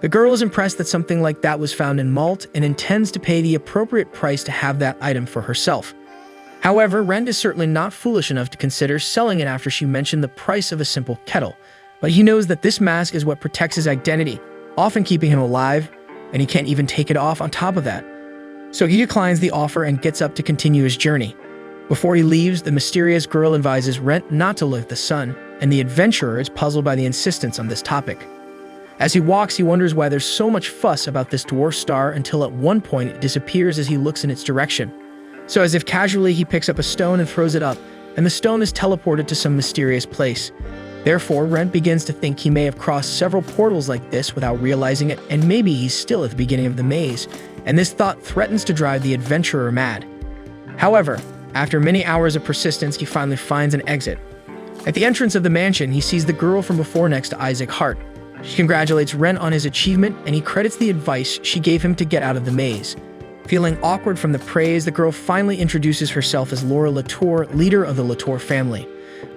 The girl is impressed that something like that was found in Malt and intends to pay the appropriate price to have that item for herself. However, Rentt is certainly not foolish enough to consider selling it after she mentioned the price of a simple kettle, but he knows that this mask is what protects his identity, often keeping him alive, and he can't even take it off on top of that. So he declines the offer and gets up to continue his journey. Before he leaves, the mysterious girl advises Rentt not to look at the sun, and the adventurer is puzzled by the insistence on this topic. As he walks, he wonders why there's so much fuss about this dwarf star until at one point it disappears as he looks in its direction. So as if casually, he picks up a stone and throws it up, and the stone is teleported to some mysterious place. Therefore, Rentt begins to think he may have crossed several portals like this without realizing it, and maybe he's still at the beginning of the maze, and this thought threatens to drive the adventurer mad. However, After many hours of persistence, he finally finds an exit. At the entrance of the mansion, he sees the girl from before next to Isaac Hart. She congratulates Rentt on his achievement, and he credits the advice she gave him to get out of the maze. Feeling awkward from the praise, the girl finally introduces herself as Laura Latour, leader of the Latour family.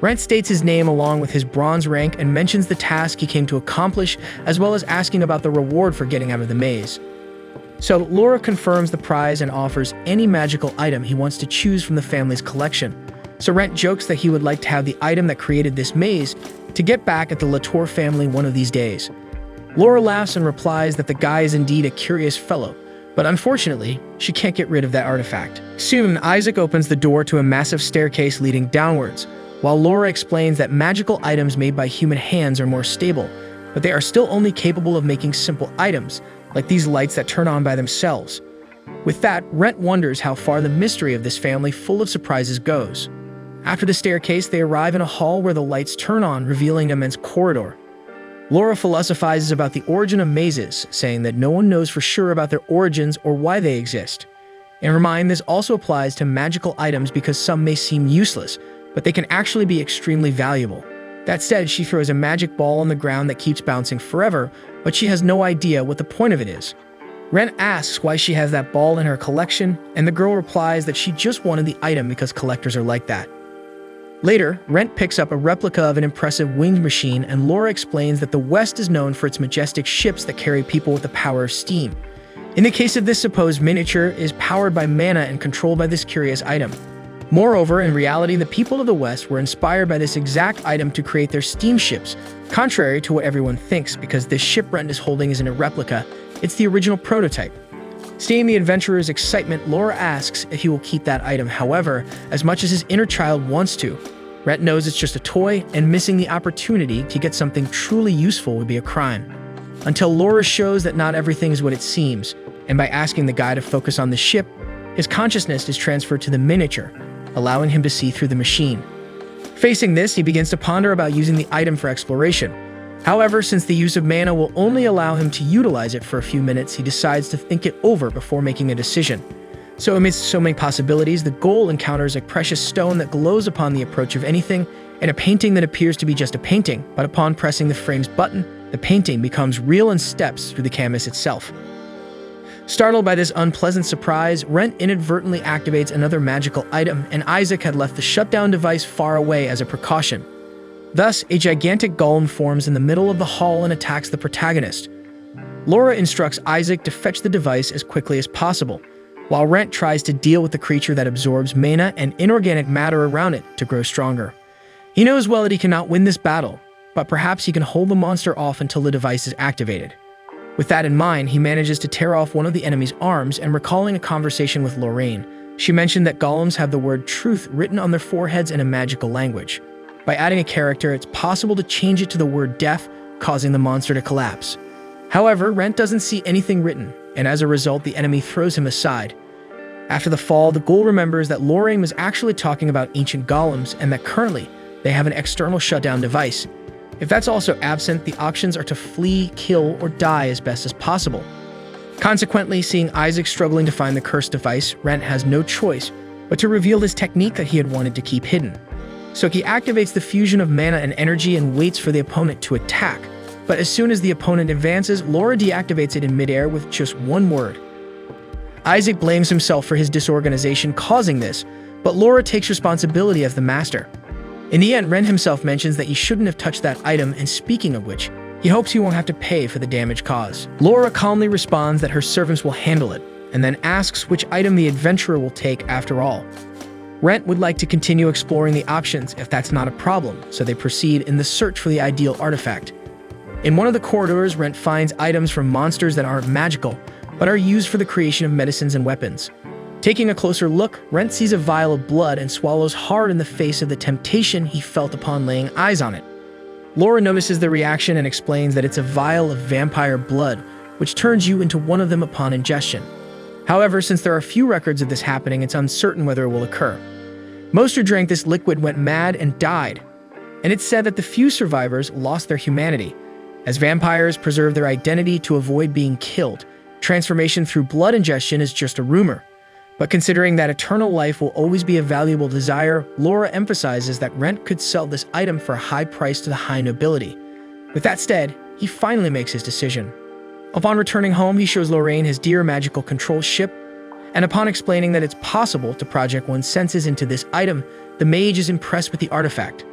Rentt states his name along with his bronze rank and mentions the task he came to accomplish, as well as asking about the reward for getting out of the maze. So Laura confirms the prize and offers any magical item he wants to choose from the family's collection. So Rentt jokes that he would like to have the item that created this maze to get back at the Latour family one of these days. Laura laughs and replies that the guy is indeed a curious fellow, but unfortunately, she can't get rid of that artifact. Soon, Isaac opens the door to a massive staircase leading downwards, while Laura explains that magical items made by human hands are more stable, but they are still only capable of making simple items, like these lights that turn on by themselves. With that, Rentt wonders how far the mystery of this family full of surprises goes. After the staircase, they arrive in a hall where the lights turn on, revealing an immense corridor. Laura philosophizes about the origin of mazes, saying that no one knows for sure about their origins or why they exist. In her mind, this also applies to magical items because some may seem useless, but they can actually be extremely valuable. That said, she throws a magic ball on the ground that keeps bouncing forever, but she has no idea what the point of it is. Rentt asks why she has that ball in her collection, and the girl replies that she just wanted the item because collectors are like that. Later, Rentt picks up a replica of an impressive winged machine, and Laura explains that the West is known for its majestic ships that carry people with the power of steam. In the case of this supposed miniature, it is powered by mana and controlled by this curious item. Moreover, in reality, the people of the West were inspired by this exact item to create their steamships, contrary to what everyone thinks, because this ship Rentt is holding isn't a replica, it's the original prototype. Seeing the adventurer's excitement, Laura asks if he will keep that item. However, as much as his inner child wants to, Rentt knows it's just a toy, and missing the opportunity to get something truly useful would be a crime. Until Laura shows that not everything is what it seems, and by asking the guy to focus on the ship, his consciousness is transferred to the miniature, allowing him to see through the machine. Facing this, he begins to ponder about using the item for exploration. However, since the use of mana will only allow him to utilize it for a few minutes, he decides to think it over before making a decision. So amidst so many possibilities, the goal encounters a precious stone that glows upon the approach of anything, and a painting that appears to be just a painting, but upon pressing the frame's button, the painting becomes real and steps through the canvas itself. Startled by this unpleasant surprise, Rentt inadvertently activates another magical item, and Isaac had left the shutdown device far away as a precaution. Thus, a gigantic golem forms in the middle of the hall and attacks the protagonist. Laura instructs Isaac to fetch the device as quickly as possible, while Rentt tries to deal with the creature that absorbs mana and inorganic matter around it to grow stronger. He knows well that he cannot win this battle, but perhaps he can hold the monster off until the device is activated. With that in mind, he manages to tear off one of the enemy's arms, and recalling a conversation with Lorraine, she mentioned that golems have the word truth written on their foreheads in a magical language. By adding a character, it's possible to change it to the word death, causing the monster to collapse. However, Rentt doesn't see anything written, and as a result, the enemy throws him aside. After the fall, the ghoul remembers that Lorraine was actually talking about ancient golems, and that currently, they have an external shutdown device. If that's also absent, the options are to flee, kill, or die as best as possible. Consequently, seeing Isaac struggling to find the cursed device, Rentt has no choice but to reveal his technique that he had wanted to keep hidden. So he activates the fusion of mana and energy and waits for the opponent to attack. But as soon as the opponent advances, Laura deactivates it in midair with just one word. Isaac blames himself for his disorganization causing this, but Laura takes responsibility as the master. In the end, Rentt himself mentions that he shouldn't have touched that item, and speaking of which, he hopes he won't have to pay for the damage caused. Laura calmly responds that her servants will handle it, and then asks which item the adventurer will take after all. Rentt would like to continue exploring the options if that's not a problem, so they proceed in the search for the ideal artifact. In one of the corridors, Rentt finds items from monsters that aren't magical, but are used for the creation of medicines and weapons. Taking a closer look, Rentt sees a vial of blood and swallows hard in the face of the temptation he felt upon laying eyes on it. Laura notices the reaction and explains that it's a vial of vampire blood, which turns you into one of them upon ingestion. However, since there are few records of this happening, it's uncertain whether it will occur. Most who drank this liquid went mad and died, and it's said that the few survivors lost their humanity. As vampires preserve their identity to avoid being killed, transformation through blood ingestion is just a rumor. But considering that eternal life will always be a valuable desire, Laura emphasizes that Rentt could sell this item for a high price to the high nobility. With that said, he finally makes his decision. Upon returning home, he shows Lorraine his dear magical control ship, and upon explaining that it's possible to project one's senses into this item, the mage is impressed with the artifact.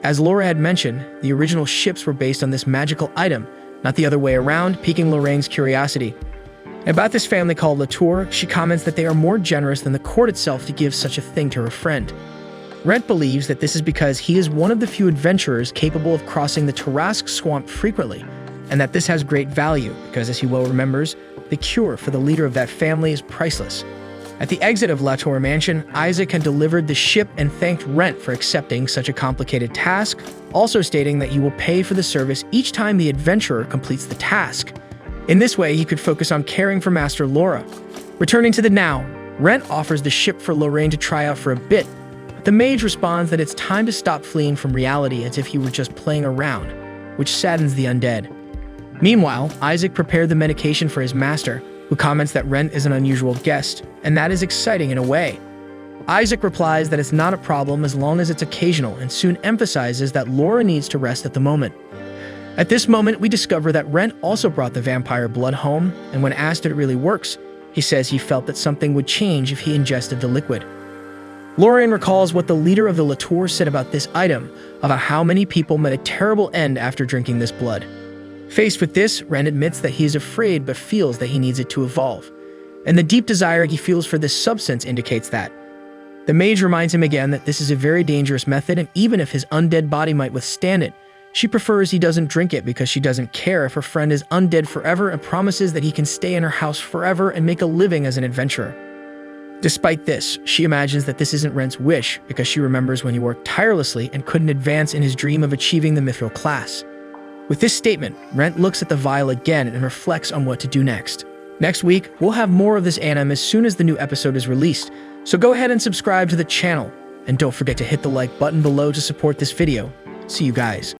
As Laura had mentioned, the original ships were based on this magical item, not the other way around, piquing Lorraine's curiosity. About this family called Latour, she comments that they are more generous than the court itself to give such a thing to her friend. Rentt believes that this is because he is one of the few adventurers capable of crossing the Tarrasque swamp frequently, and that this has great value because, as he well remembers, the cure for the leader of that family is priceless. At the exit of Latour Mansion, Isaac had delivered the ship and thanked Rentt for accepting such a complicated task, also stating that he will pay for the service each time the adventurer completes the task. In this way, he could focus on caring for Master Laura. Returning to the now, Rentt offers the ship for Lorraine to try out for a bit, but the mage responds that it's time to stop fleeing from reality as if he were just playing around, which saddens the undead. Meanwhile, Isaac prepared the medication for his master, who comments that Rentt is an unusual guest, and that is exciting in a way. Isaac replies that it's not a problem as long as it's occasional, and soon emphasizes that Laura needs to rest at the moment. At this moment, we discover that Rentt also brought the vampire blood home, and when asked if it really works, he says he felt that something would change if he ingested the liquid. Lorraine recalls what the leader of the Latour said about this item, about how many people met a terrible end after drinking this blood. Faced with this, Rentt admits that he is afraid but feels that he needs it to evolve, and the deep desire he feels for this substance indicates that. The mage reminds him again that this is a very dangerous method, and even if his undead body might withstand it, she prefers he doesn't drink it because she doesn't care if her friend is undead forever and promises that he can stay in her house forever and make a living as an adventurer. Despite this, she imagines that this isn't Rentt's wish because she remembers when he worked tirelessly and couldn't advance in his dream of achieving the mithril class. With this statement, Rentt looks at the vial again and reflects on what to do next. Next week, we'll have more of this anime as soon as the new episode is released, so go ahead and subscribe to the channel, and don't forget to hit the like button below to support this video. See you guys.